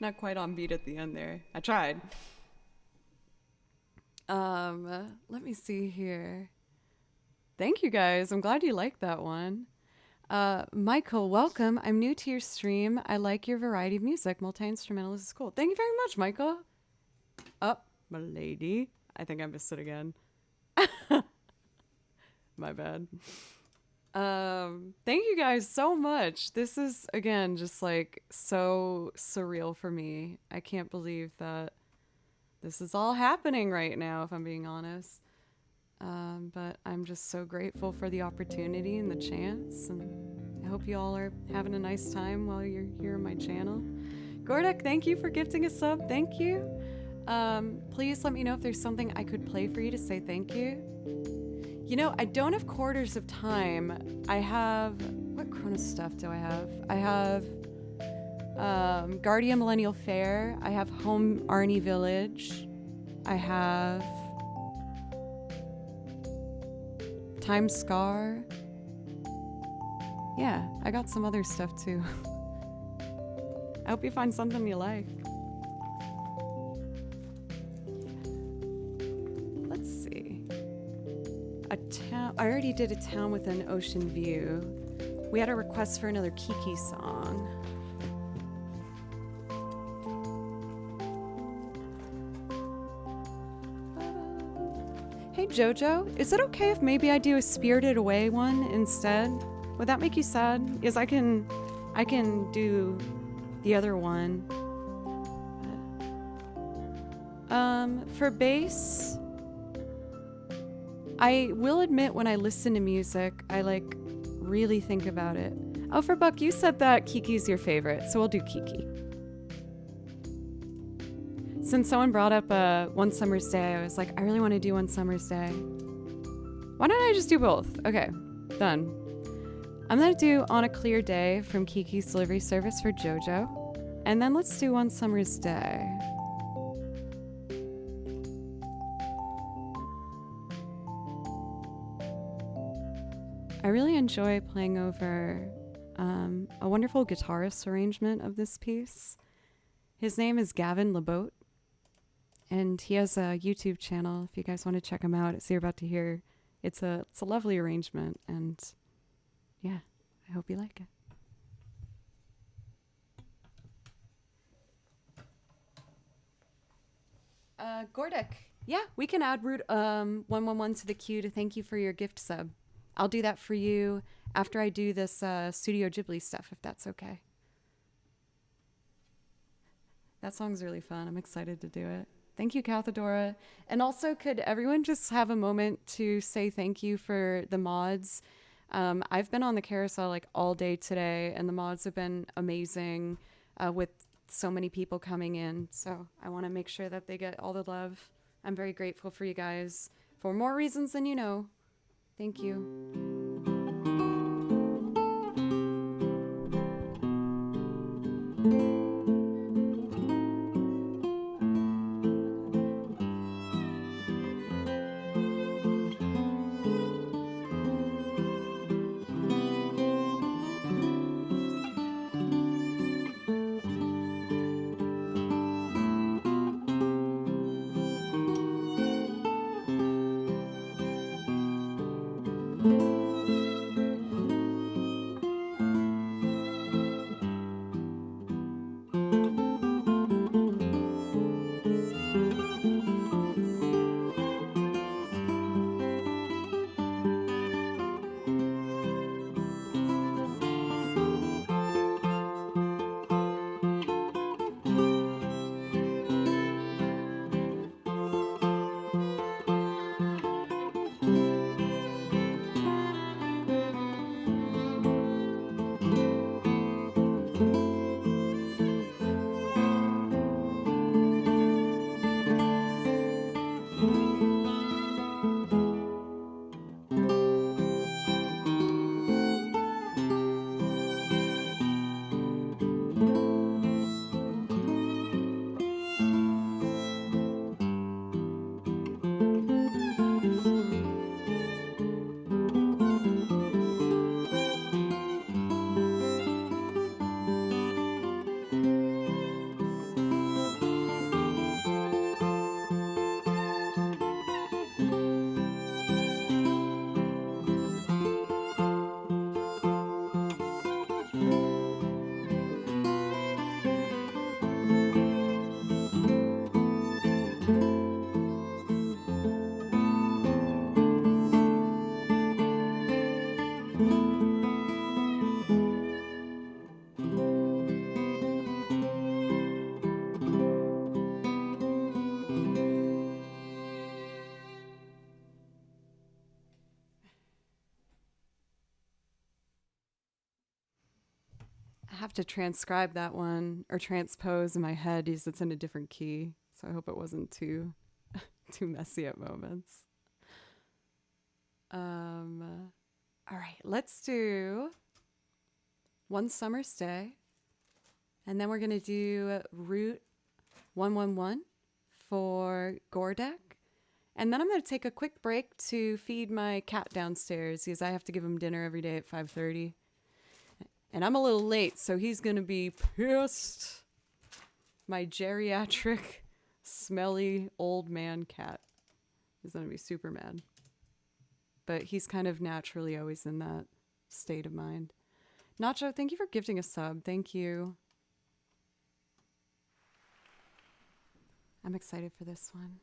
Speaker 1: Not quite on beat at the end there. I tried. Let me see here. Thank you guys. I'm glad you liked that one. Michael, welcome. I'm new to your stream. I like your variety of music. Multi-instrumentalist is cool. Thank you very much, Michael. Oh, my lady. I think I missed it again. My bad. Thank you guys so much. This is, again, just like so surreal for me. I can't believe that this is all happening right now, if I'm being honest. But I'm just so grateful for the opportunity and the chance. And I hope you all are having a nice time while you're here on my channel. Gordek, thank you for gifting a sub. Thank you. Please let me know if there's something I could play for you to say thank you. You know, I don't have quarters of time. I have... What Cronus stuff do I have? I have Guardia Millennial Fair. I have Home Arnie Village. I have Time Scar. yeah, I got some other stuff too. I hope you find something you like. Let's see. A town. I already did a town with an ocean view. We had a request for another Kiki song. Hey Jojo, is it okay if maybe I do a Spirited Away one instead? Would that make you sad? Because I can do the other one. For bass, I will admit when I listen to music, I like really think about it. Oh, for Buck, you said that Kiki's your favorite, so we'll do Kiki. Since someone brought up One Summer's Day, I was like, I really want to do One Summer's Day. Why don't I just do both? Okay, done. I'm gonna do On a Clear Day from Kiki's Delivery Service for JoJo. And then let's do One Summer's Day. I really enjoy playing over a wonderful guitarist arrangement of this piece. His name is Gavin LeBoat, and he has a YouTube channel if you guys want to check him out. As you're about to hear, it's a lovely arrangement, and yeah, I hope you like it. Gordek, yeah, we can add root 111 to the queue to thank you for your gift sub. I'll do that for you after I do this Studio Ghibli stuff, if that's okay. That song's really fun. I'm excited to do it. Thank you, Cathadora. And also, could everyone just have a moment to say thank you for the mods? I've been on the carousel like all day today, and the mods have been amazing with so many people coming in. So I want to make sure that they get all the love. I'm very grateful for you guys for more reasons than you know. Thank you. I have to transcribe that one or transpose in my head because it's in a different key. So I hope it wasn't too messy at moments. All right, let's do One Summer's Day. And then we're going to do Route 111 for Gordek. And then I'm going to take a quick break to feed my cat downstairs because I have to give him dinner every day at 5:30. And I'm a little late, so he's going to be pissed. My geriatric, smelly old man cat is going to be super mad. But he's kind of naturally always in that state of mind. Nacho, thank you for gifting a sub. Thank you. I'm excited for this one.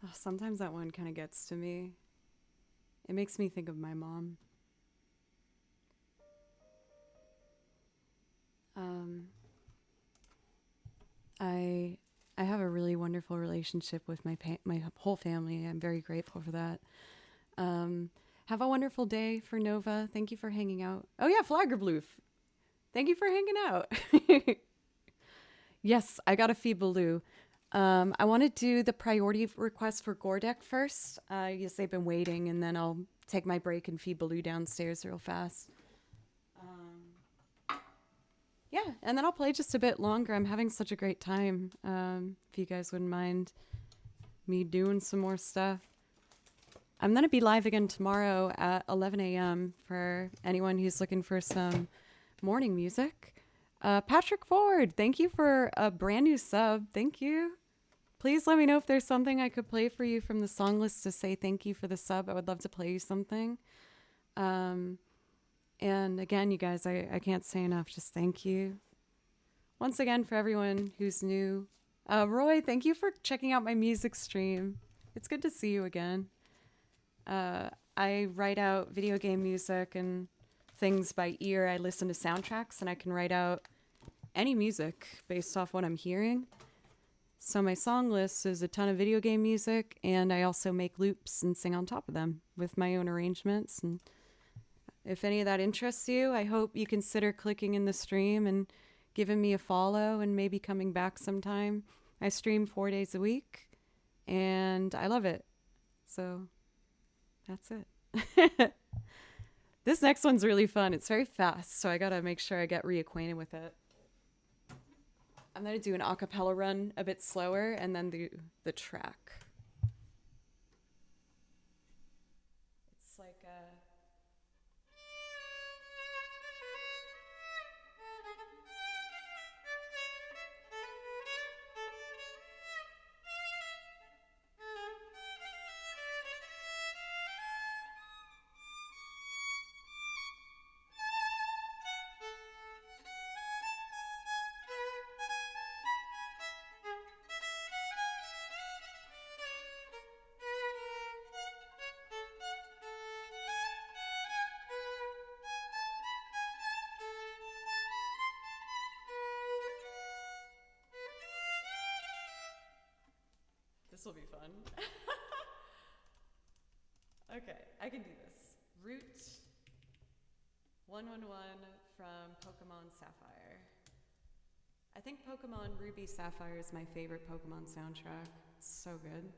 Speaker 1: Oh, sometimes that one kind of gets to me. It makes me think of my mom. I have a really wonderful relationship with my whole family. I'm very grateful for that. Have a wonderful day for Nova. Thank you for hanging out. Oh yeah, Flaggerbloof. Thank you for hanging out. Yes, I got a Feebaloo. I want to do the priority request for Gordek first. Yes, they've been waiting, and then I'll take my break and Feebaloo downstairs real fast. Yeah, and then I'll play just a bit longer. I'm having such a great time. If you guys wouldn't mind me doing some more stuff. I'm going to be live again tomorrow at 11 a.m. for anyone who's looking for some morning music. Patrick Ford, thank you for a brand new sub. Thank you. Please let me know if there's something I could play for you from the song list to say thank you for the sub. I would love to play you something. And again, you guys, I can't say enough. Just thank you. Once again, for everyone who's new. Roy, thank you for checking out my music stream. It's good to see you again. I write out video game music and things by ear. I listen to soundtracks and I can write out any music based off what I'm hearing. So my song list is a ton of video game music, and I also make loops and sing on top of them with my own arrangements. And if any of that interests you, I hope you consider clicking in the stream and giving me a follow and maybe coming back sometime. I stream 4 days a week and I love it. So that's it. This next one's really fun. It's very fast, so I gotta make sure I get reacquainted with it. I'm gonna do an a cappella run a bit slower and then the track. It's like a... This will be fun. Okay, I can do this. Route 111 from Pokemon Sapphire. I think Pokemon Ruby Sapphire is my favorite Pokemon soundtrack. It's so good.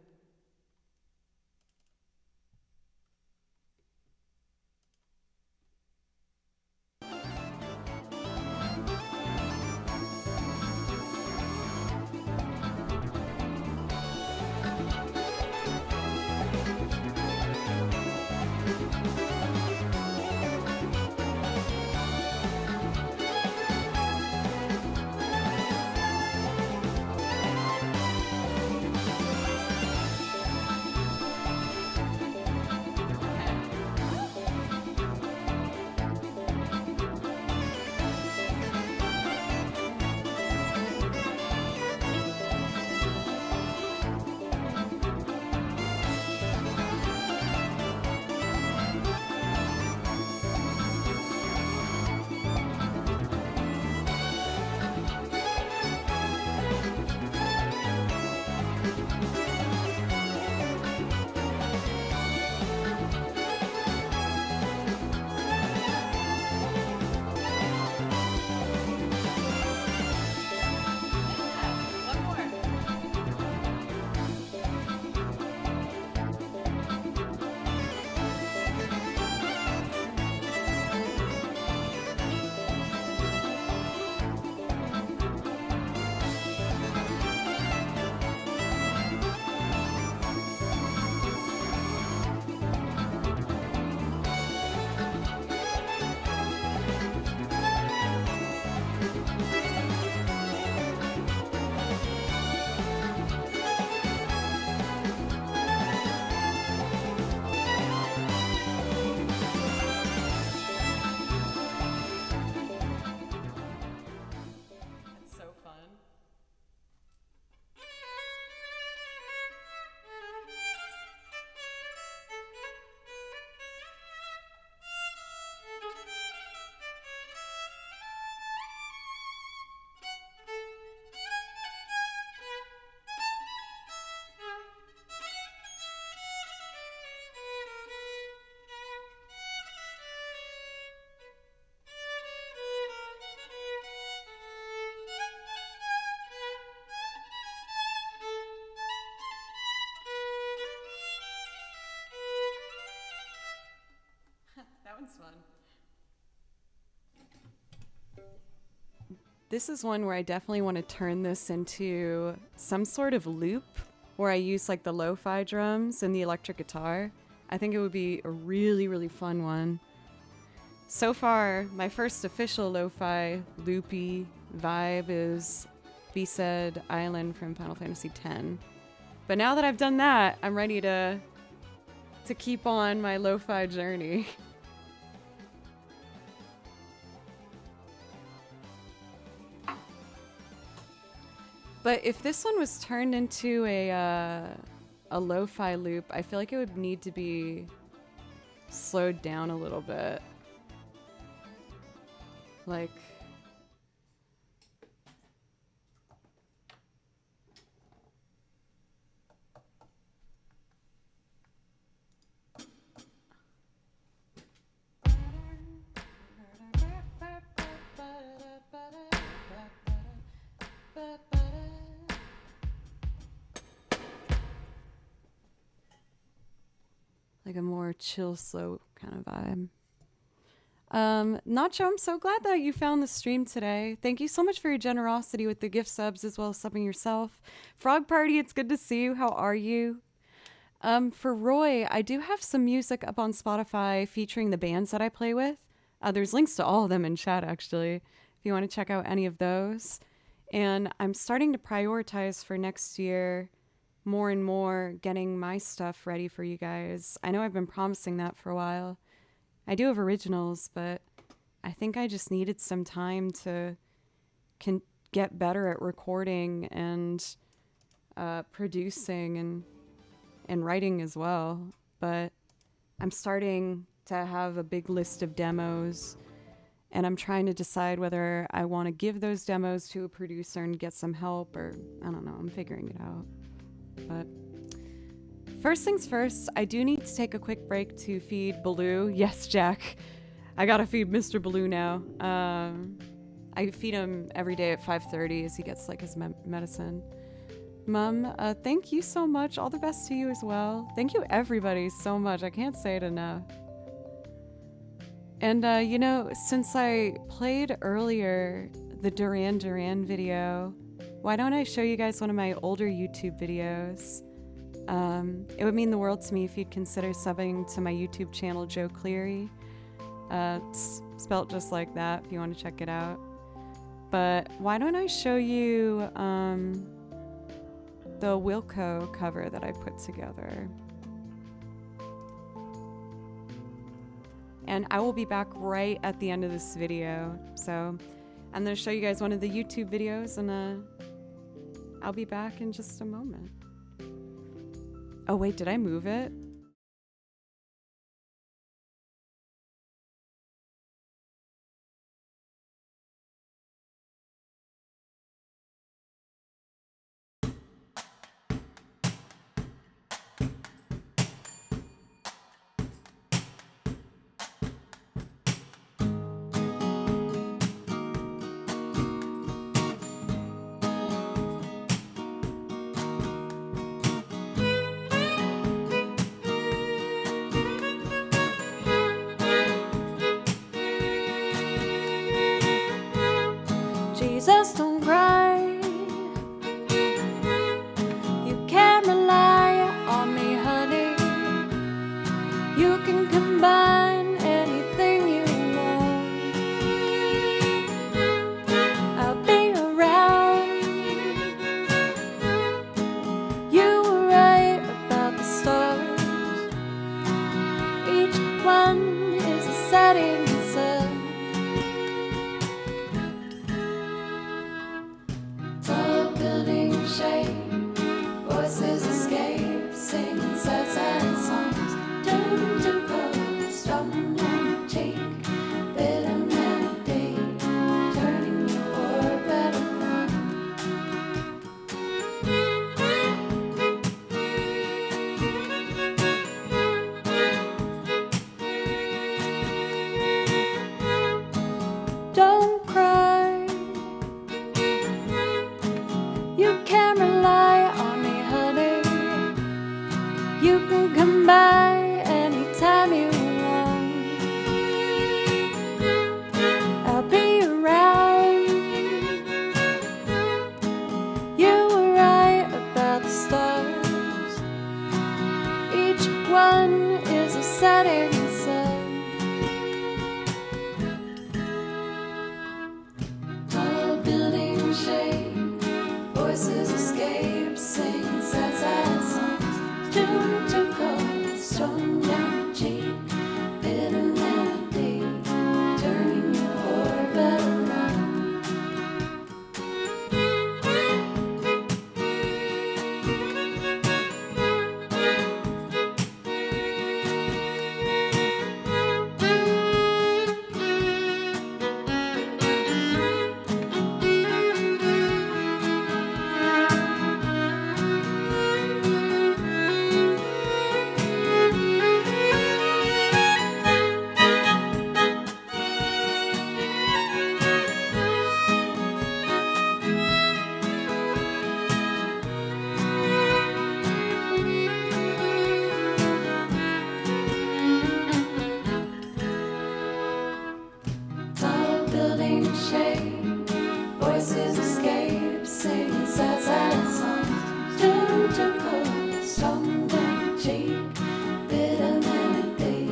Speaker 1: This is one where I definitely want to turn this into some sort of loop where I use like the lo-fi drums and the electric guitar. I think it would be a really, really fun one. So far, my first official lo-fi loopy vibe is B-Said Island from Final Fantasy X. But now that I've done that, I'm ready to keep on my lo-fi journey. But if this one was turned into a lo-fi loop, I feel like it would need to be slowed down a little bit. Like, like a more chill, slow kind of vibe. Nacho, I'm so glad that you found the stream today. Thank you so much for your generosity with the gift subs as well as subbing yourself. Frog Party, it's good to see you. How are you? For Roy, I do have some music up on Spotify featuring the bands that I play with. There's links to all of them in chat, actually, if you want to check out any of those. And I'm starting to prioritize for next year more and more getting my stuff ready for you guys. I know I've been promising that for a while. I do have originals, but I think I just needed some time to get better at recording and producing and writing as well. But I'm starting to have a big list of demos, and I'm trying to decide whether I want to give those demos to a producer and get some help, or I don't know, I'm figuring it out. But first things first, I do need to take a quick break to feed Baloo. Yes, Jack. I gotta feed Mr. Baloo now. I feed him every day at 5:30 as he gets like his medicine. Mom, thank you so much. All the best to you as well. Thank you everybody so much. I can't say it enough. And you know, since I played earlier the Duran Duran video, why don't I show you guys one of my older YouTube videos? It would mean the world to me if you'd consider subbing to my YouTube channel, Joe Cleary. It's spelt just like that if you want to check it out. But why don't I show you the Wilco cover that I put together. And I will be back right at the end of this video. So I'm going to show you guys one of the YouTube videos, and I'll be back in just a moment. Oh wait, did I move it?
Speaker 2: Jesus, don't cry. You can rely on me, honey. You can combine anything you want. I'll be around. You were right about the stars. Each one is a setting sun. magical, strong and cheap, bit of melody,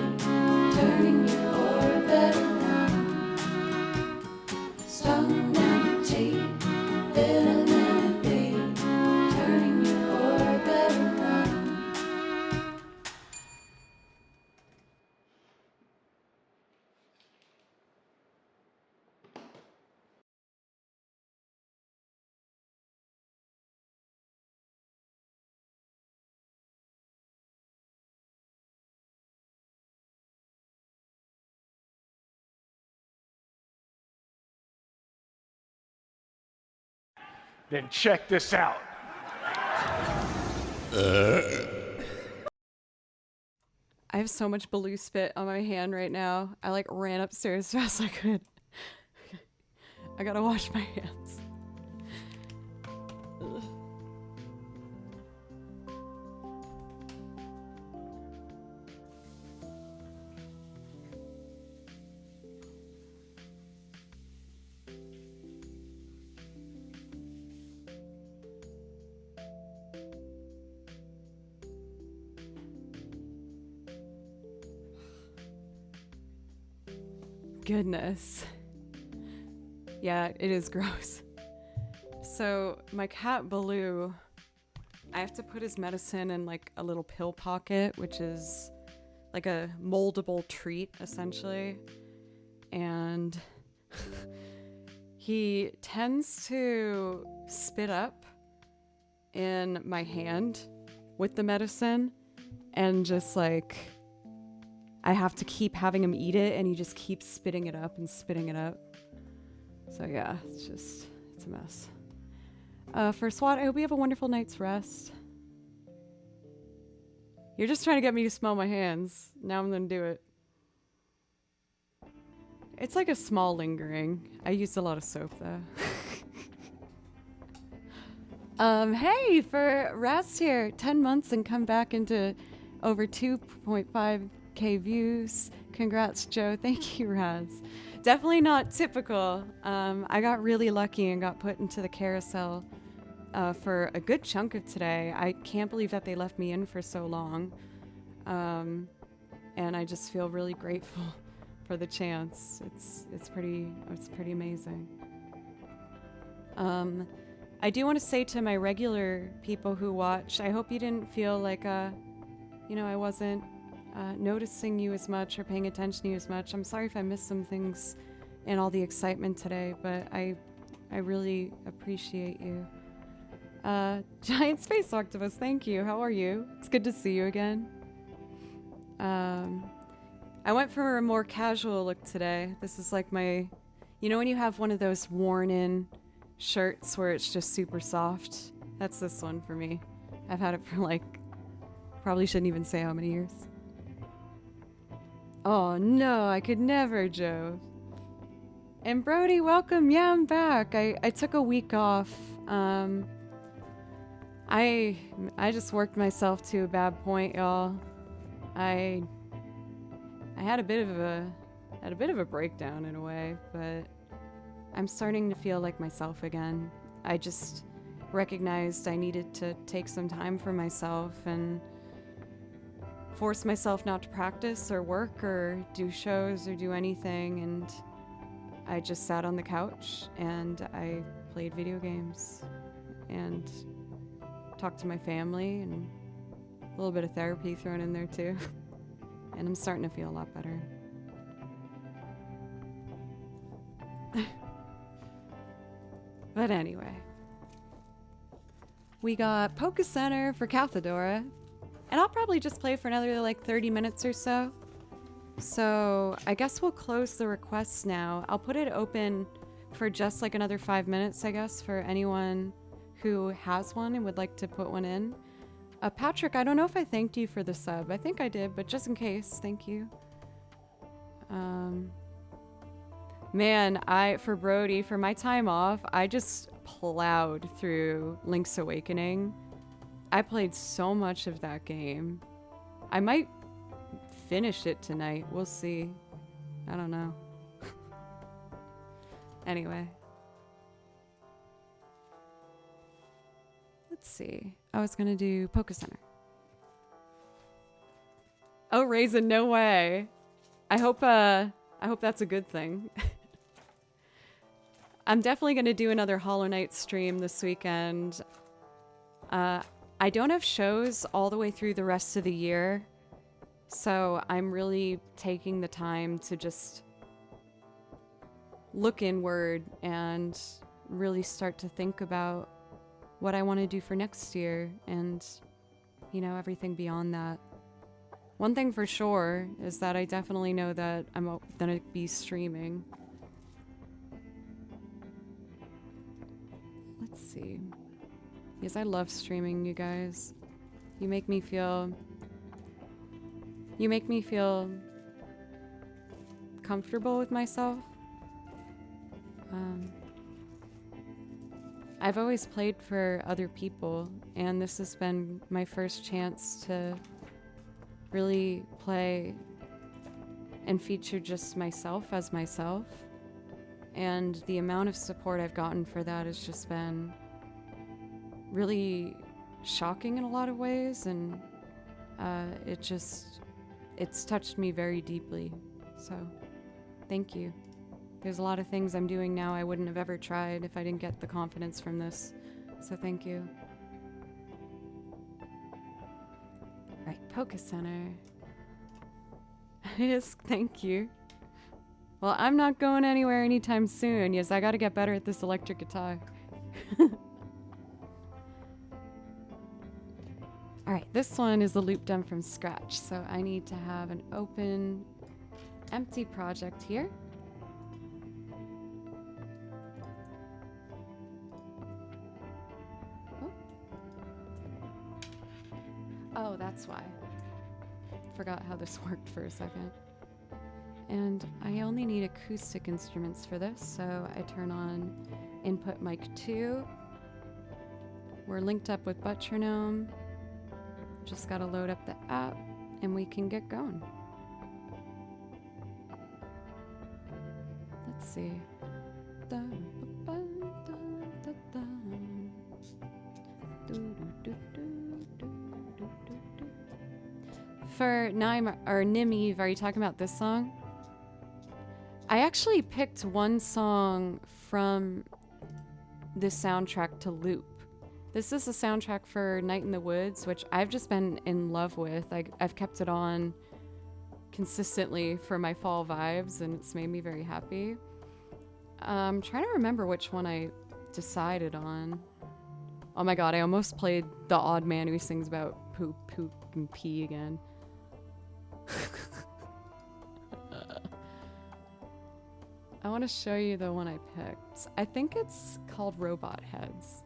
Speaker 2: turning your orbit around. Strong and cheap, bit of melody, turning your orbit around.
Speaker 3: Then check this out.
Speaker 1: I have so much blue spit on my hand right now. I like ran upstairs as fast as I could. I gotta wash my hands. Ugh. Goodness. Yeah, it is gross. So my cat Baloo, I have to put his medicine in like a little pill pocket, which is like a moldable treat essentially. And he tends to spit up in my hand with the medicine and just like I have to keep having him eat it, and he just keeps spitting it up and spitting it up. So yeah, it's a mess. For SWAT, I hope you have a wonderful night's rest. You're just trying to get me to smell my hands. Now I'm gonna do it. It's like a small lingering. I used a lot of soap though. Hey, for Rast here, 10 months and come back into over 2.5K views. Congrats, Joe. Thank you, Raz. Definitely not typical. I got really lucky and got put into the carousel for a good chunk of today. I can't believe that they left me in for so long. And I just feel really grateful for the chance. It's pretty amazing. I do want to say to my regular people who watch, I hope you didn't feel like I wasn't noticing you as much or paying attention to you as much. I'm sorry if I missed some things in all the excitement today, but I really appreciate you. Giant Space Octopus, thank you. How are you? It's good to see you again. I went for a more casual look today. This is like my, when you have one of those worn-in shirts where it's just super soft? That's this one for me. I've had it for probably shouldn't even say how many years. Oh no, I could never, Joe. And Brody, welcome. Yeah, I'm back. I took a week off. I just worked myself to a bad point, y'all. I had a bit of a breakdown in a way, but I'm starting to feel like myself again. I just recognized I needed to take some time for myself and force myself not to practice or work or do shows or do anything, and I just sat on the couch and I played video games and talked to my family and a little bit of therapy thrown in there too. And I'm starting to feel a lot better. But anyway, we got Poke Center for Cathedora, and I'll probably just play for another 30 minutes or so. So I guess we'll close the requests now. I'll put it open for just another 5 minutes, I guess, for anyone who has one and would like to put one in. Patrick, I don't know if I thanked you for the sub. I think I did, but just in case, thank you. Man, for Brody, for my time off, I just plowed through Link's Awakening. I played so much of that game. I might finish it tonight. We'll see. I don't know. Anyway. Let's see. I was gonna do Polka Center. Oh, Raisin, no way. I hope that's a good thing. I'm definitely gonna do another Hollow Knight stream this weekend. I don't have shows all the way through the rest of the year, so I'm really taking the time to just look inward and really start to think about what I want to do for next year and, you know, everything beyond that. One thing for sure is that I definitely know that I'm gonna be streaming. Let's see. Because I love streaming, you guys. You make me feel comfortable with myself. I've always played for other people, and this has been my first chance to really play and feature just myself as myself. And the amount of support I've gotten for that has just been really shocking in a lot of ways, and it's touched me very deeply. So thank you. There's a lot of things I'm doing now I wouldn't have ever tried if I didn't get the confidence from this. So thank you. Right, Polka Center. Yes, thank you. Well, I'm not going anywhere anytime soon. Yes, I gotta get better at this electric guitar. Alright, this one is a loop done from scratch, so I need to have an open, empty project here. Oh, that's why. Forgot how this worked for a second. And I only need acoustic instruments for this, so I turn on input mic 2. We're linked up with Butronome. Just gotta load up the app, and we can get going. Let's see. For Naim or Nimi, are you talking about this song? I actually picked one song from the soundtrack to Loop. This is the soundtrack for Night in the Woods, which I've just been in love with. I've kept it on consistently for my fall vibes, and it's made me very happy. I'm trying to remember which one I decided on. Oh my god, I almost played the odd man who sings about poop, poop, and pee again. I want to show you the one I picked. I think it's called Robot Heads.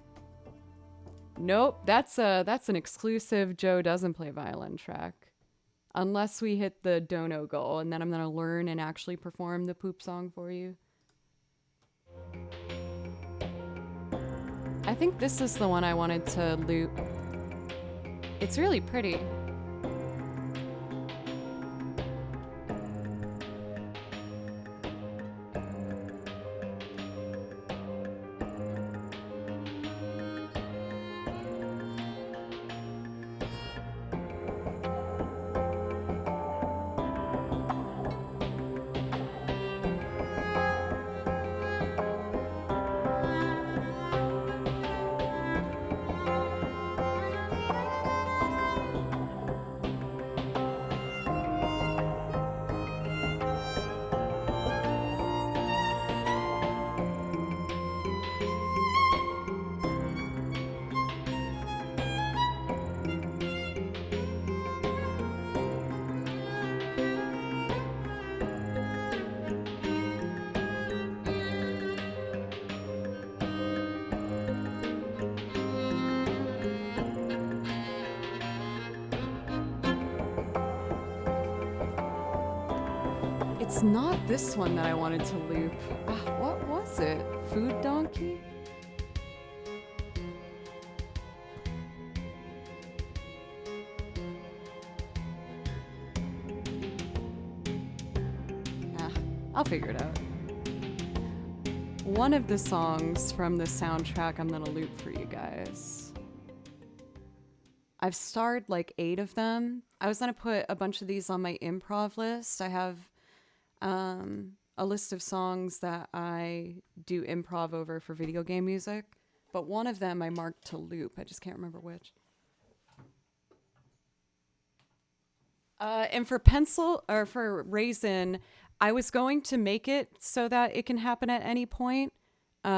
Speaker 1: Nope, that's an exclusive Joe doesn't play violin track. Unless we hit the dono goal, and then I'm gonna learn and actually perform the poop song for you. I think this is the one I wanted to loop. It's really pretty. It's not this one that I wanted to loop. What was it? Food Donkey? I'll figure it out. One of the songs from the soundtrack I'm gonna loop for you guys. I've starred like 8 of them. I was going to put a bunch of these on my improv list. I have a list of songs that I do improv over for video game music, but one of them I marked to loop. I just can't remember which. And for pencil or for raisin, I was going to make it so that it can happen at any point. But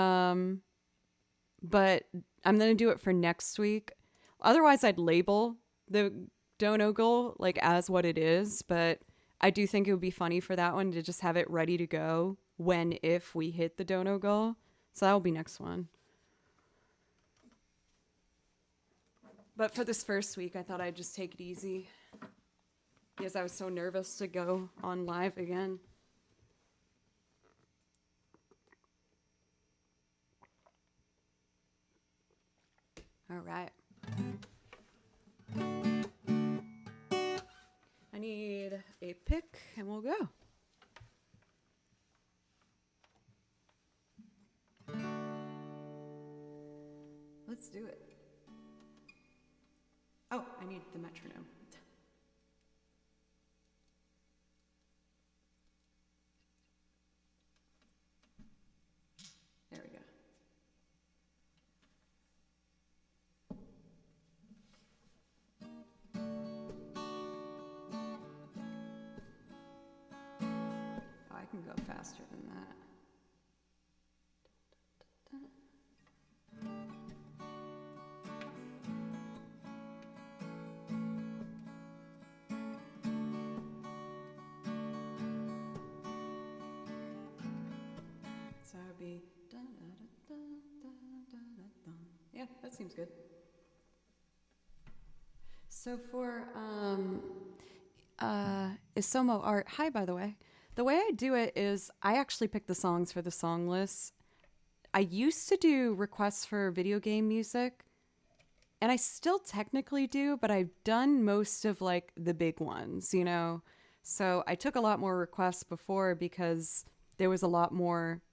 Speaker 1: I'm going to do it for next week. Otherwise, I'd label the dono goal like as what it is, but I do think it would be funny for that one to just have it ready to go if we hit the dono goal. So that will be next one. But for this first week, I thought I'd just take it easy because I was so nervous to go on live again. All right. I need a pick and we'll go. Let's do it. Oh, I need the metronome. There we go. Oh, I can go faster than that. So that would be yeah, that seems good. So for Isomo art, hi by the way. The way I do it is I actually pick the songs for the song lists. I used to do requests for video game music, and I still technically do, but I've done most of like the big ones, you know? So I took a lot more requests before because there was a lot more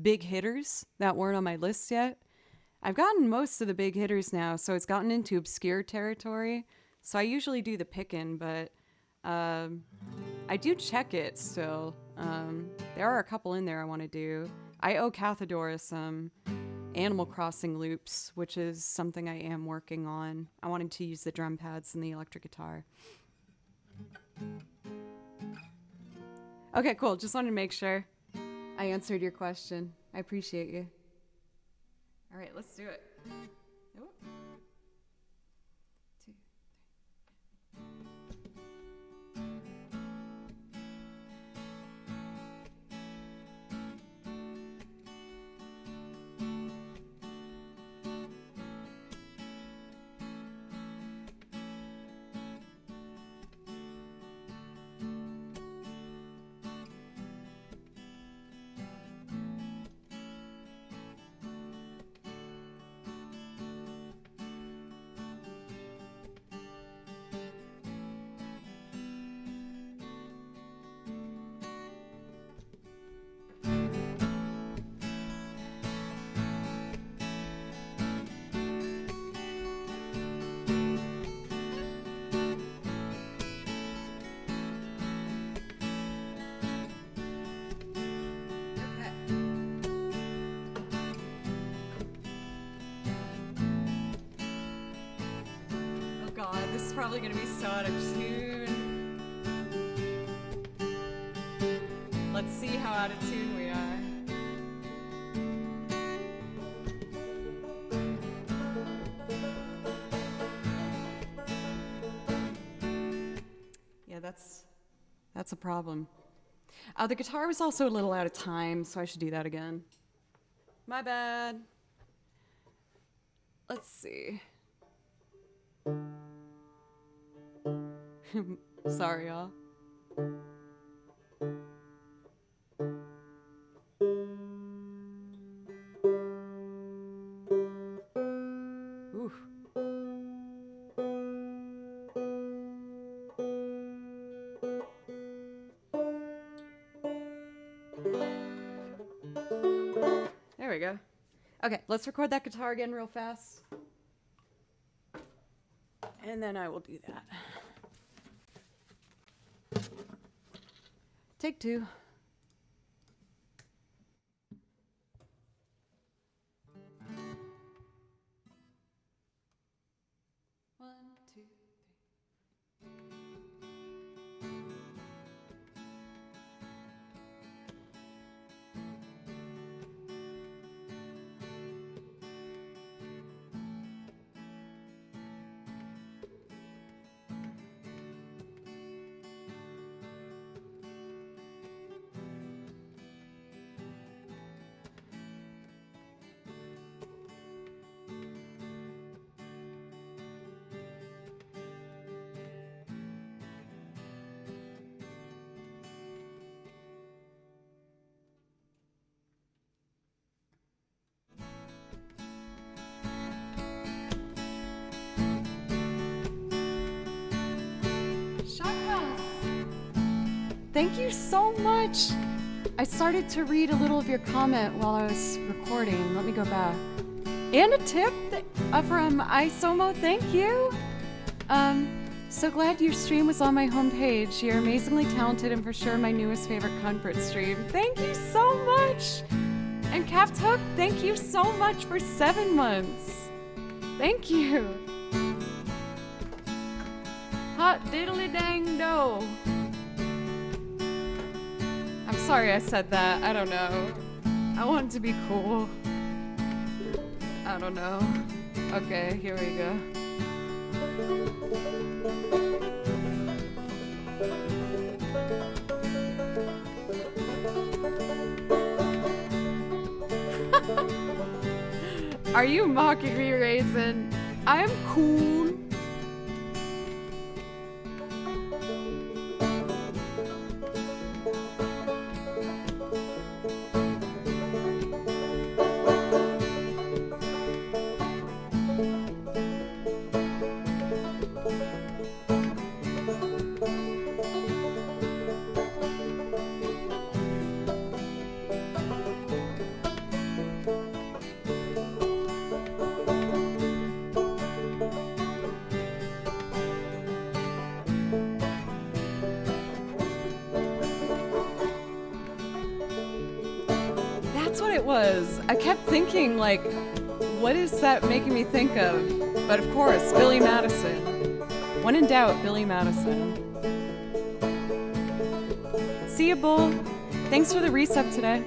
Speaker 1: big hitters that weren't on my list yet. I've gotten most of the big hitters now, so it's gotten into obscure territory. So I usually do the picking, but I do check it still. There are a couple in there I want to do. I owe Cathadora some Animal Crossing loops, which is something I am working on. I wanted to use the drum pads and the electric guitar. Okay, cool. Just wanted to make sure I answered your question. I appreciate you. All right, let's do it. Oop. 2, God, this is probably gonna be so out of tune. Let's see how out of tune we are. Yeah, that's a problem. The guitar was also a little out of time, so I should do that again. My bad. Let's see. Sorry, y'all. Ooh. There we go. Okay, let's record that guitar again real fast. And then I will do that. Take 2. One, two. Thank you so much. I started to read a little of your comment while I was recording. Let me go back. And a tip from Isomo, thank you. So glad your stream was on my homepage. You're amazingly talented and for sure my newest favorite comfort stream. Thank you so much. And Capped Hook, thank you so much for 7 months. Thank you. Hot diddly dang do. I'm sorry I said that. I don't know. I want to be cool. I don't know. Okay, here we go. Are you mocking me, Raisin? I'm cool. I kept thinking, like, what is that making me think of? But of course, Billy Madison. When in doubt, Billy Madison. See ya, Bull. Thanks for the resub today.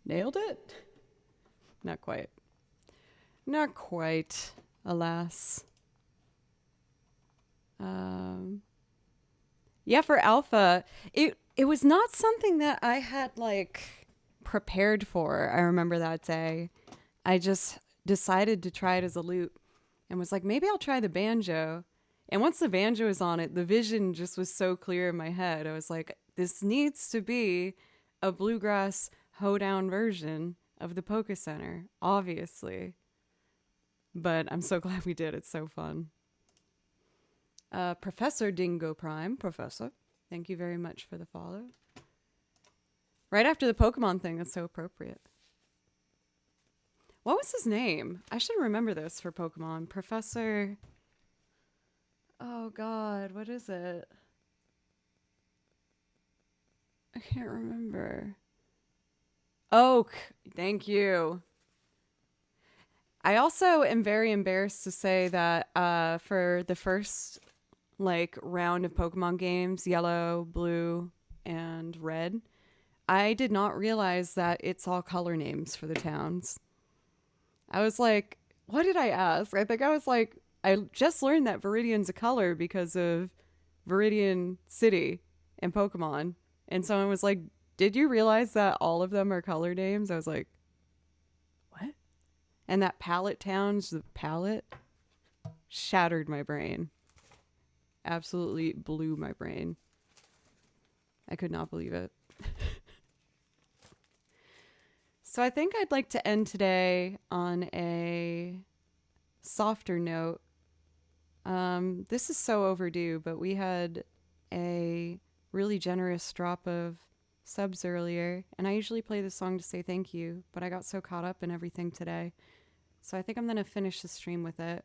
Speaker 1: Nailed it? Not quite. Not quite, alas. Yeah, for alpha, it was not something that I had like prepared for. I remember that day. I just decided to try it as a loop and was like, maybe I'll try the banjo. And once the banjo was on it, the vision just was so clear in my head. I was like, this needs to be a bluegrass hoedown version of the Polka Center, obviously. But I'm so glad we did. It's so fun. Professor Dingo Prime, Professor, thank you very much for the follow. Right after the Pokemon thing, that's so appropriate. What was his name? I should remember this for Pokemon. Professor... Oh, God, what is it? I can't remember. Oak, thank you. I also am very embarrassed to say that for the first like round of Pokemon games, yellow, blue, and red, I did not realize that it's all color names for the towns. I was like, what did I ask? I think I was like, I just learned that Viridian's a color because of Viridian City and Pokemon. And someone was like, did you realize that all of them are color names? I was like, what? And that Pallet Town's the palette shattered my brain. Absolutely blew my brain. I could not believe it. So I think I'd like to end today on a softer note. This is so overdue, but we had a really generous drop of subs earlier, and I usually play this song to say thank you, but I got so caught up in everything today. So I think I'm going to finish the stream with it.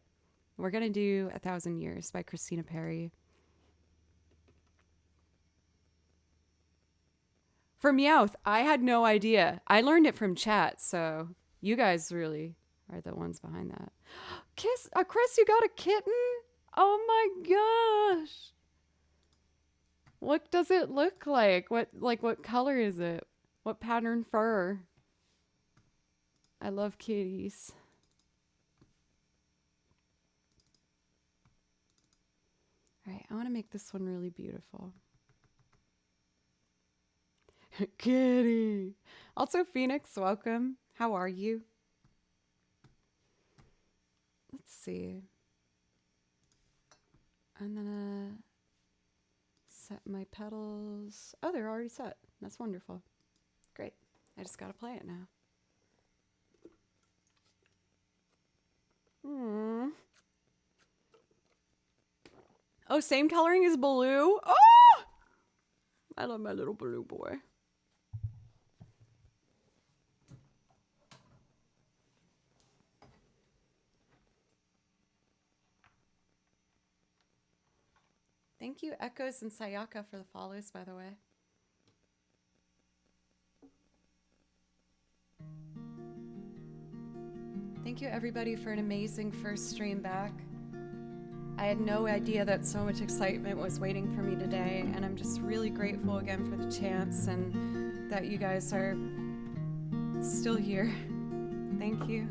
Speaker 1: We're going to do 1,000 Years by Christina Perri. For Meowth, I had no idea. I learned it from chat, so you guys really are the ones behind that. Chris, you got a kitten? Oh my gosh. What does it look like? What color is it? What pattern fur? I love kitties. All right, I want to make this one really beautiful. Kitty. Also, Phoenix, welcome. How are you? Let's see. I'm gonna set my pedals. Oh, they're already set. That's wonderful. Great. I just gotta play it now. Oh, same coloring as Baloo. Oh! I love my little Baloo boy. Thank you, Echoes and Sayaka, for the follows, by the way. Thank you, everybody, for an amazing first stream back. I had no idea that so much excitement was waiting for me today, and I'm just really grateful again for the chance and that you guys are still here. Thank you.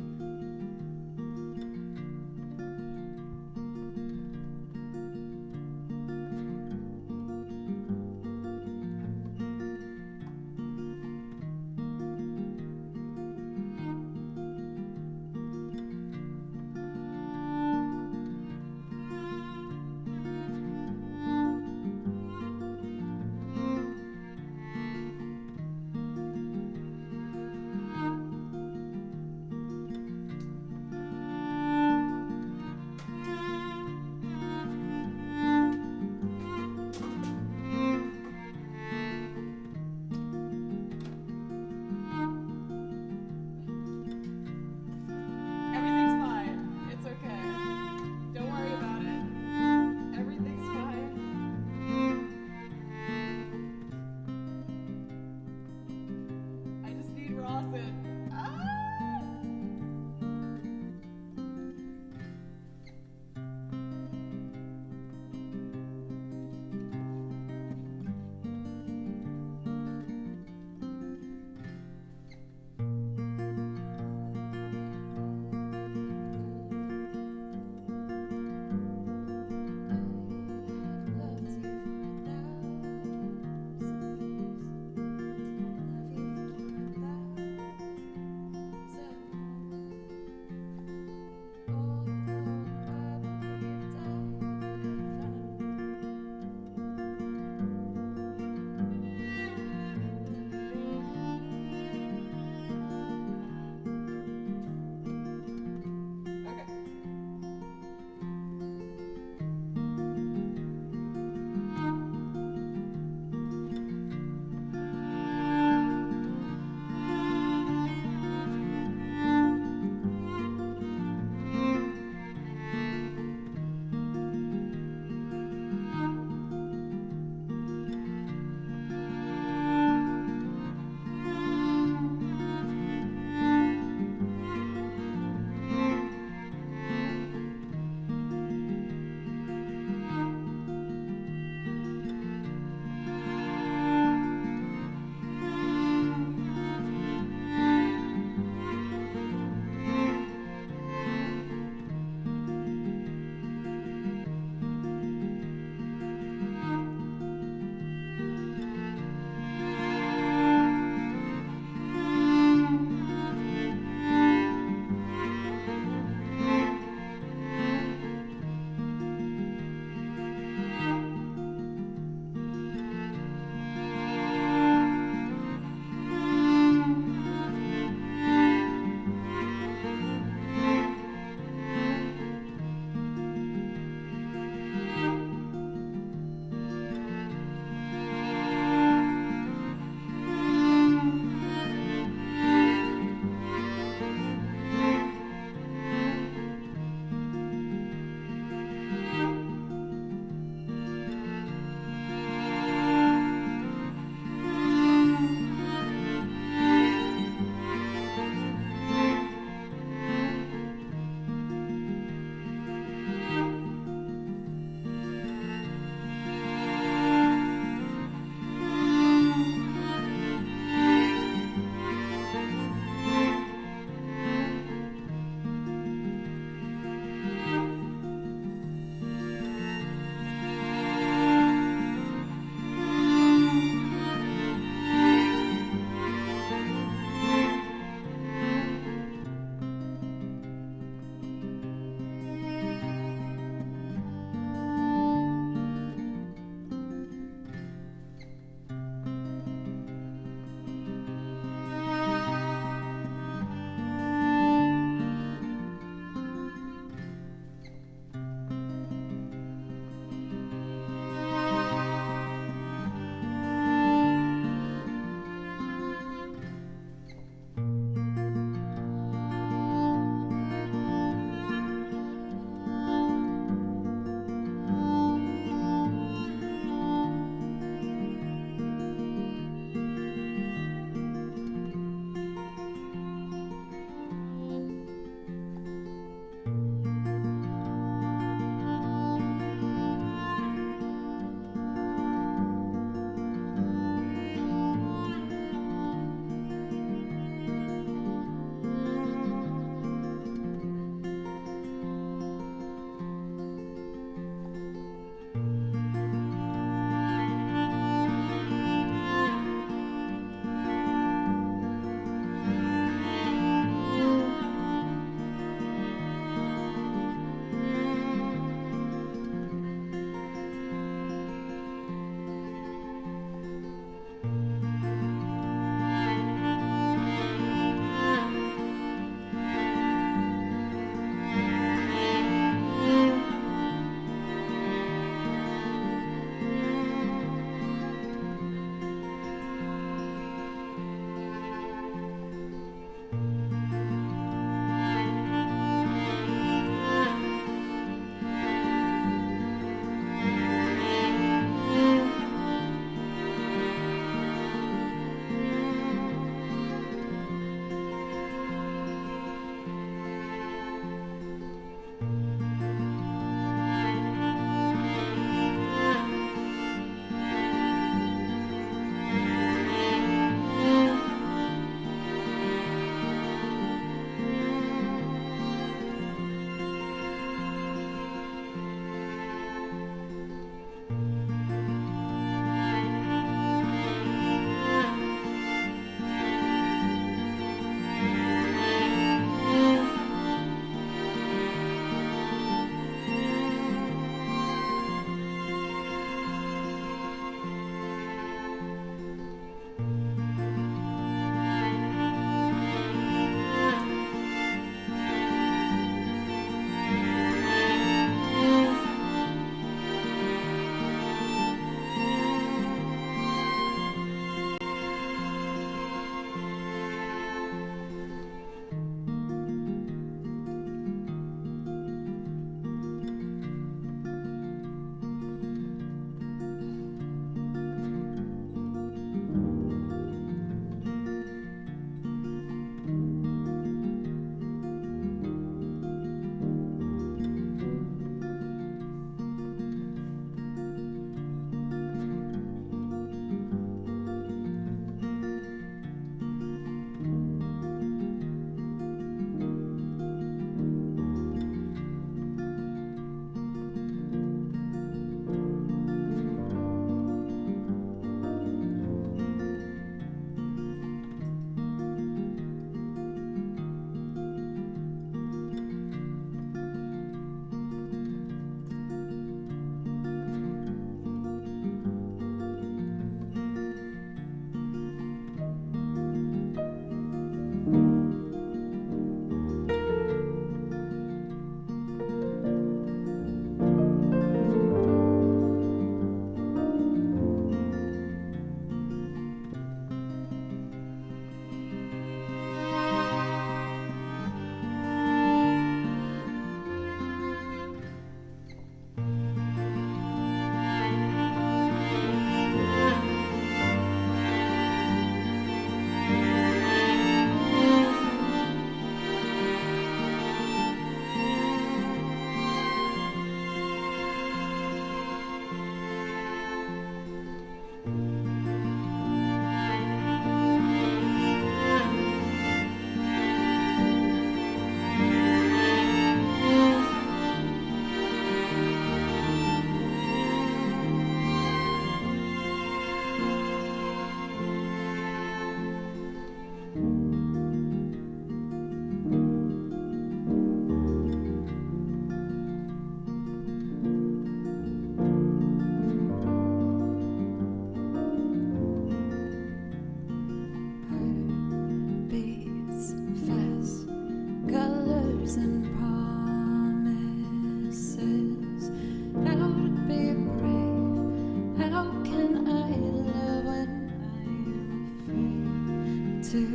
Speaker 2: to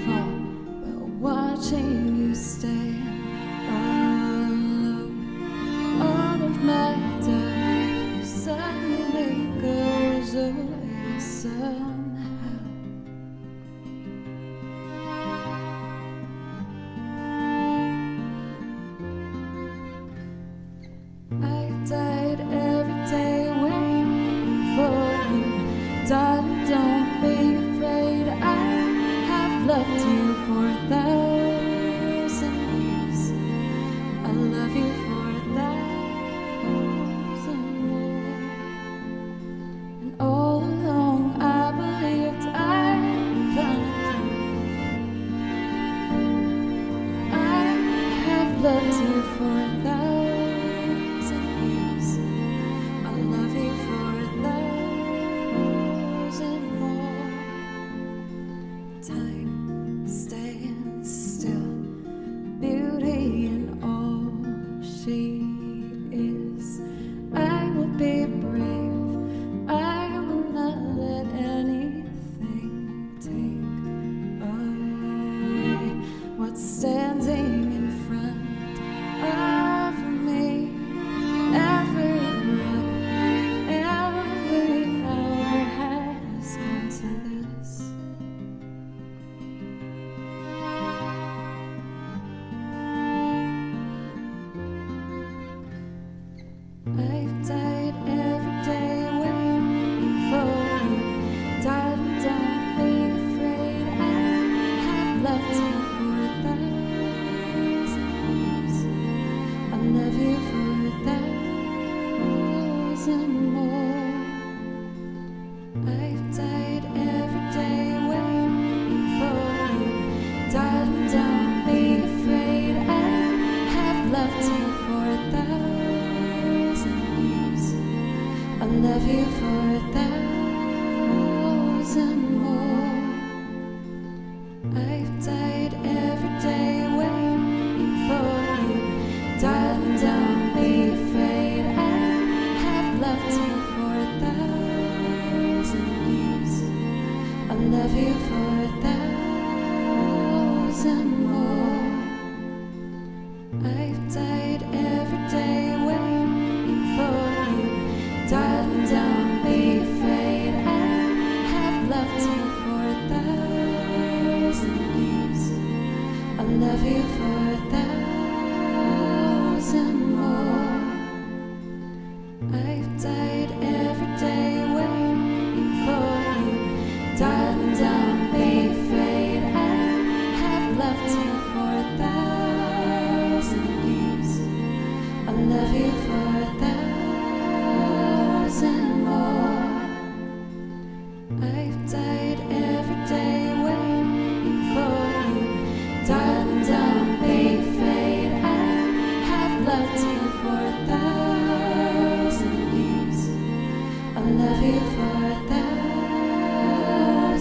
Speaker 2: fall while watching you stand alone. All of my doubt suddenly goes away somehow. I died every day waiting for you. Darling, don't be afraid. I have loved you for 1,000 years. I love you for 1,000 more. And all along I believed I'd found you. I have loved you for 1,000 years. I love you for 1,000 more. Time stands still, beauty in all she is. I will be brave. I will not let anything take away what's standing in front of me. Every breath, every hour has come to this. I've died every day waiting for you. Darling, don't be afraid. I have loved you for 1,000 years. I love you for 1,000 more. I've died every day waiting for you. Darling, don't be afraid. I have loved you for 1,000 years. I love you for 1,000 more. I've died every day waiting for you. Darling, don't be afraid. I have loved you for 1,000 years. I love you for 1,000 more. I've died every day waiting for you. Darling, don't be afraid. I have loved you for 1,000 years. I love you for 1,000 more. I've died every day waiting for you. Darling, don't be afraid. I have loved you for 1,000 years. I love you for 1,000 more. I've died every day waiting for you. Darling, don't be afraid. I have loved you for 1,000 years. I love you for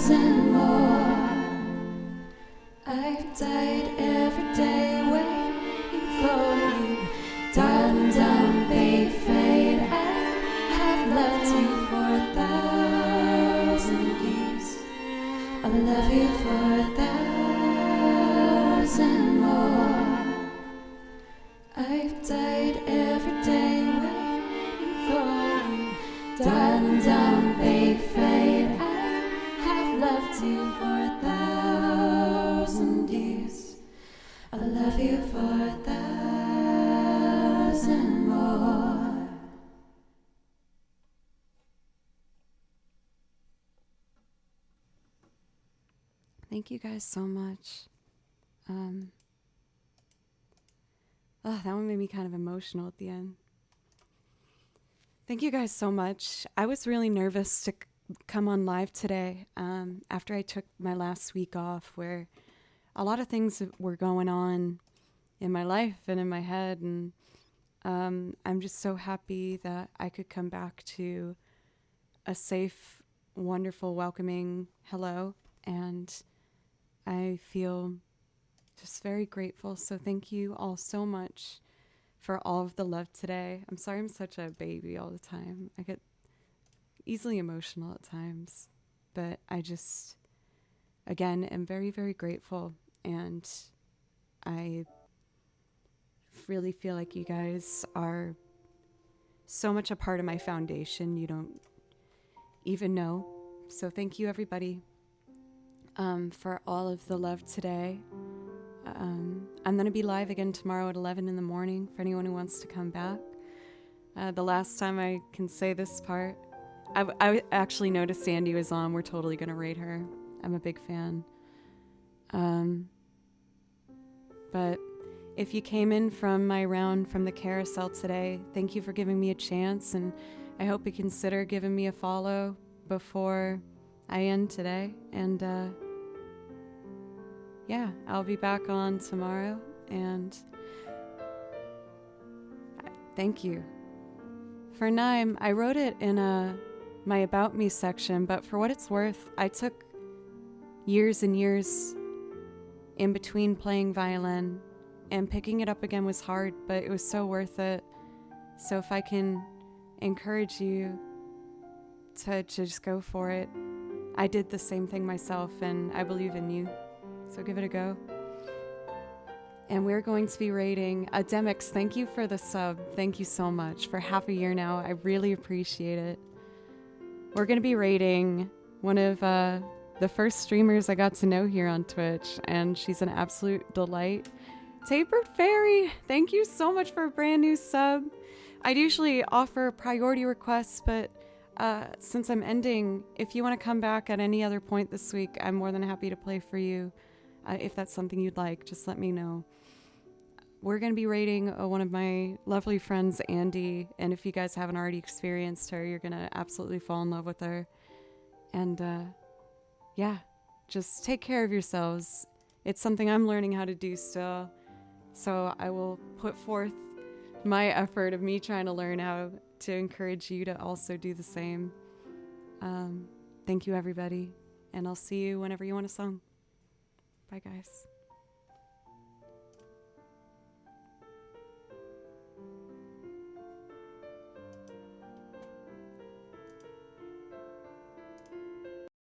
Speaker 2: 1,000 more. I've died every day waiting for you. Darling, don't be afraid. I have loved you for 1,000 years. I love you for 1,000 more. I've died every day waiting for you. Darling, don't be afraid. I have loved you for 1,000 years. I love you for 1,000 more.
Speaker 1: Thank you guys so much. That one made me kind of emotional at the end. Thank you guys so much. I was really nervous to come on live today after I took my last week off, where a lot of things were going on in my life and in my head, and I'm just so happy that I could come back to a safe, wonderful, welcoming hello, and I feel just very grateful. So thank you all so much for all of the love today. I'm sorry I'm such a baby all the time. I get easily emotional at times, but again, am very, very grateful. And I really feel like you guys are so much a part of my foundation you don't even know. So thank you, everybody, for all of the love today. I'm going to be live again tomorrow at 11 in the morning for anyone who wants to come back. The last time I can say this part, I actually noticed Sandy was on. We're totally going to rate her. I'm a big fan. But if you came in from my round from the carousel today, thank you for giving me a chance, and I hope you consider giving me a follow before I end today. And yeah, I'll be back on tomorrow, and thank you. For Naim, I wrote it in my About Me section, but for what it's worth, I took years and years in between playing violin, and picking it up again was hard, but it was so worth it. So if I can encourage you to just go for it. I did the same thing myself, and I believe in you. So give it a go. And we're going to be rating Demix. Thank you for the sub. Thank you so much for half a year now. I really appreciate it. We're going to be rating one of the first streamers I got to know here on Twitch, and she's an absolute delight. Tapered Fairy, thank you so much for a brand new sub. I'd usually offer priority requests, but since I'm ending, if you want to come back at any other point this week, I'm more than happy to play for you. If that's something you'd like, just let me know. We're going to be rating one of my lovely friends, Andy, and if you guys haven't already experienced her, you're going to absolutely fall in love with her. And yeah, just take care of yourselves. It's something I'm learning how to do still, so I will put forth my effort of me trying to learn how to encourage you to also do the same. Thank you, everybody, and I'll see you whenever you want a song. Bye, guys.